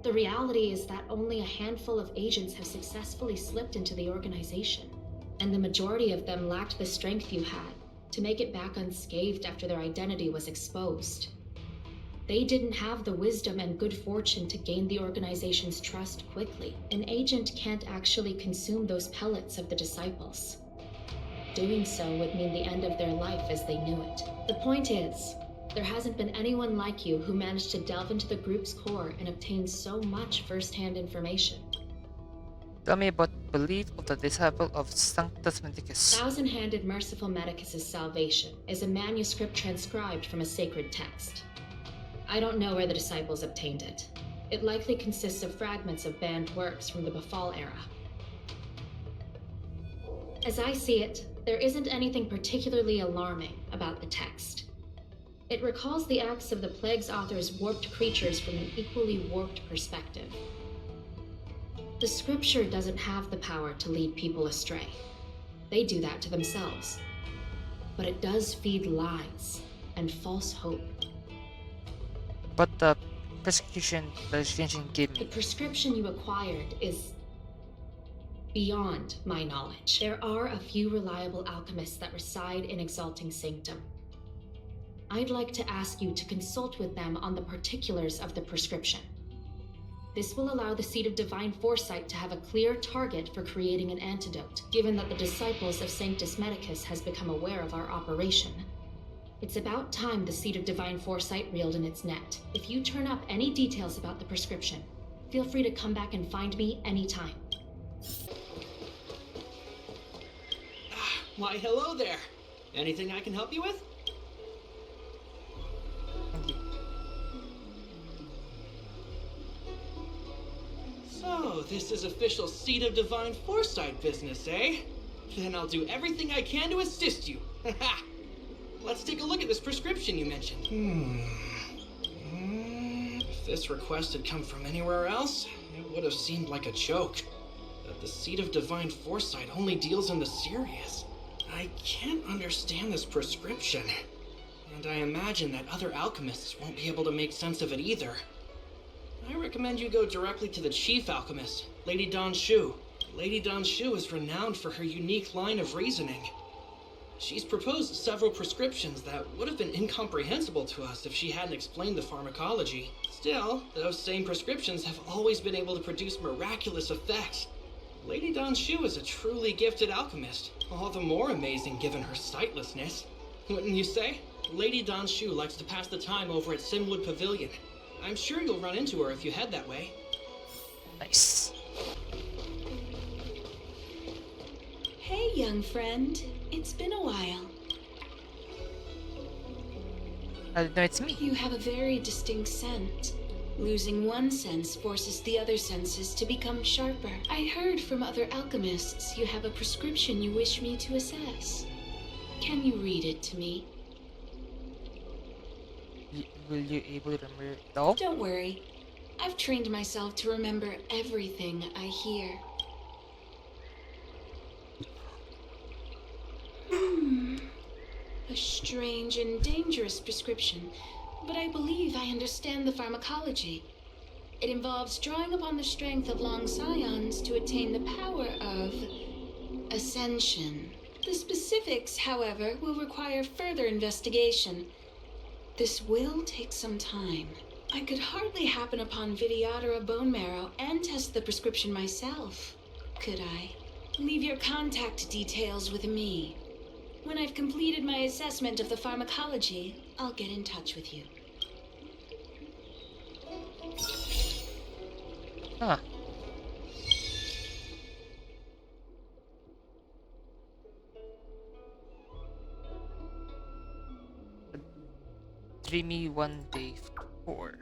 The reality is that only a handful of agents have successfully slipped into the organization, and the majority of them lacked the strength you had to make it back unscathed after their identity was exposed. They didn't have the wisdom and good fortune to gain the organization's trust quickly. An agent can't actually consume those pellets of the Disciples. Doing so would mean the end of their life as they knew it. The point is, there hasn't been anyone like you who managed to delve into the group's core and obtain so much first-hand information. Tell me about the belief of the disciple of Sanctus Medicus. Thousand-handed Merciful Medicus' salvation is a manuscript transcribed from a sacred text. I don't know where the disciples obtained it. It likely consists of fragments of banned works from the Befall era. As I see it, there isn't anything particularly alarming about the text. It recalls the acts of the Plague's author's warped creatures from an equally warped perspective. The scripture doesn't have the power to lead people astray. They do that to themselves. But it does feed lies and false hope. But the prescription that Xianzhou gave me. The prescription you acquired is beyond my knowledge. There are a few reliable alchemists that reside in Exalting Sanctum. I'd like to ask you to consult with them on the particulars of the prescription. This will allow the Seed of Divine Foresight to have a clear target for creating an antidote, given that the disciples of Sanctus Medicus has become aware of our operation. It's about time the Seed of Divine Foresight reeled in its net. If you turn up any details about the prescription, feel free to come back and find me anytime. Why, hello there. Anything I can help you with? So, this is official Seed of Divine Foresight business, eh? Then I'll do everything I can to assist you. Let's take a look at this prescription you mentioned. If this request had come from anywhere else, it would have seemed like a joke. That the Seed of Divine Foresight only deals in the serious. I can't understand this prescription. And I imagine that other alchemists won't be able to make sense of it either. I recommend you go directly to the chief alchemist, Lady Dan Shu. Lady Dan Shu is renowned for her unique line of reasoning. She's proposed several prescriptions that would have been incomprehensible to us if she hadn't explained the pharmacology. Still, those same prescriptions have always been able to produce miraculous effects. Lady Dan Shu is a truly gifted alchemist, all the more amazing given her sightlessness. Wouldn't you say? Lady Dan Shu likes to pass the time over at Sinwood Pavilion. I'm sure you'll run into her if you head that way. Nice. Hey, young friend. It's been a while. No, it's me. You have a very distinct scent. Losing one sense forces the other senses to become sharper. I heard from other alchemists you have a prescription you wish me to assess. Can you read it to me? Will you able to remember it all? Don't worry. I've trained myself to remember everything I hear. A strange and dangerous prescription, but I believe I understand the pharmacology. It involves drawing upon the strength of long scions to attain the power of ascension. The specifics, however, will require further investigation. This will take some time. I could hardly happen upon Vidyadhara bone marrow and test the prescription myself, could I? Leave your contact details with me. When I've completed my assessment of the pharmacology, I'll get in touch with you. Huh. Dreamy one day 4.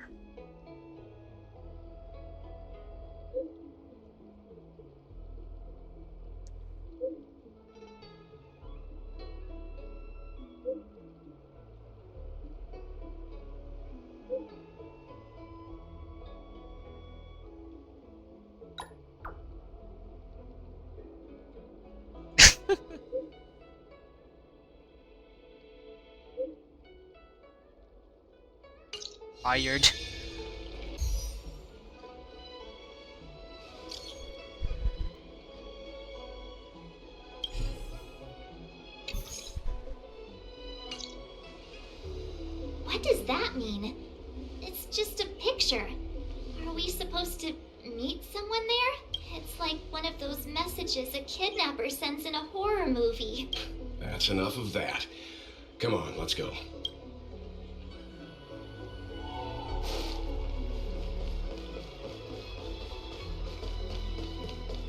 Fired. What does that mean? It's just a picture. Are we supposed to meet someone there? It's like one of those messages a kidnapper sends in a horror movie. That's enough of that. Come on, let's go.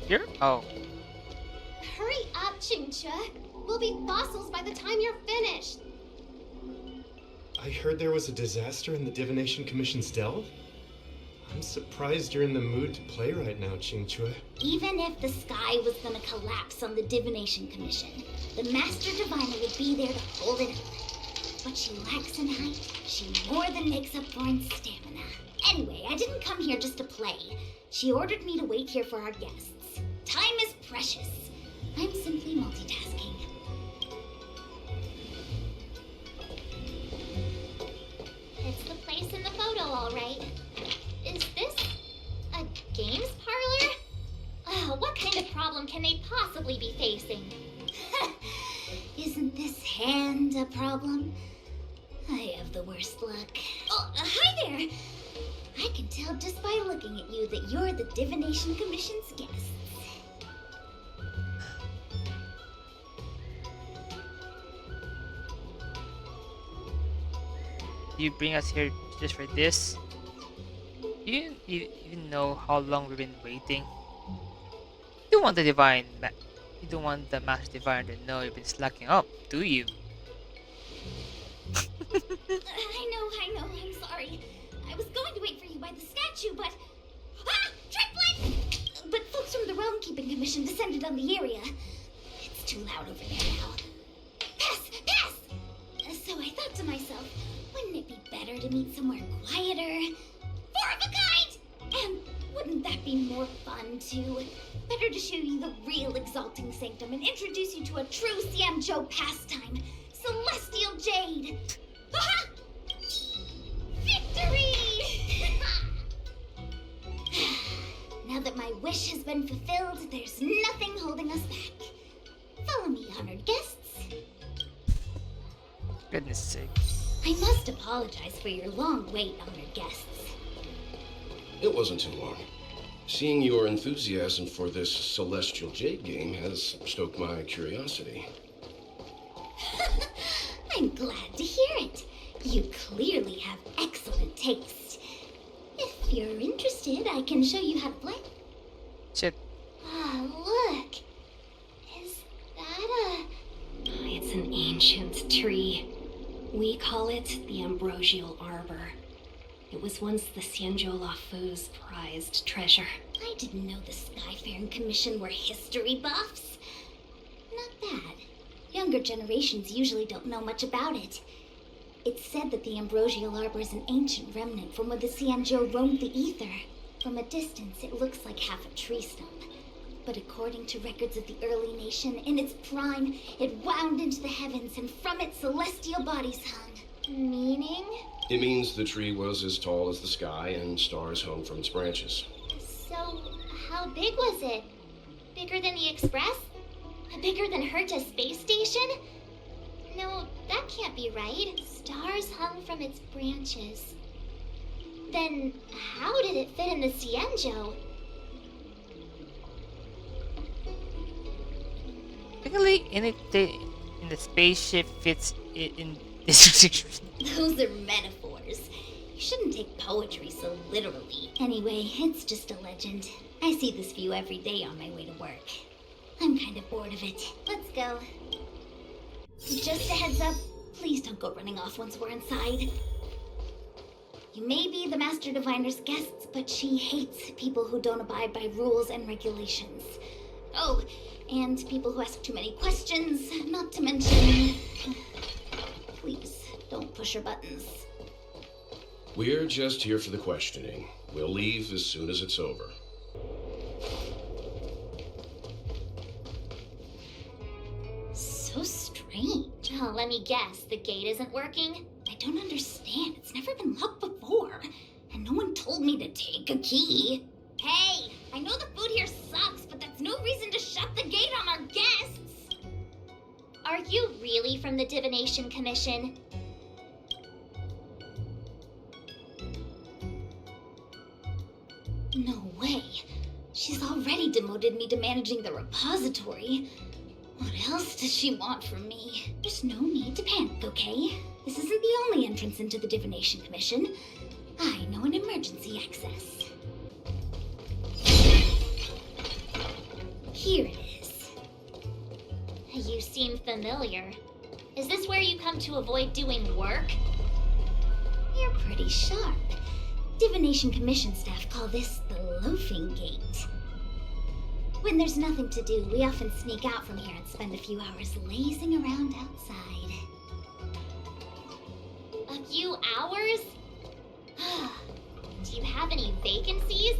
Here? Oh. Hurry up, Chingcha. We'll be fossils by the time you're finished. I heard there was a disaster in the Divination Commission's delve? I'm surprised you're in the mood to play right now, Qingchue. Even if the sky was gonna collapse on the Divination Commission, the Master Diviner would be there to hold it up. What she lacks in height, she more than makes up for in stamina. Anyway, I didn't come here just to play. She ordered me to wait here for our guests. Time is precious. I'm simply multitasking. It's the place in the photo, all right. Is this a games parlor? What kind of problem can they possibly be facing? Isn't this hand a problem? I have the worst luck. Oh, hi there! I can tell just by looking at you that you're the Divination Commission's guest. You bring us here just for this? Do you even know how long we've been waiting? You don't want the you don't want the Master Divine to know you've been slacking up, do you? I know, I'm sorry. I was going to wait for you by the statue, but... Ah! Triplet! But folks from the Realm Keeping Commission descended on the area. It's too loud over there now. Pass! So I thought to myself, wouldn't it be better to meet somewhere quieter? Four of a kind! And wouldn't that be more fun, too? Better to show you the real Exalting Sanctum and introduce you to a true Xianzhou pastime, Celestial Jade! Aha! Victory! Now that my wish has been fulfilled, there's nothing holding us back. Follow me, honored guests. Goodness sake. I must apologize for your long wait, honored guests. It wasn't too long. Seeing your enthusiasm for this Celestial Jade game has stoked my curiosity. I'm glad to hear it. You clearly have excellent taste. If you're interested, I can show you how to play. Shit. Ah, look. Is that It's an ancient tree. We call it the Ambrosial Arbor. It was once the Xianzhou Loufu's prized treasure. I didn't know the Skyfaring Commission were history buffs. Not bad. Younger generations usually don't know much about it. It's said that the Ambrosial Arbor is an ancient remnant from when the Xianzhou roamed the ether. From a distance, it looks like half a tree stump. But according to records of the early nation, in its prime, it wound into the heavens, and from it celestial bodies hung. Meaning? It means the tree was as tall as the sky and stars hung from its branches. So, how big was it? Bigger than the Express? Bigger than Herta's space station? No, that can't be right. Stars hung from its branches. Then, how did it fit in the Xianzhou? Technically, anything in the spaceship fits in this picture. Those are metaphors. You shouldn't take poetry so literally. Anyway, it's just a legend. I see this view every day on my way to work. I'm kind of bored of it. Let's go. Just a heads up, please don't go running off once we're inside. You may be the Master Diviner's guests, but she hates people who don't abide by rules and regulations. Oh, and people who ask too many questions, not to mention... Please, don't push her buttons. We're just here for the questioning. We'll leave as soon as it's over. So strange. Oh, let me guess, the gate isn't working? I don't understand. It's never been locked before. And no one told me to take a key. Hey, I know the food here sucks, but that's no reason to shut the gate on our guests. Are you really from the Divination Commission? No way. She's already demoted me to managing the repository. What else does she want from me? There's no need to panic, okay? This isn't the only entrance into the Divination Commission. I know an emergency access. Here it is. You seem familiar. Is this where you come to avoid doing work? You're pretty sharp. Divination Commission staff call this the loafing gate. When there's nothing to do, we often sneak out from here and spend a few hours lazing around outside. A few hours? Do you have any vacancies?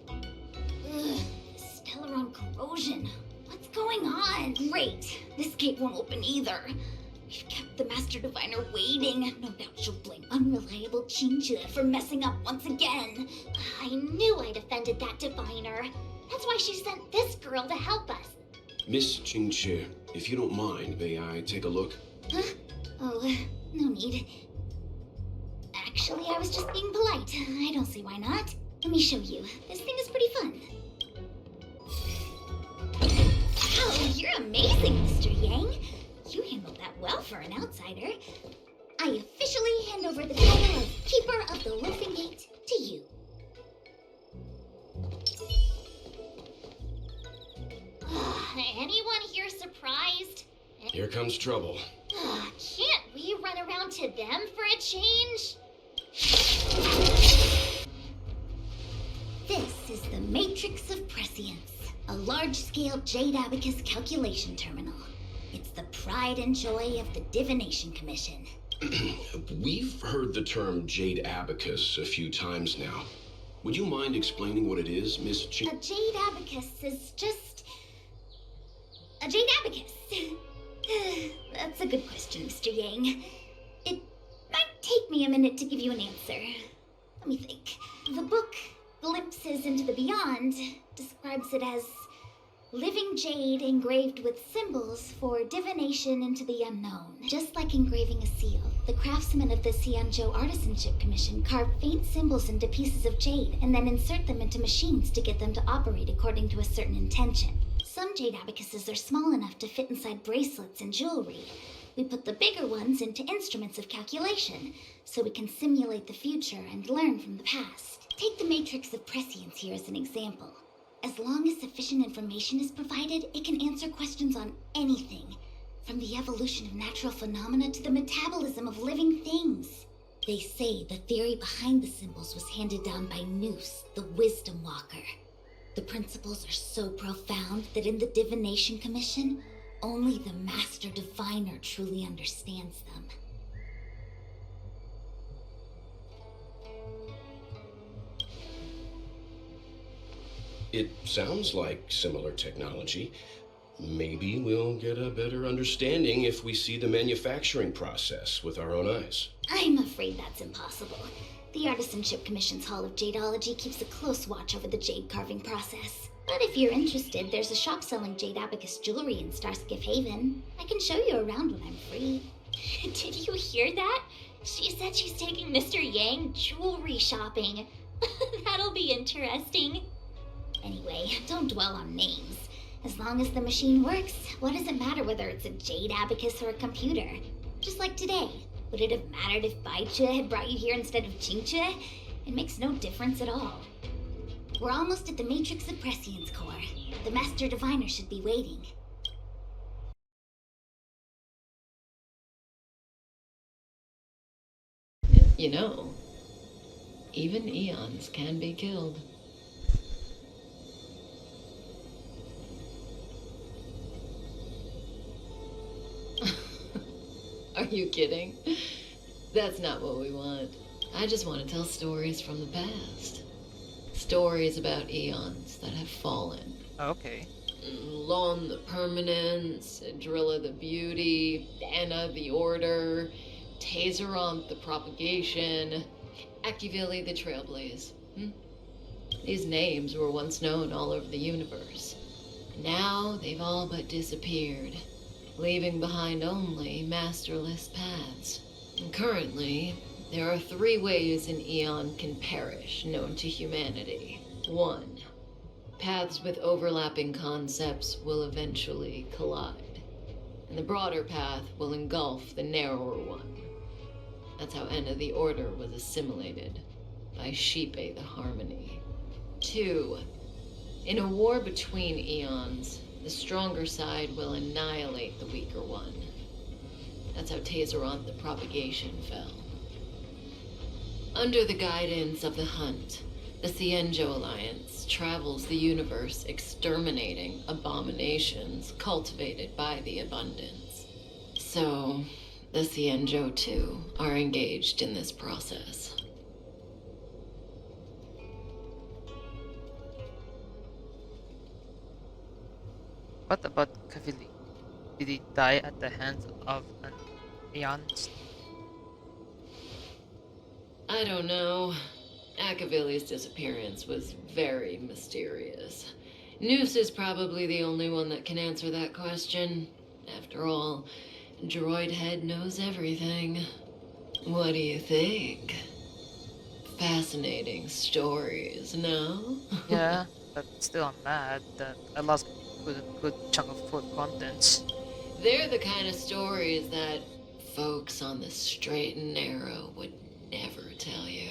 Ugh, Stellaron corrosion. What's going on? Great. This gate won't open either. We've kept the Master Diviner waiting. No doubt she'll blame unreliable Xianzhou for messing up once again. I knew I'd offended that Diviner. That's why she sent this girl to help us. Miss Xianzhou, if you don't mind, may I take a look? Huh? Oh, no need. Actually, I was just being polite. I don't see why not. Let me show you. This thing is pretty fun. Wow, you're amazing, Mr. Yang. You handled that well for an outsider. I officially hand over the title of Keeper of the Loafing Gate to you. Anyone here surprised? Here comes trouble. Can't we run around to them for a change? This is the Matrix of Prescience, a large-scale Jade Abacus calculation terminal. It's the pride and joy of the Divination Commission. We've heard the term Jade Abacus a few times now. Would you mind explaining what it is, Miss Chi? A Jade Abacus is just... a Jade Abacus. That's a good question, Mr. Yang. It might take me a minute to give you an answer. Let me think. The book, Glimpses into the Beyond, describes it as living jade engraved with symbols for divination into the unknown. Just like engraving a seal, the craftsmen of the Xianzhou Artisanship Commission carve faint symbols into pieces of jade and then insert them into machines to get them to operate according to a certain intention. Some jade abacuses are small enough to fit inside bracelets and jewelry. We put the bigger ones into instruments of calculation, so we can simulate the future and learn from the past. Take the Matrix of Prescience here as an example. As long as sufficient information is provided, it can answer questions on anything, from the evolution of natural phenomena to the metabolism of living things. They say the theory behind the symbols was handed down by Noose, the Wisdom Walker. The principles are so profound that in the Divination Commission, only the Master Diviner truly understands them. It sounds like similar technology. Maybe we'll get a better understanding if we see the manufacturing process with our own eyes. I'm afraid that's impossible. The Artisanship Commission's Hall of Jadeology keeps a close watch over the jade carving process. But if you're interested, there's a shop selling jade abacus jewelry in Starskiff Haven. I can show you around when I'm free. Did you hear that? She said she's taking Mr. Yang jewelry shopping. That'll be interesting. Anyway, don't dwell on names. As long as the machine works, what does it matter whether it's a jade abacus or a computer? Just like today. Would it have mattered if Baichue had brought you here instead of Qingchue? It makes no difference at all. We're almost at the Matrix of Prescience core. The Master Diviner should be waiting. You know, even eons can be killed. Are you kidding? That's not what we want. I just want to tell stories from the past. Stories about eons that have fallen. Okay. Lon the Permanence, Drilla the Beauty, Anna the Order, Tazeronth the Propagation, Akivili the Trailblaze. These names were once known all over the universe. Now they've all but disappeared, leaving behind only masterless paths. And currently, there are 3 ways an eon can perish known to humanity. 1. Paths with overlapping concepts will eventually collide, and the broader path will engulf the narrower one. That's how Enna the Order was assimilated by Xipe the Harmony. 2. In a war between eons, the stronger side will annihilate the weaker one. That's how Tazeronth the Propagation fell. Under the guidance of the Hunt, the Xianzhou Alliance travels the universe exterminating abominations cultivated by the Abundance. So, the Xianzhou too are engaged in this process. What about Kavili? Did he die at the hands of an Aeon's? I don't know. Akavili's disappearance was very mysterious. Noose is probably the only one that can answer that question. After all, Droid Head knows everything. What do you think? Fascinating stories, no? Yeah, but still I'm mad that I lost a good chunk of food contents. They're the kind of stories that folks on the straight and narrow would never tell you.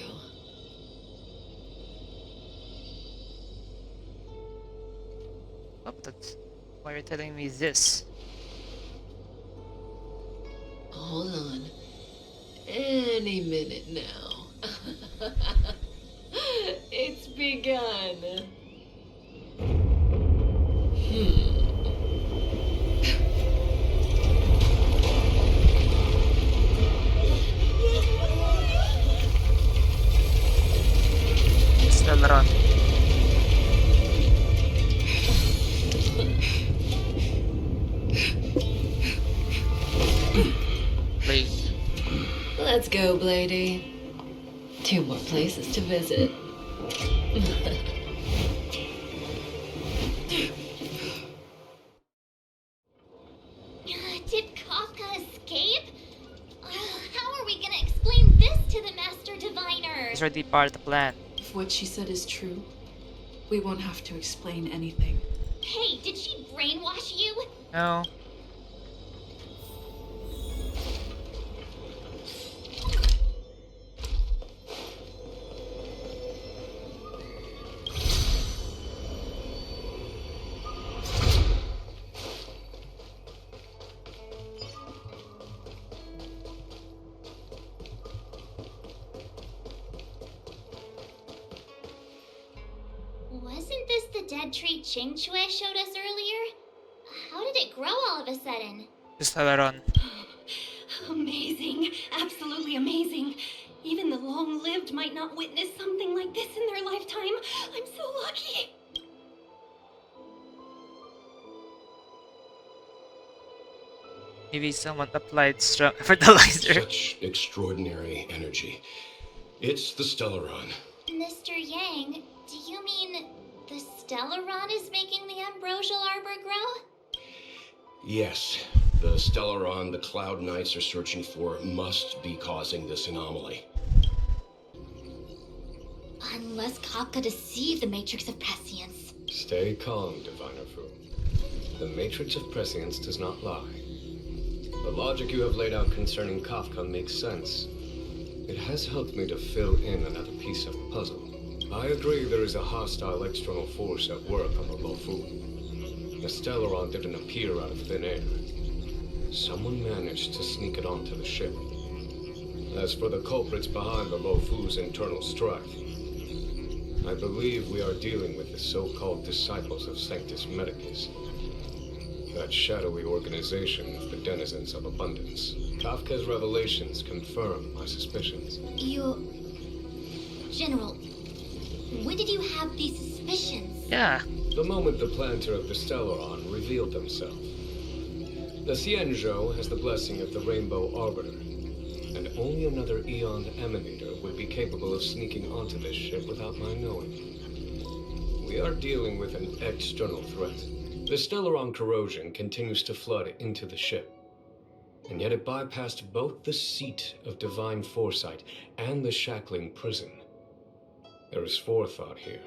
Oh, that's why you're telling me this. Hold on. Any minute now. It's begun. Still run. Blade. Let's go, Blady. 2 more places to visit. Did Kafka escape? How are we gonna explain this to the Master Diviner? It's already part of the plan. If what she said is true, we won't have to explain anything. Hey, did she brainwash you? No. Wasn't this the dead tree Ching Chue showed us earlier? How did it grow all of a sudden? Just have a run. Amazing. Absolutely amazing. Even the long-lived might not witness something like this in their lifetime. I'm so lucky. Maybe someone applied strong fertilizer. Such extraordinary energy. It's the Stellaron. Mr. Yang, do you mean the Stellaron is making the ambrosial arbor grow? Yes, the Stellaron the Cloud Knights are searching for must be causing this anomaly. Unless Kafka deceived the Matrix of Prescience. Stay calm, Diviner Fu. The Matrix of Prescience does not lie. The logic you have laid out concerning Kafka makes sense. It has helped me to fill in another piece of the puzzle. I agree there is a hostile external force at work on the Loufu. The Stellaron didn't appear out of thin air. Someone managed to sneak it onto the ship. As for the culprits behind the Loufu's internal strife, I believe we are dealing with the so-called disciples of Sanctus Medicus. That shadowy organization of the denizens of abundance. Kafka's revelations confirm my suspicions. General, when did you have these suspicions? Yeah. The moment the planter of the Stellaron revealed themselves. The Xianzhou has the blessing of the Rainbow Arbiter, and only another Eon Emanator would be capable of sneaking onto this ship without my knowing. We are dealing with an external threat. The Stellaron corrosion continues to flood into the ship, and yet it bypassed both the seat of divine foresight and the shackling prison. There is forethought here.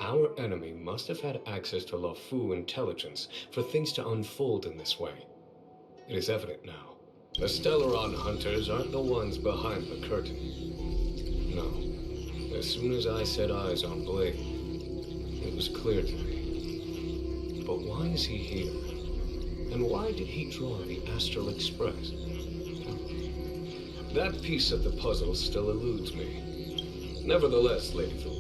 Our enemy must have had access to Loufu intelligence for things to unfold in this way. It is evident now. The Stellaron hunters aren't the ones behind the curtain. No. As soon as I set eyes on Blade, it was clear to me. But why is he here? And why did he draw the Astral Express? That piece of the puzzle still eludes me. Nevertheless, Lady Fu,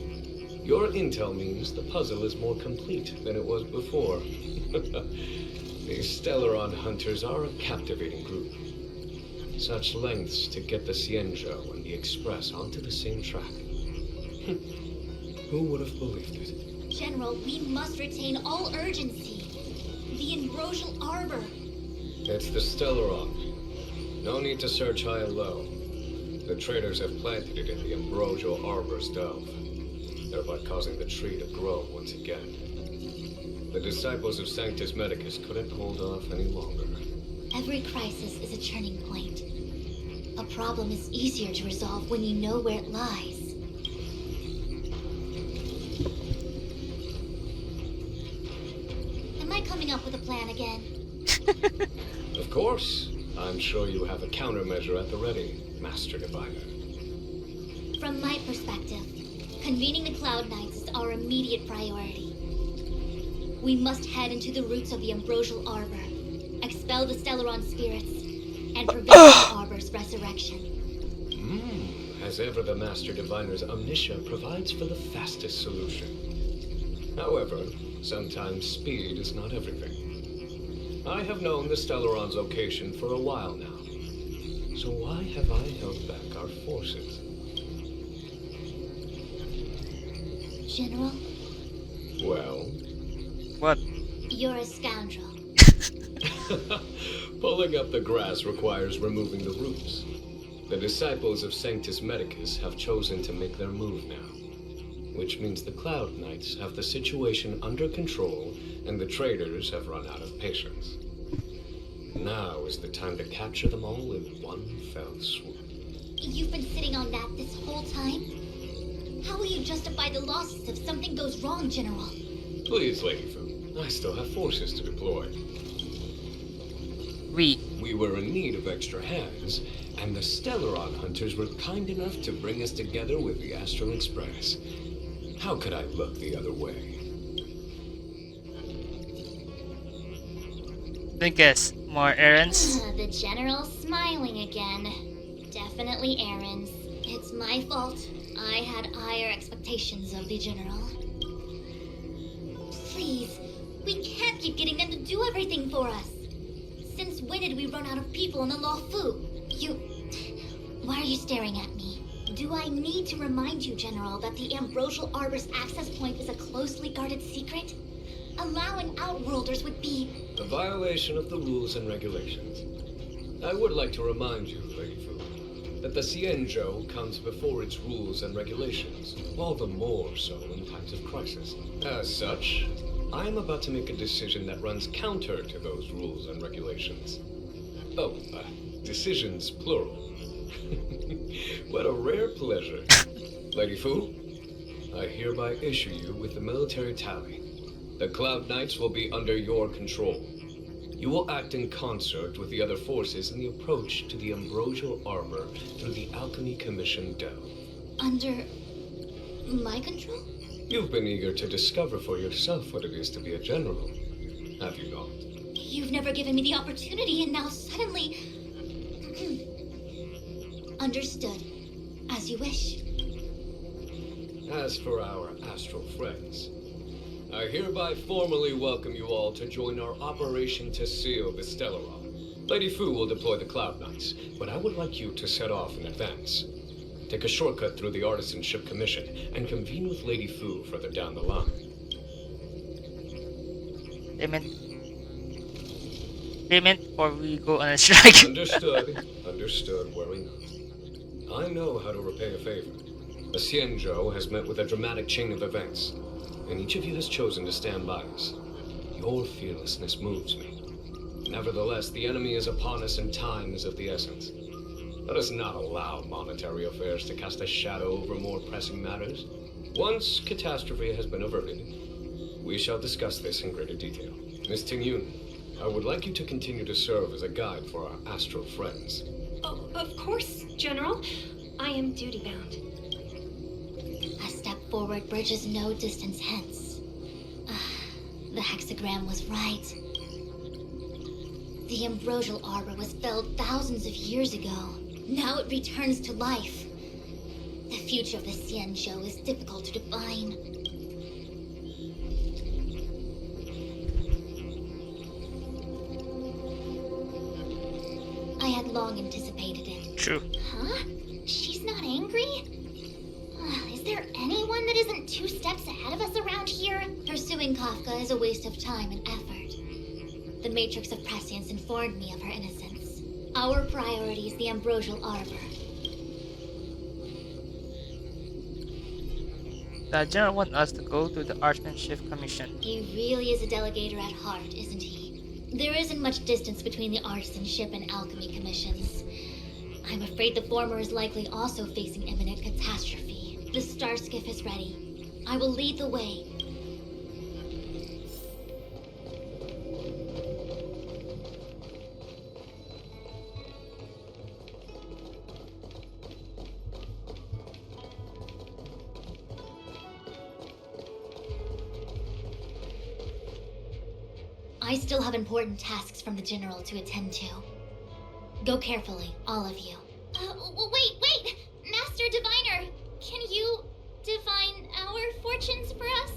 your intel means the puzzle is more complete than it was before. These Stellaron hunters are a captivating group. Such lengths to get the Xianzhou and the Express onto the same track. Who would have believed it? General, we must retain all urgency. The ambrosial arbor. It's the Stellaron. No need to search high and low. The traders have planted it in the ambrosial arbor's delve, thereby causing the tree to grow once again. The disciples of Sanctus Medicus couldn't hold off any longer. Every crisis is a turning point. A problem is easier to resolve when you know where it lies. plan again. Of course. I'm sure you have a countermeasure at the ready, Master Diviner. From my perspective, convening the Cloud Knights is our immediate priority. We must head into the roots of the Ambrosial Arbor, expel the Stellaron spirits, and prevent the Arbor's resurrection. As ever, the Master Diviner's omniscia provides for the fastest solution. However, sometimes speed is not everything. I have known the Stellaron's location for a while now. So why have I held back our forces? General, Well, What? you're a scoundrel. pulling up the grass requires removing the roots. The disciples of Sanctus Medicus have chosen to make their move now, which means the Cloud Knights have the situation under control and the traders have run out of patience. Now is the time to capture them all in one fell swoop. You've been sitting on that this whole time? How will you justify the losses if something goes wrong, General? Please, Lady Fu, I still have forces to deploy. We were in need of extra hands, and the Stellaron hunters were kind enough to bring us together with the Astral Express. How could I look the other way? Then guess, more errands? The General's smiling again. Definitely errands. It's my fault. I had higher expectations of the General. Please, we can't keep getting them to do everything for us. Since when did we run out of people in the Loufu? Why are you staring at me? Do I need to remind you, General, that the Ambrosial Arbor's access point is a closely guarded secret? Allowing outworlders would be A violation of the rules and regulations. I would like to remind you, Lady Fu, that the Xianzhou comes before its rules and regulations, all the more so in times of crisis. As such, I am about to make a decision that runs counter to those rules and regulations. Oh, decisions plural. What a rare pleasure. Lady Fu, I hereby issue you with the military tally. The Cloud Knights will be under your control. You will act in concert with the other forces in the approach to the Ambrosial Arbor through the Alchemy Commission Delve. under my control? You've been eager to discover for yourself what it is to be a general, have you not? You've never given me the opportunity, and now suddenly... Understood. As you wish. As for our astral friends, I hereby formally welcome you all to join our operation to seal the Stellaron. Lady Fu will deploy the Cloud Knights, but I would like you to set off in advance. Take a shortcut through the Artisanship Commission and convene with Lady Fu further down the line. Payment or we go on a strike. Understood, worry not. I know how to repay a favor. The Xianzhou has met with a dramatic chain of events, and each of you has chosen to stand by us. Your fearlessness moves me. Nevertheless, the enemy is upon us and time is of the essence. Let us not allow monetary affairs to cast a shadow over more pressing matters. Once catastrophe has been averted, we shall discuss this in greater detail. Miss Tingyun, I would like you to continue to serve as a guide for our astral friends. Oh, of course, General. I am duty-bound. A step forward bridges no distance hence. The hexagram was right. The Ambrosial Arbor was felled thousands of years ago. Now it returns to life. The future of the Xianzhou is difficult to define. I had long anticipated it. True. Huh? She's not angry? Is there anyone that isn't 2 steps ahead of us around here? Pursuing Kafka is a waste of time and effort. The Matrix of Prescience informed me of her innocence. Our priority is the Ambrosial Arbor. The general wants us to go to the Artisanship Commission. He really is a delegator at heart, isn't he? There isn't much distance between the Artisanship and Alchemy Commissions. I'm afraid the former is likely also facing imminent catastrophe. The star skiff is ready. I will lead the way. I still have important tasks from the General to attend to. Go carefully, all of you. Wait! Master Diviner, can you divine our fortunes for us?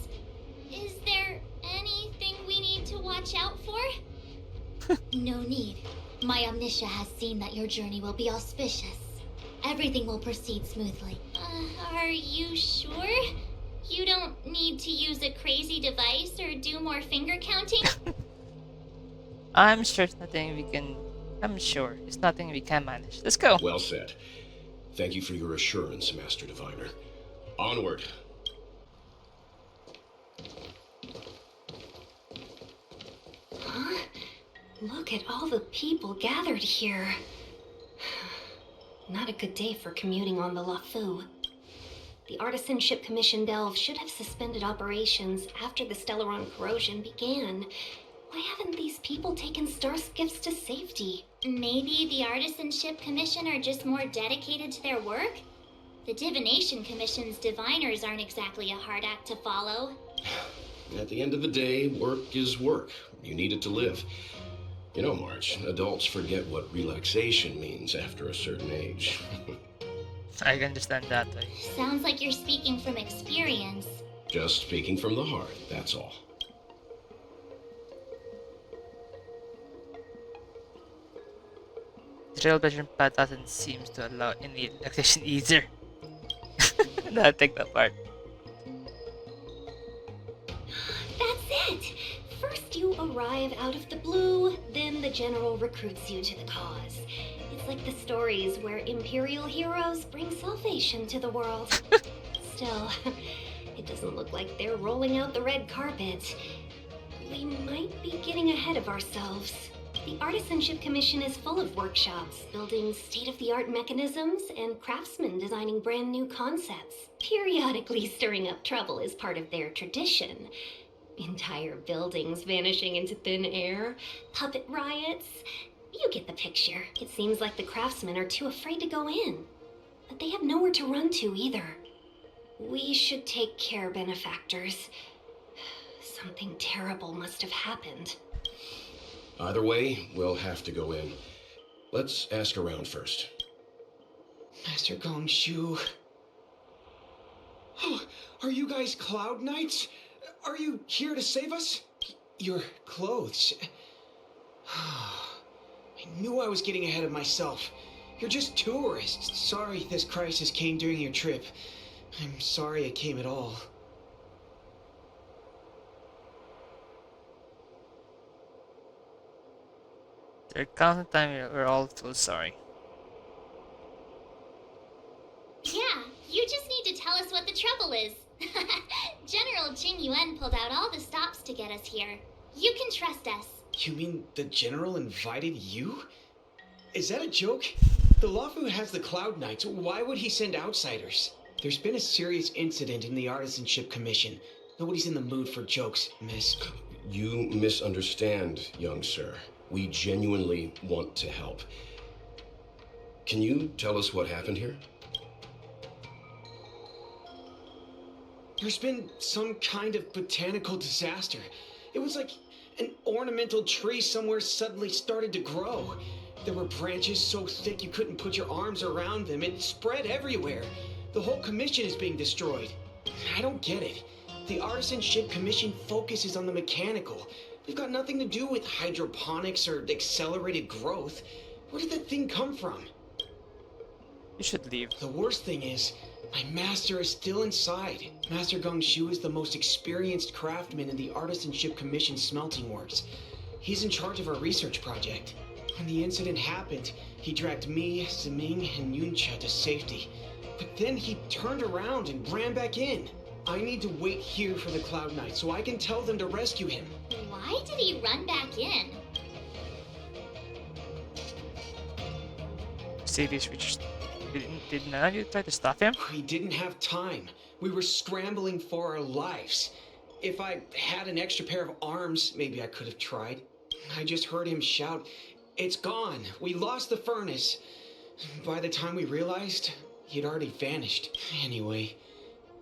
Is there anything we need to watch out for? No need. My Omniscia has seen that your journey will be auspicious. Everything will proceed smoothly. Are you sure? You don't need to use a crazy device or do more finger counting? I'm sure it's nothing we can. I'm sure it's nothing we can manage. Let's go. Well said. Thank you for your assurance, Master Diviner. Onward. Huh? Look at all the people gathered here. Not a good day for commuting on the Loufu. The Artisanship Commission Delve should have suspended operations after the Stellaron corrosion began. Why haven't these people taken star skiffs to safety? Maybe the Artisanship Commission are just more dedicated to their work? The Divination Commission's diviners aren't exactly a hard act to follow. At the end of the day, work is work. You need it to live. You know, March, adults forget what relaxation means after a certain age. I can understand that. Sounds like you're speaking from experience. Just speaking from the heart, that's all. The Trailblazer path doesn't seem to allow any relaxation either. I'll take that part. That's it! First you arrive out of the blue, then the General recruits you to the cause. It's like the stories where Imperial heroes bring salvation to the world. Still, it doesn't look like they're rolling out the red carpet. We might be getting ahead of ourselves. The Artisanship Commission is full of workshops, building state-of-the-art mechanisms, and craftsmen designing brand new concepts. Periodically stirring up trouble is part of their tradition. Entire buildings vanishing into thin air, puppet riots. You get the picture. It seems like the craftsmen are too afraid to go in. But they have nowhere to run to either. We should take care, benefactors. Something terrible must have happened. Either way, we'll have to go in. Let's ask around first. Master Gongshu. Oh, are you guys Cloud Knights? Are you here to save us? Your clothes. I knew I was getting ahead of myself. You're just tourists. Sorry this crisis came during your trip. I'm sorry it came at all. There comes a time we're all so sorry. Yeah, you just need to tell us what the trouble is. General Jing Yuan pulled out all the stops to get us here. You can trust us. You mean the General invited you? Is that a joke? The Loufu has the Cloud Knights. Why would he send outsiders? There's been a serious incident in the Artisanship Commission. Nobody's in the mood for jokes, miss. You misunderstand, young sir. We genuinely want to help. Can you tell us what happened here? There's been some kind of botanical disaster. It was like an ornamental tree somewhere suddenly started to grow. There were branches so thick you couldn't put your arms around them. It spread everywhere. The whole commission is being destroyed. I don't get it. The Artisanship Commission focuses on the mechanical. We've got nothing to do with hydroponics or accelerated growth. Where did that thing come from? You should leave. The worst thing is, my master is still inside. Master Gongshu is the most experienced craftsman in the Artisanship Commission smelting works. He's in charge of our research project. When the incident happened, he dragged me, Ziming, and Yuncha to safety. But then he turned around and ran back in. I need to wait here for the Cloud Knight so I can tell them to rescue him. Why did he run back in? See these creatures. Did none of you try to stop him? We didn't have time. We were scrambling for our lives. If I had an extra pair of arms, maybe I could have tried. I just heard him shout, "It's gone! We lost the furnace!" By the time we realized, he'd already vanished. Anyway,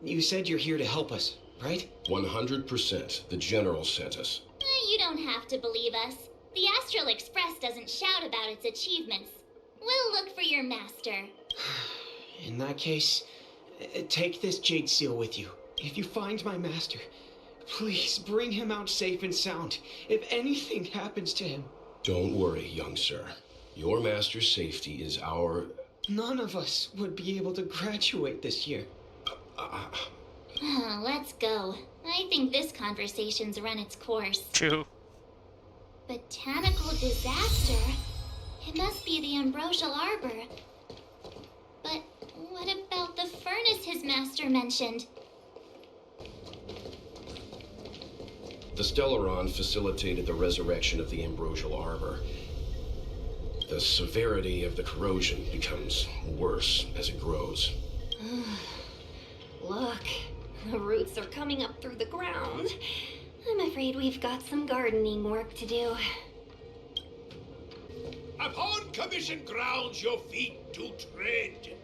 you said you're here to help us, right? 100%. The General sent us. You don't have to believe us. The Astral Express doesn't shout about its achievements. We'll look for your master. In that case, take this jade seal with you. If you find my master, please bring him out safe and sound. If anything happens to him... Don't worry, young sir. Your master's safety is our... None of us would be able to graduate this year. Let's go. I think this conversation's run its course. True. Botanical disaster? It must be the ambrosial arbor. But what about the furnace his master mentioned? The Stellaron facilitated the resurrection of the ambrosial arbor. The severity of the corrosion becomes worse as it grows. Look, the roots are coming up through the ground. I'm afraid we've got some gardening work to do. Upon commission grounds your feet do tread.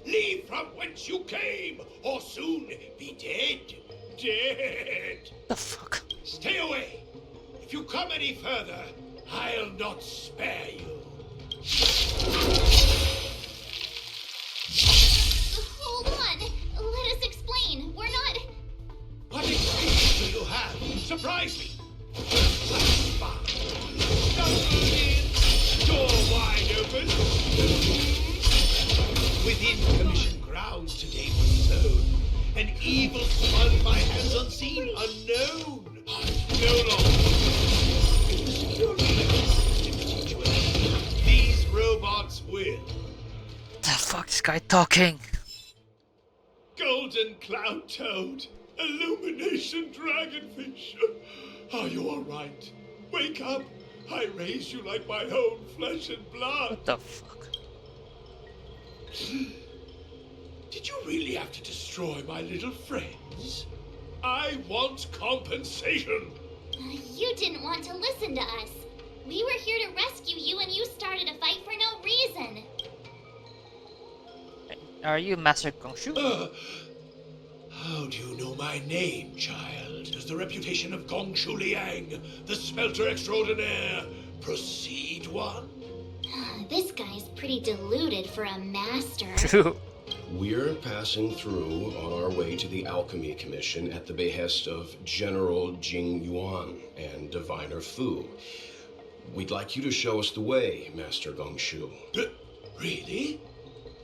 Leave from whence you came, or soon be dead. Dead! The fuck? Stay away! If you come any further, I'll not spare you. Hold on! Let us explain. We're not... What excuse do you have? Surprise me! Stumble in, door wide open. Within commission grounds today was sown. An evil spun by hands unseen, unknown. No longer. These robots will. The fuck is this guy talking? Golden cloud toad. Illumination dragonfish. Are you alright? Wake up. I raise you like my own flesh and blood. What the fuck? Did you really have to destroy my little friends? I want compensation. You didn't want to listen to us. We were here to rescue you and you started a fight for no reason. Are you Master Gongshu? How do you know my name, child? Does the reputation of Gongshu Liang, the smelter extraordinaire, precede one? This guy's pretty deluded for a master. True. We're passing through on our way to the Alchemy Commission at the behest of General Jing Yuan and Diviner Fu. We'd like you to show us the way, Master Gongshu. Really?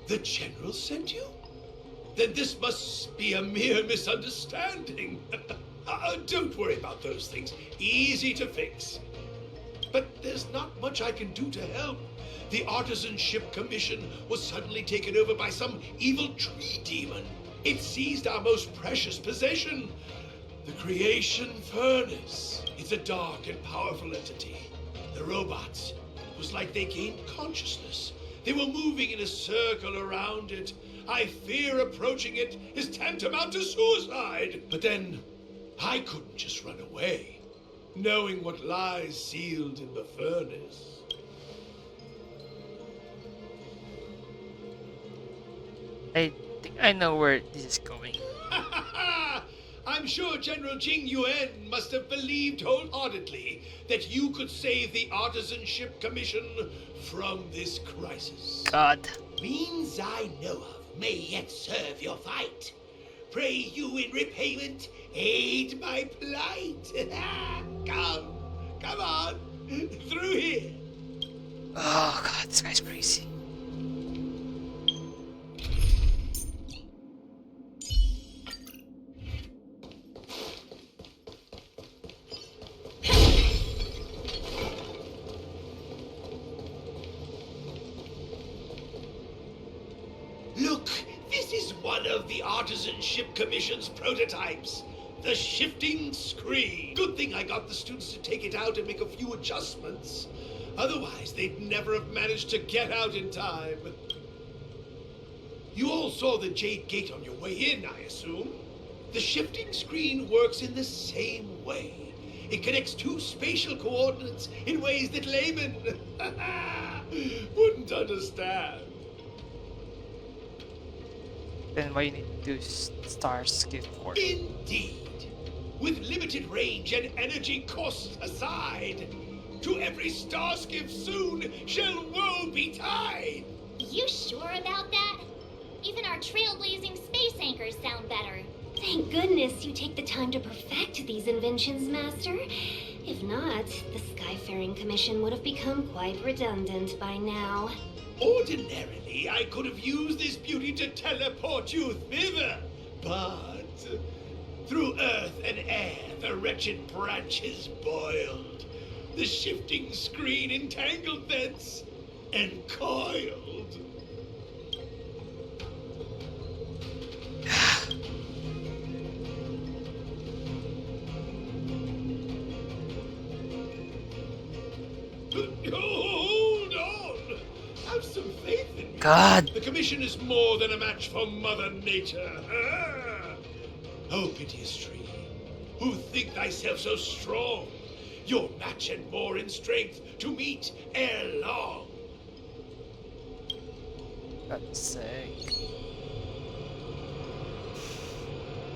The General sent you? Then this must be a mere misunderstanding. Don't worry about those things. Easy to fix. But there's not much I can do to help. The Artisanship Commission was suddenly taken over by some evil tree demon. It seized our most precious possession, the Creation Furnace. It's a dark and powerful entity. The robots, it was like they gained consciousness. They were moving in a circle around it. I fear approaching it is tantamount to suicide. But then, I couldn't just run away, knowing what lies sealed in the furnace. I think I know where this is going. I'm sure General Jing Yuan must have believed wholeheartedly that you could save the Artisanship Commission from this crisis. God. Means I know of may yet serve your fight. Pray you in repayment aid my plight. Come on, through here. Oh god, this guy's crazy. Look, this is one of the Artisanship Commission's prototypes. The shifting screen. Good thing I got the students to take it out and make a few adjustments. Otherwise, they'd never have managed to get out in time. You all saw the Jade Gate on your way in, I assume. The shifting screen works in the same way. It connects two spatial coordinates in ways that laymen wouldn't understand. Then why you need to do stars gift for? Indeed. with limited range and energy costs aside. To every starskiff soon shall woe betide. You sure about that? Even our trailblazing space anchors sound better. Thank goodness you take the time to perfect these inventions, Master. If not, the Skyfaring Commission would have become quite redundant by now. Ordinarily, I could have used this beauty to teleport you thither, but through earth and air, the wretched branches boiled. The shifting screen entangled thence and coiled. Hold on! Have some faith in me. God. The Commission is more than a match for Mother Nature. Ah! Oh, piteous tree, who think thyself so strong, your match and more in strength to meet ere long. God's sake.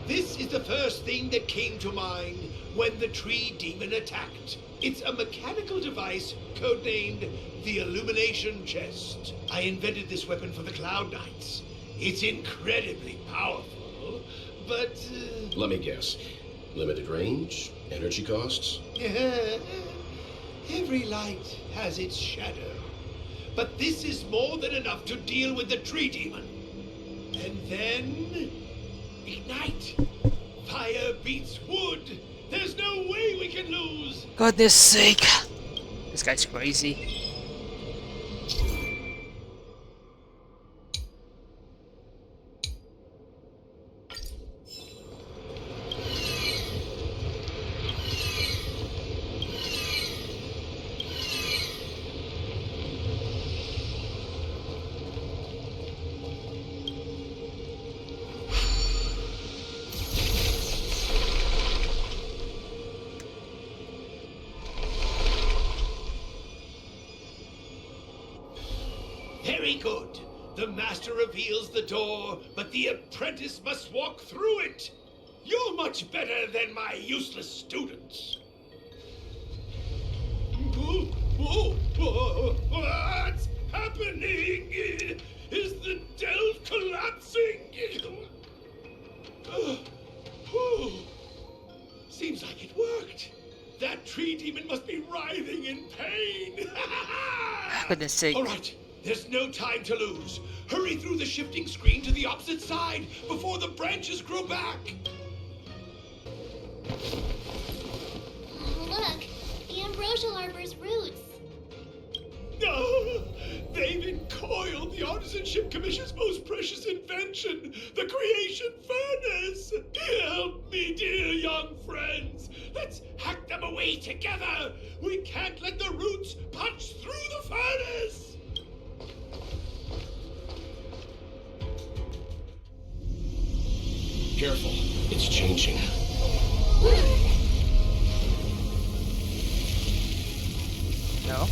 This is the first thing that came to mind when the tree demon attacked. It's a mechanical device codenamed the Illumination Chest. I invented this weapon for the Cloud Knights. It's incredibly powerful, but... Let me guess. Limited range? Energy costs? Every light has its shadow. But this is more than enough to deal with the tree demon. And then... ignite! Fire beats wood! There's no way we can lose! Goodness sake. This guy's crazy. Very good. The master reveals the door, but the apprentice must walk through it. You're much better than my useless students. What's happening? Is the delve collapsing? Seems like it worked. That tree demon must be writhing in pain. Goodness sake. All right. There's no time to lose. Hurry through the shifting screen to the opposite side before the branches grow back. Look, the ambrosial arbor's roots. No, they've encoiled the Artisanship Commission's most precious invention, the creation furnace. Help me, dear young friends. Let's hack them away together. We can't let the roots punch through the furnace. Careful, it's changing. No.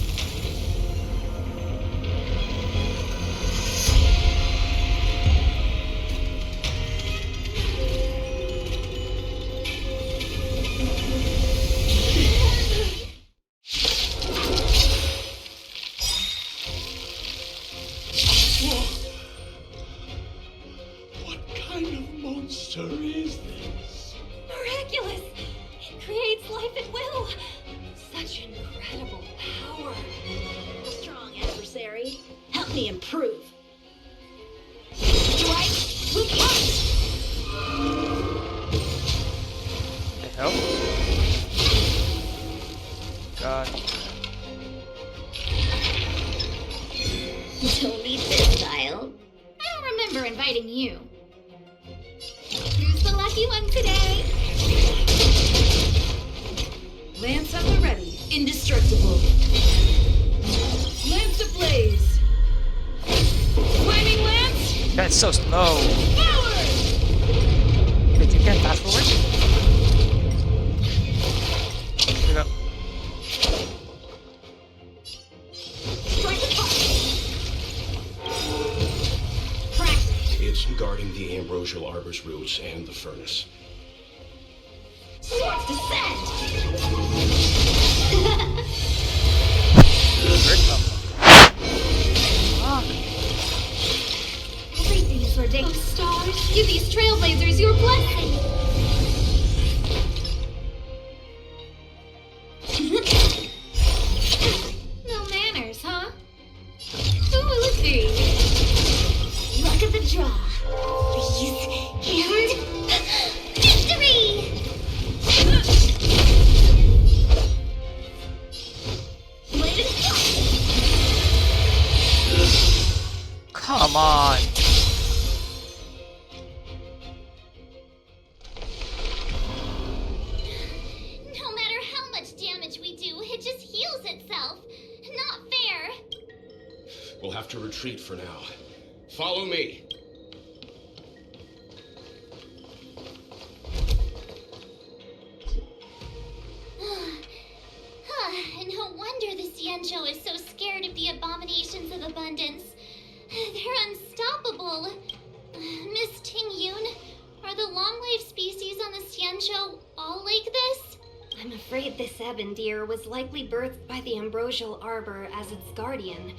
monster is this? Miraculous! It creates life at will! Such incredible power! A strong adversary. Help me improve. Right, look out! The hell? God. Don't need this style. I don't remember inviting you. Who's the lucky one today? Lance at the ready. Indestructible. Lance ablaze. Flaming lance. That's so slow. Forward. Wait, you can't fast forward? Here we go. It's guarding the ambrosial arbor's roots and the furnace. Swords descend! Everything is ordained. Stars, give these trailblazers your blessing! No manners, huh? Who will it be? Luck of the draw. These and victory! Bladed Come on. No matter how much damage we do, it just heals itself. Not fair. We'll have to retreat for now. Follow me. No wonder the Xianzhou is so scared of the abominations of abundance. They're unstoppable. Miss Tingyun, are the long-lived species on the Xianzhou all like this? I'm afraid this Ebendir was likely birthed by the ambrosial arbor as its guardian.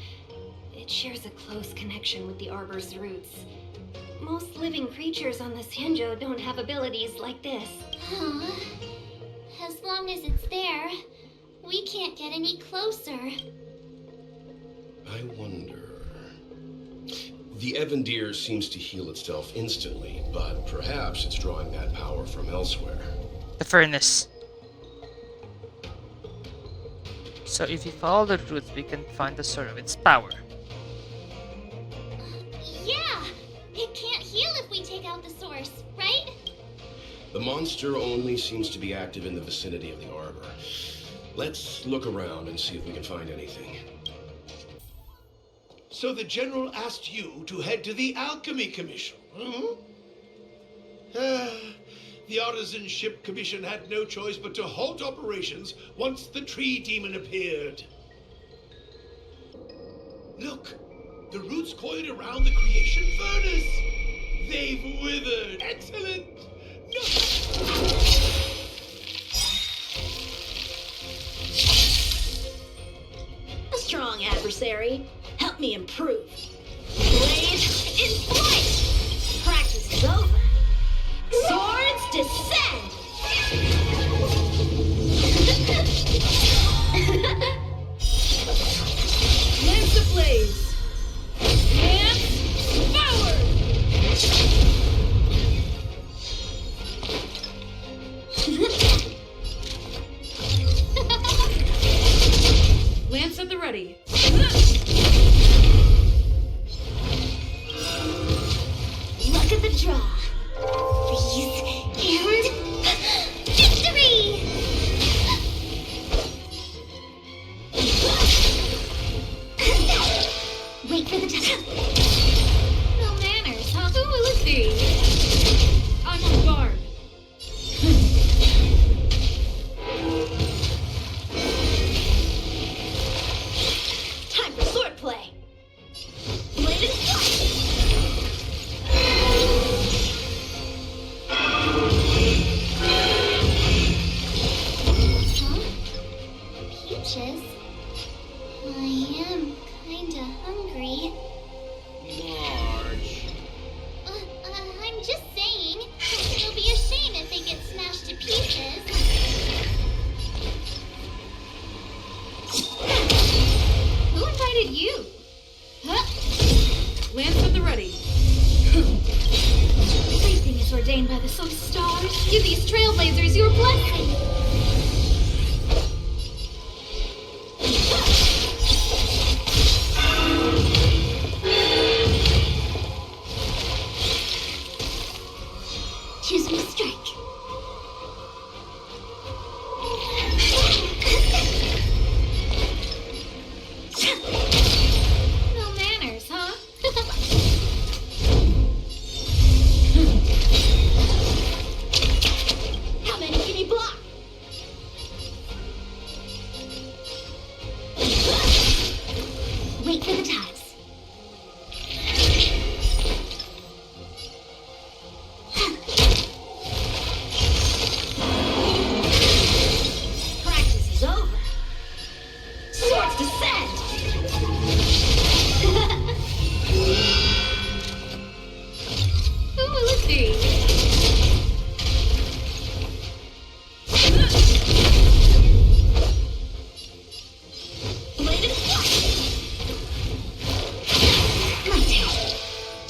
It shares a close connection with the arbor's roots. Most living creatures on the Xianzhou don't have abilities like this. Huh. As long as it's there, we can't get any closer. I wonder... The Ebendir seems to heal itself instantly, but perhaps it's drawing that power from elsewhere. The furnace. So if we follow the roots, we can find the source of its power. Yeah! It can't heal if we take out the source, right? The monster only seems to be active in the vicinity of the arbor. Let's look around and see if we can find anything. So the General asked you to head to the Alchemy Commission, hmm? The Artisan Ship Commission had no choice but to halt operations once the tree demon appeared. Look, the roots coiled around the creation furnace. They've withered. Excellent. A strong adversary. Help me improve. Blade in flight. Practice is over. Swords descend. Lance ablaze. Lance forward. Lance at the ready. Look at the draw. These and victory! Wait for the time. No manners, huh? Who will it be? I'm on guard. Time for swordplay. Blade in flight. Peaches? I am kinda hungry. Marge. I'm just saying. It'll be a shame if they get smashed to pieces. Who invited you? Lance at the ready. Everything is ordained by the stars. Give these trailblazers your blessing. Choose me strike. No manners, huh? How many can he block?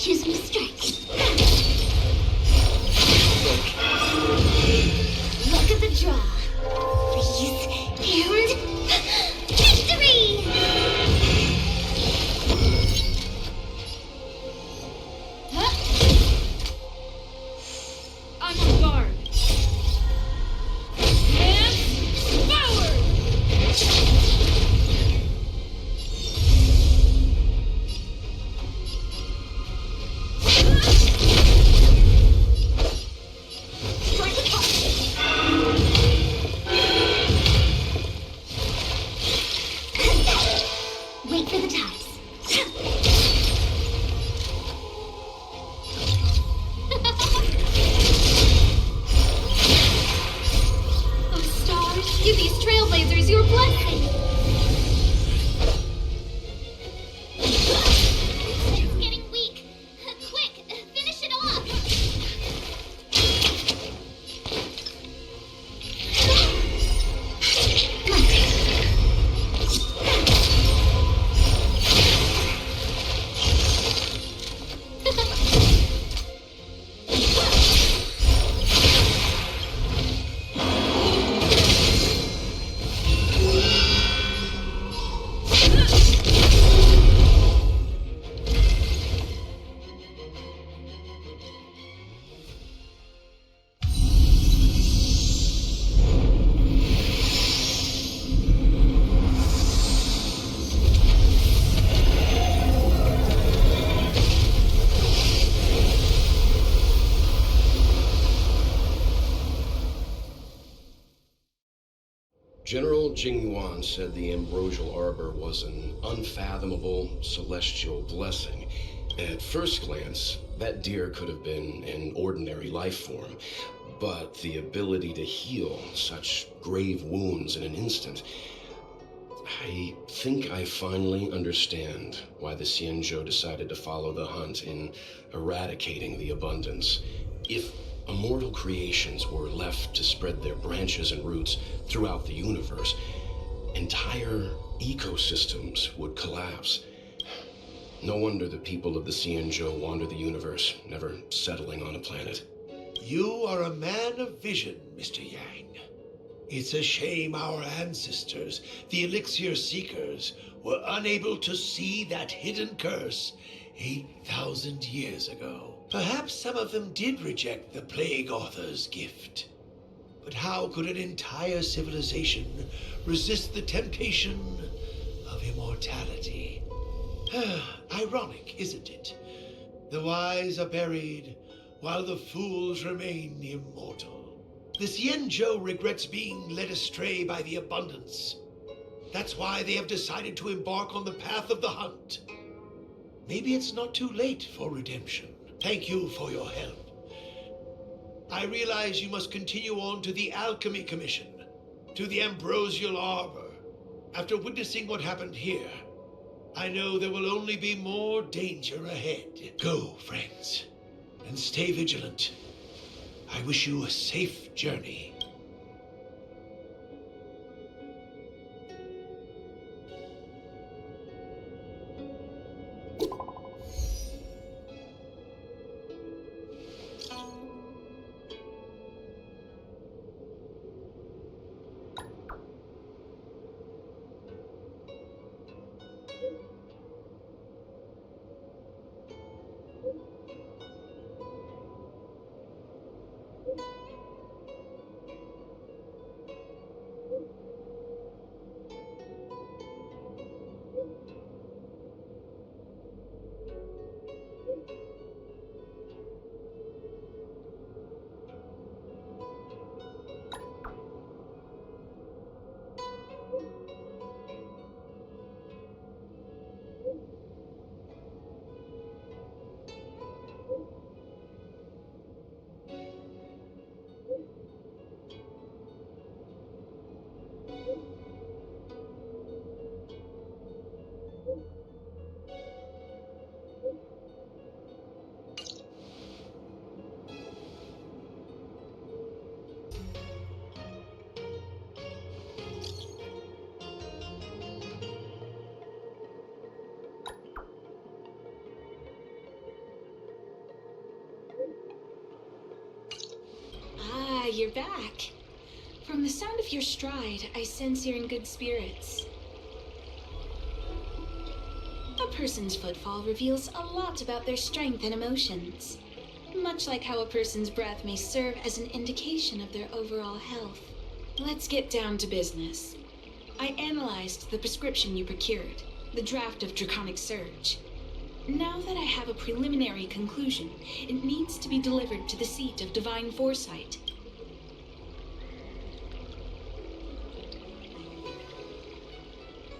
Choosing to strike. Look at the draw. Freeze and victory! I'm on guard. And forward! Strike the top. Wait for the ties. Oh, stars, give these trailblazers your blessing. It's getting weak. Quick, finish it off. General Jingyuan said the ambrosial arbor was an unfathomable celestial blessing. At first glance, that deer could have been an ordinary life form, but the ability to heal such grave wounds in an instant... I think I finally understand why the Xianzhou decided to follow the hunt in eradicating the abundance. If immortal creations were left to spread their branches and roots throughout the universe, entire ecosystems would collapse. No wonder the people of the Xianzhou wander the universe, never settling on a planet. You are a man of vision, Mr. Yang. It's a shame our ancestors, the Elixir Seekers, were unable to see that hidden curse 8,000 years ago. Perhaps some of them did reject the Plague Author's gift. But how could an entire civilization resist the temptation of immortality? Ironic, isn't it? The wise are buried, while the fools remain immortal. The Xianzhou regrets being led astray by the abundance. That's why they have decided to embark on the path of the hunt. Maybe it's not too late for redemption. Thank you for your help. I realize you must continue on to the Alchemy Commission, to the Ambrosial Arbor. After witnessing what happened here, I know there will only be more danger ahead. Go, friends, and stay vigilant. I wish you a safe journey. you're back. From the sound of your stride, I sense you're in good spirits. A person's footfall reveals a lot about their strength and emotions, much like how a person's breath may serve as an indication of their overall health. Let's get down to business. I analyzed the prescription you procured, the draft of Draconic Surge. Now that I have a preliminary conclusion, it needs to be delivered to the seat of Divine Foresight.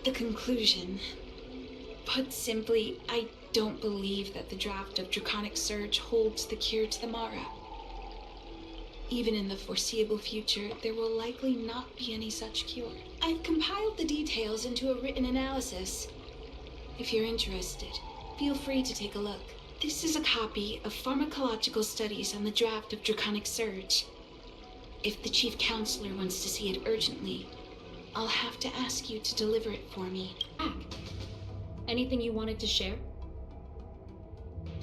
The conclusion. Put simply, I don't believe that the draft of Draconic Surge holds the cure to the Mara. Even in the foreseeable future, there will likely not be any such cure. I've compiled the details into a written analysis. If you're interested, feel free to take a look. This is a copy of pharmacological studies on the draft of Draconic Surge. If the Chief Counselor wants to see it urgently, I'll have to ask you to deliver it for me. Anything you wanted to share?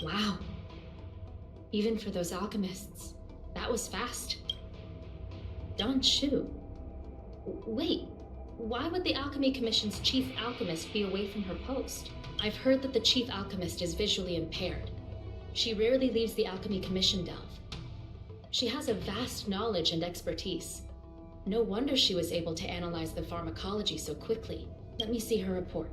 Wow. Even for those alchemists, that was fast. Don Shu. Wait, why would the Alchemy Commission's chief alchemist be away from her post? I've heard that the chief alchemist is visually impaired. She rarely leaves the Alchemy Commission delve. She has a vast knowledge and expertise. No wonder she was able to analyze the pharmacology so quickly. Let me see her report.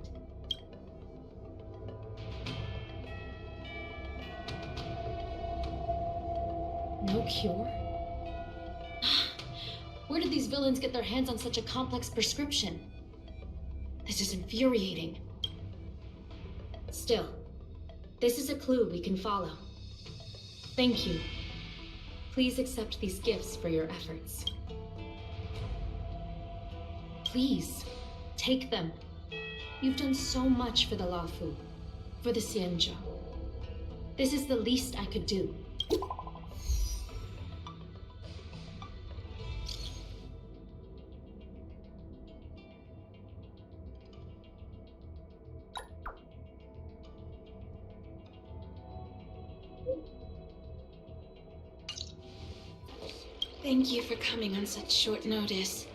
No cure? Where did these villains get their hands on such a complex prescription? This is infuriating. Still, this is a clue we can follow. Thank you. Please accept these gifts for your efforts. Please, take them. You've done so much for the Loufu, for the Xianzhou. This is the least I could do. Thank you for coming on such short notice.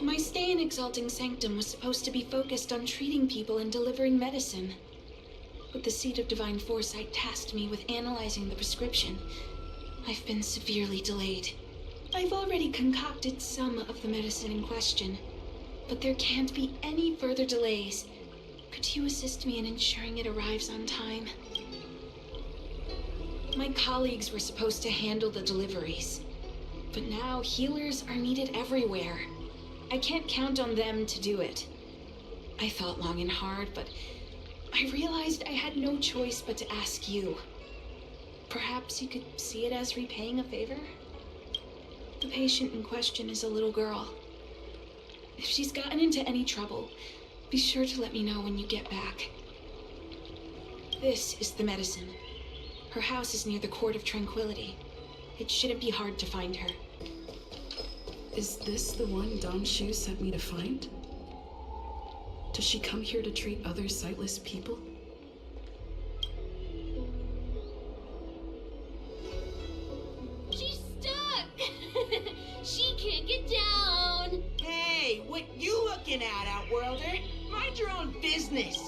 My stay in Exalting Sanctum was supposed to be focused on treating people and delivering medicine. But the Seat of Divine Foresight tasked me with analyzing the prescription. I've been severely delayed. I've already concocted some of the medicine in question, but there can't be any further delays. Could you assist me in ensuring it arrives on time? My colleagues were supposed to handle the deliveries, but now healers are needed everywhere. I can't count on them to do it. I thought long and hard, but I realized I had no choice but to ask you. Perhaps you could see it as repaying a favor? The patient in question is a little girl. If she's gotten into any trouble, be sure to let me know when you get back. This is the medicine. Her house is near the Court of Tranquility. It shouldn't be hard to find her. Is this the one Don Shu sent me to find? Does she come here to treat other sightless people? She's stuck! She can't get down! Hey, what you looking at, Outworlder? Mind your own business!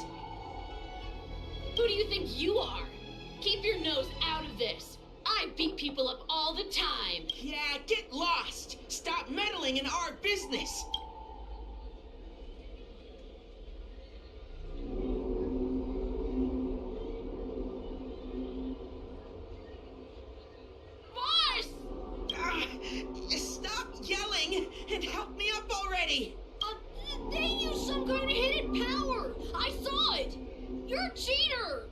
Who do you think you are? Keep your nose out of this. I beat people up all the time. Yeah, get lost. Stop meddling in our business. Boss! Stop yelling and help me up already. They use some kind of hidden power. I saw it. You're a cheater.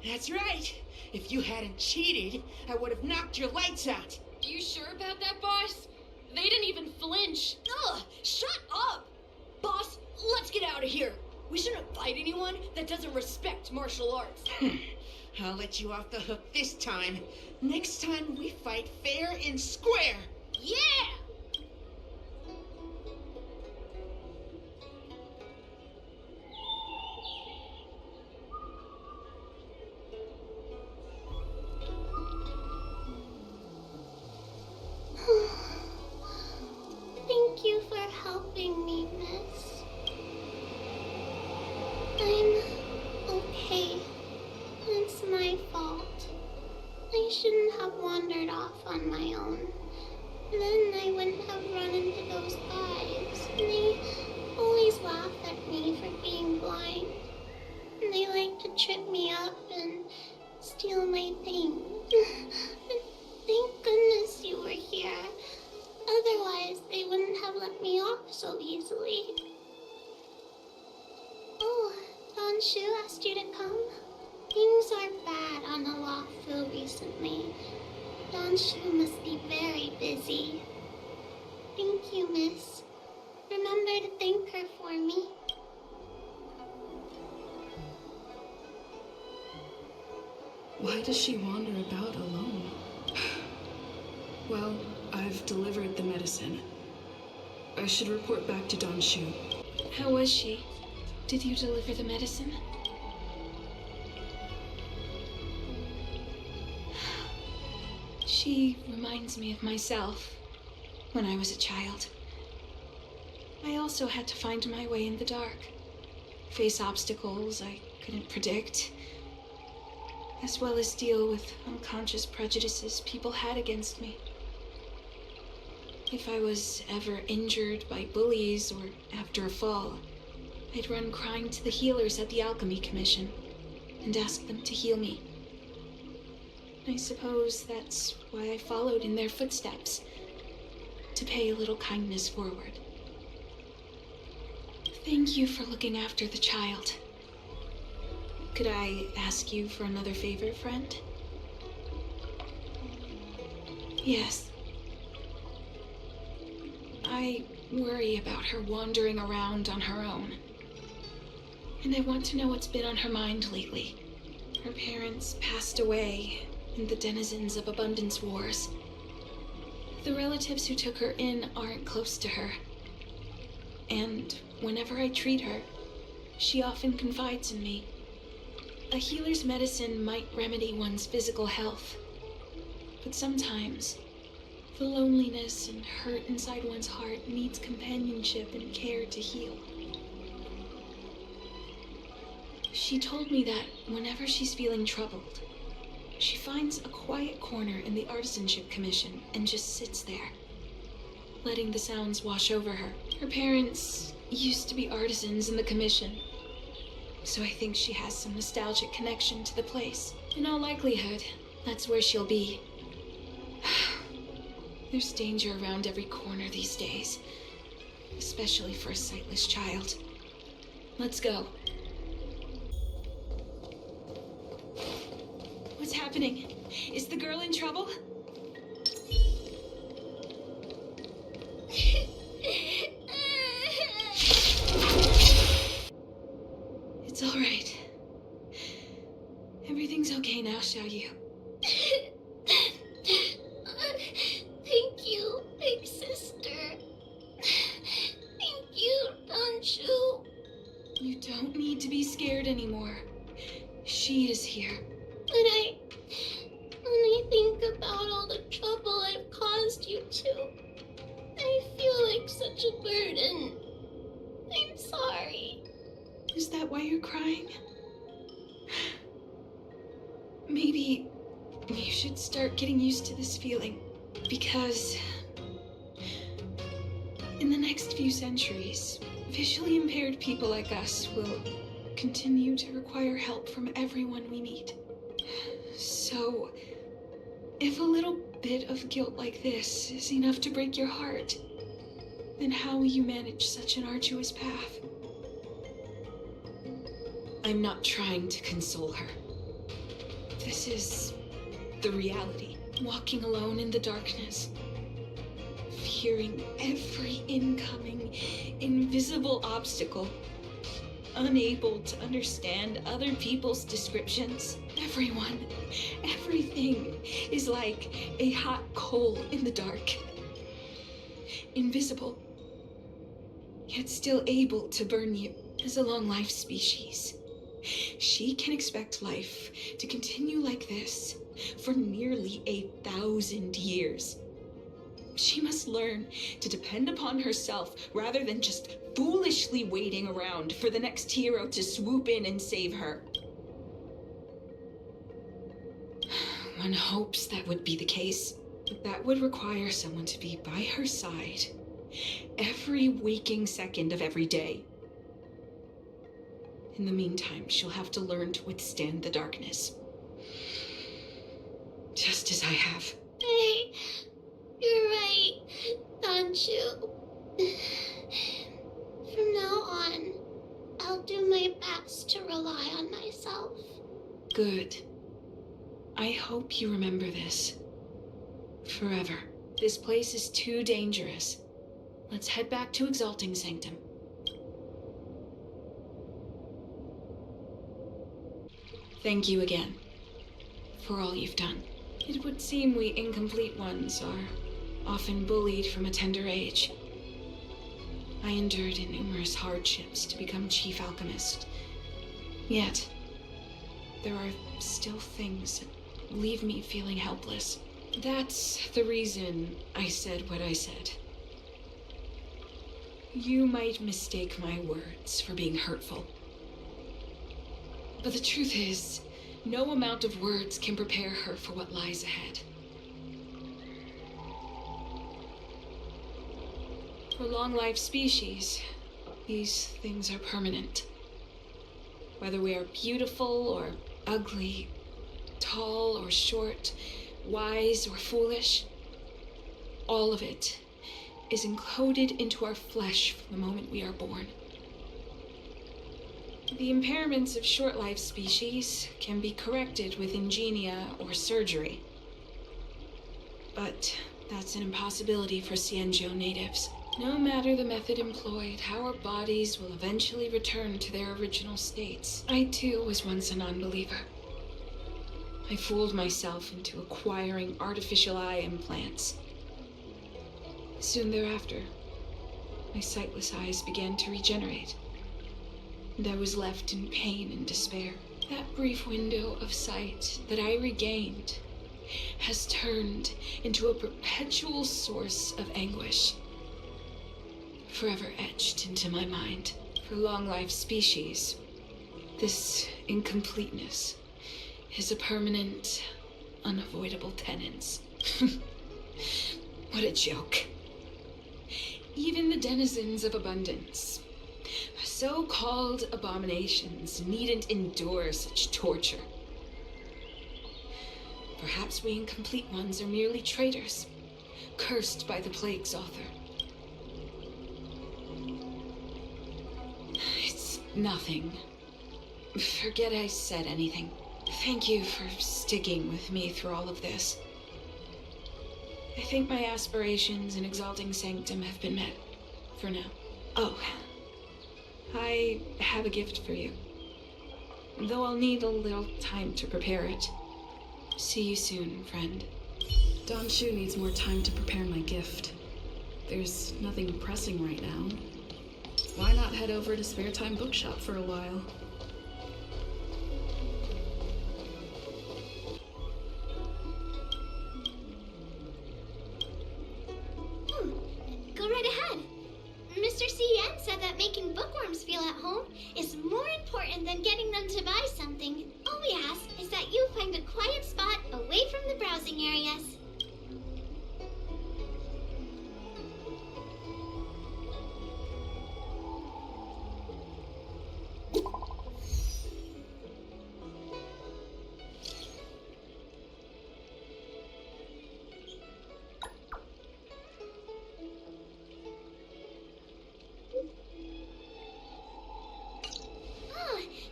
That's right. If you hadn't cheated, I would have knocked your lights out. You sure about that, boss? They didn't even flinch. Ugh! Shut up! Boss, let's get out of here. We shouldn't fight anyone that doesn't respect martial arts. I'll let you off the hook this time. Next time we fight fair and square. Yeah! wandered off on my own. Then I wouldn't have run into those guys. They always laugh at me for being blind. They like to trip me up and steal my things. Thank goodness you were here. Otherwise, they wouldn't have let me off so easily. Oh, Don Shu asked you to come? Things are bad on the Loufu recently. Don Shu must be very busy. Thank you, miss. Remember to thank her for me. Why does she wander about alone? Well, I've delivered the medicine. I should report back to Don Shu. How was she? Did you deliver the medicine? She reminds me of myself when I was a child. I also had to find my way in the dark, face obstacles I couldn't predict, as well as deal with unconscious prejudices people had against me. If I was ever injured by bullies or after a fall, I'd run crying to the healers at the Alchemy Commission and ask them to heal me. I suppose that's why I followed in their footsteps, to pay a little kindness forward. Thank you for looking after the child. Could I ask you for another favor, friend? Yes. I worry about her wandering around on her own. And I want to know what's been on her mind lately. Her parents passed away in the denizens of Abundance Wars. The relatives who took her in aren't close to her. And whenever I treat her, she often confides in me. A healer's medicine might remedy one's physical health, but sometimes the loneliness and hurt inside one's heart needs companionship and care to heal. She told me that whenever she's feeling troubled, she finds a quiet corner in the Artisanship Commission and just sits there, letting the sounds wash over her. Her parents used to be artisans in the Commission, so I think she has some nostalgic connection to the place. In all likelihood, that's where she'll be. There's danger around every corner these days, especially for a sightless child. Let's go. What's happening? Is the girl in trouble? It's all right. Everything's okay now, Xiaoyu. Thank you, big sister. Thank you, Don Shu. You don't need to be scared anymore. She is here. When I think about all the trouble I've caused you two, I feel like such a burden. I'm sorry. Is that why you're crying? Maybe you should start getting used to this feeling, because in the next few centuries, visually impaired people like us will continue to require help from everyone we meet. So, if a little bit of guilt like this is enough to break your heart, then how will you manage such an arduous path? I'm not trying to console her. This is the reality. Walking alone in the darkness, fearing every incoming, invisible obstacle, unable to understand other people's descriptions. Everyone, everything is like a hot coal in the dark. Invisible, yet still able to burn you. As a long-life species, she can expect life to continue like this for nearly 1,000 years. She must learn to depend upon herself rather than just foolishly waiting around for the next hero to swoop in and save her. One hopes that would be the case, but that would require someone to be by her side every waking second of every day. In the meantime, she'll have to learn to withstand the darkness. Just as I have. Hey, you're right, Xianzhou. From now on, I'll do my best to rely on myself. Good. I hope you remember this. Forever. This place is too dangerous. Let's head back to Exalting Sanctum. Thank you again for all you've done. It would seem we incomplete ones are often bullied from a tender age. I endured numerous hardships to become Chief Alchemist. Yet, there are still things that leave me feeling helpless. That's the reason I said what I said. You might mistake my words for being hurtful. But the truth is, no amount of words can prepare her for what lies ahead. For long-life species, these things are permanent. Whether we are beautiful or ugly, tall or short, wise or foolish, all of it is encoded into our flesh from the moment we are born. The impairments of short-life species can be corrected with ingenia or surgery. But that's an impossibility for Xianzhou natives. No matter the method employed, our bodies will eventually return to their original states. I too was once a non-believer. I fooled myself into acquiring artificial eye implants. Soon thereafter, my sightless eyes began to regenerate, and I was left in pain and despair. That brief window of sight that I regained has turned into a perpetual source of anguish, forever etched into my mind. For long-life species, this incompleteness is a permanent, unavoidable tenance. What a joke. Even the denizens of abundance, so-called abominations, needn't endure such torture. Perhaps we incomplete ones are merely traitors, cursed by the plague's author. It's nothing. Forget I said anything. Thank you for sticking with me through all of this. I think my aspirations in Exalting Sanctum have been met, for now. Oh, I have a gift for you, though I'll need a little time to prepare it. See you soon, friend. Don Shu needs more time to prepare my gift. There's nothing pressing right now. Why not head over to Spare Time Bookshop for a while? Go right ahead. Mr. C.N. said that making bookworms feel at home is more important than getting them to buy something. All we ask is that you find a quiet spot away from the browsing areas.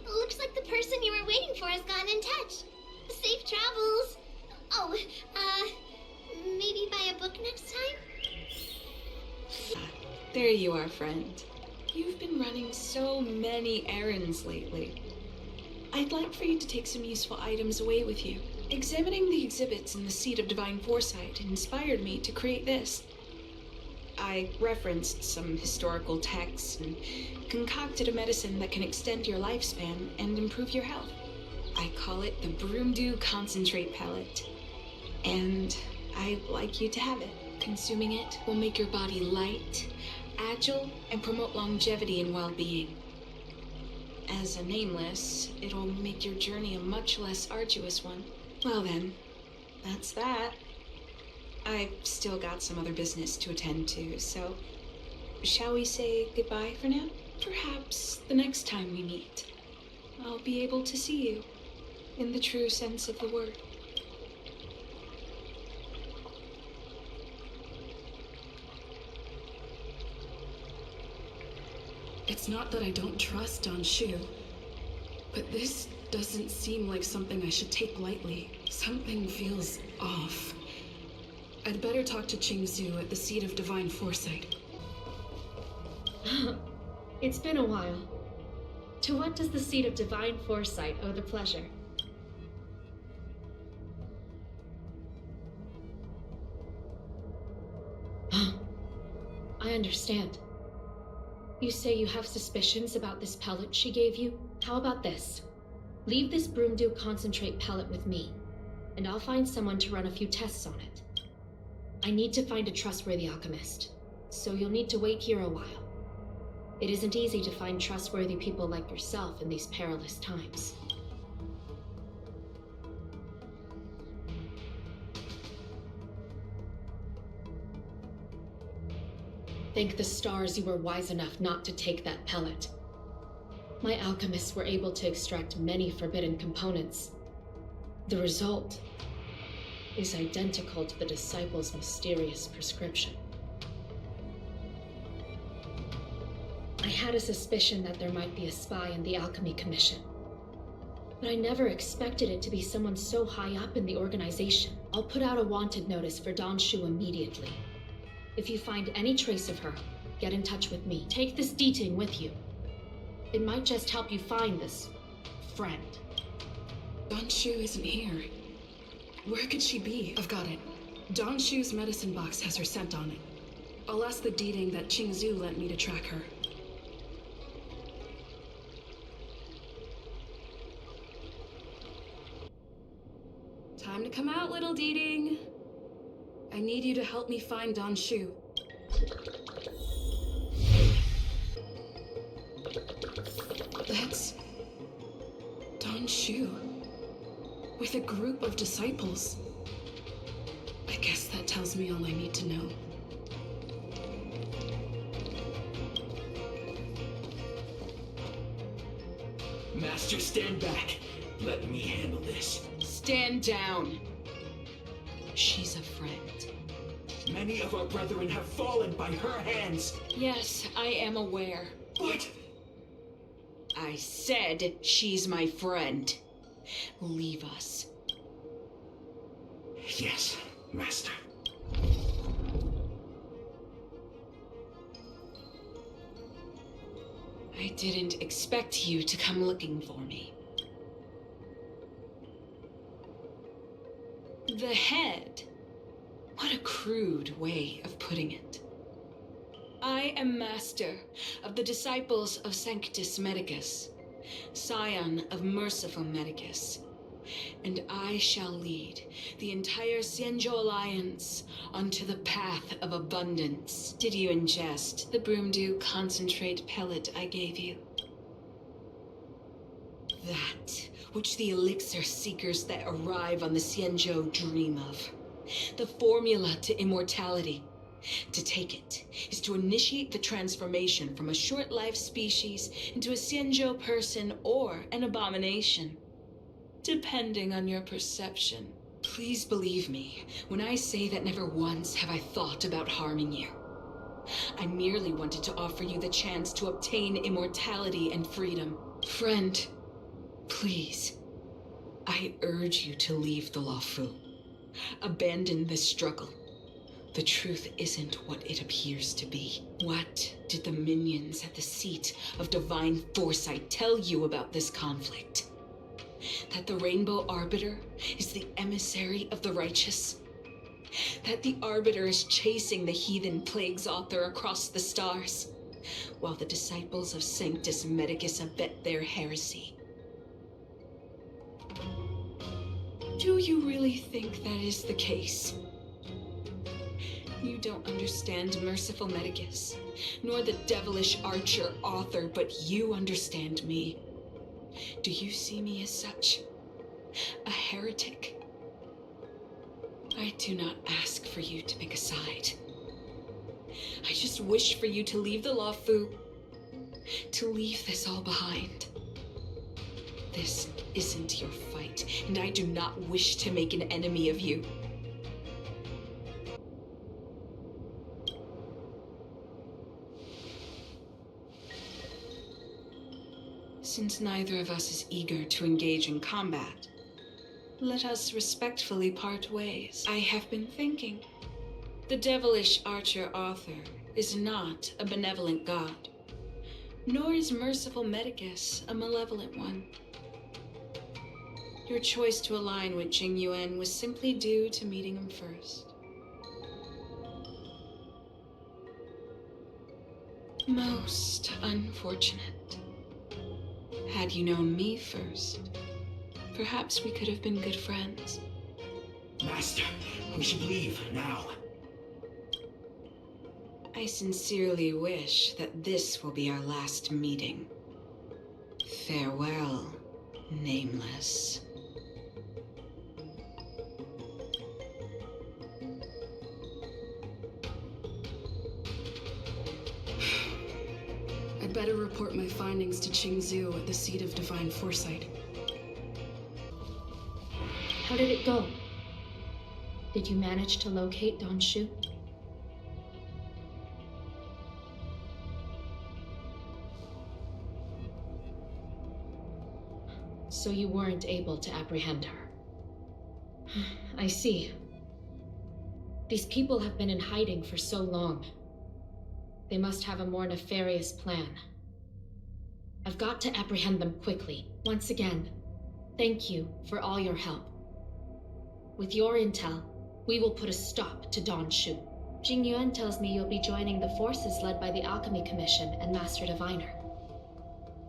Looks like the person you were waiting for has gotten in touch. Safe travels. Oh, maybe buy a book next time? There you are, friend. You've been running so many errands lately. I'd like for you to take some useful items away with you. Examining the exhibits in the Seat of Divine Foresight inspired me to create this. I referenced some historical texts and concocted a medicine that can extend your lifespan and improve your health. I call it the Broomdew Concentrate Pellet, and I'd like you to have it. Consuming it will make your body light, agile, and promote longevity and well-being. As a nameless, it'll make your journey a much less arduous one. Well then, that's that. I've still got some other business to attend to, so shall we say goodbye for now? Perhaps the next time we meet, I'll be able to see you in the true sense of the word. It's not that I don't trust Don Shu, but this doesn't seem like something I should take lightly. Something feels off. I'd better talk to Xianzhou at the Seat of Divine Foresight. It's been a while. To what does the Seat of Divine Foresight owe the pleasure? I understand. You say you have suspicions about this pellet she gave you? How about this? Leave this Broomdew concentrate pellet with me, and I'll find someone to run a few tests on it. I need to find a trustworthy alchemist, so you'll need to wait here a while. It isn't easy to find trustworthy people like yourself in these perilous times. Thank the stars you were wise enough not to take that pellet. My alchemists were able to extract many forbidden components. The result is identical to the disciple's mysterious prescription. I had a suspicion that there might be a spy in the Alchemy Commission, but I never expected it to be someone so high up in the organization. I'll put out a wanted notice for Don Shu immediately. If you find any trace of her, get in touch with me. Take this deeting with you. It might just help you find this friend. Don Shu isn't here. Where could she be? I've got it. Don Shu's medicine box has her scent on it. I'll ask the deeding that Xianzhou lent me to track her. Time to come out, little deeding. I need you to help me find Don Shu. That's Don Shu with a group of disciples. I guess that tells me all I need to know. Master, stand back. Let me handle this. Stand down. She's a friend. Many of our brethren have fallen by her hands. Yes, I am aware. What? I said she's my friend. Leave us. Yes, Master. I didn't expect you to come looking for me. The head. What a crude way of putting it. I am master of the disciples of Sanctus Medicus, scion of Merciful Medicus, and I shall lead the entire Xianzhou Alliance onto the path of abundance. Did you ingest the Broomdew concentrate pellet I gave you? That which the elixir seekers that arrive on the Xianzhou dream of. The formula to immortality. To take it is to initiate the transformation from a short-lived species into a Xianzhou person or an abomination, depending on your perception. Please believe me when I say that never once have I thought about harming you. I merely wanted to offer you the chance to obtain immortality and freedom. Friend, please, I urge you to leave the Loufu. Abandon this struggle. The truth isn't what it appears to be. What did the minions at the Seat of Divine Foresight tell you about this conflict? That the Rainbow Arbiter is the emissary of the righteous? That the Arbiter is chasing the heathen plagues author across the stars, while the disciples of Sanctus Medicus abet their heresy? Do you really think that is the case? You don't understand Merciful Medicus, nor the devilish archer author, but you understand me. Do you see me as such? A heretic? I do not ask for you to pick a side. I just wish for you to leave the Luofu, to leave this all behind. This isn't your fight, and I do not wish to make an enemy of you. Since neither of us is eager to engage in combat, let us respectfully part ways. I have been thinking. The devilish archer author is not a benevolent god, nor is merciful Medicus a malevolent one. Your choice to align with Jing Yuan was simply due to meeting him first. Most unfortunate. Had you known me first, perhaps we could have been good friends. Master, we should leave now. I sincerely wish that this will be our last meeting. Farewell, Nameless. I'd better report my findings to Xianzhou at the seat of divine foresight. How did it go? Did you manage to locate Don Shu? So you weren't able to apprehend her. I see. These people have been in hiding for so long. They must have a more nefarious plan. I've got to apprehend them quickly. Once again, thank you for all your help. With your intel, we will put a stop to Don Shu. Jing Yuan tells me you'll be joining the forces led by the Alchemy Commission and Master Diviner.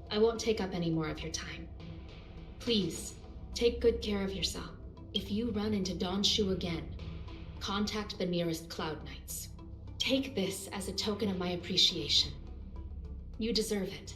I won't take up any more of your time. Please, take good care of yourself. If you run into Don Shu again, contact the nearest Cloud Knights. Take this as a token of my appreciation. You deserve it.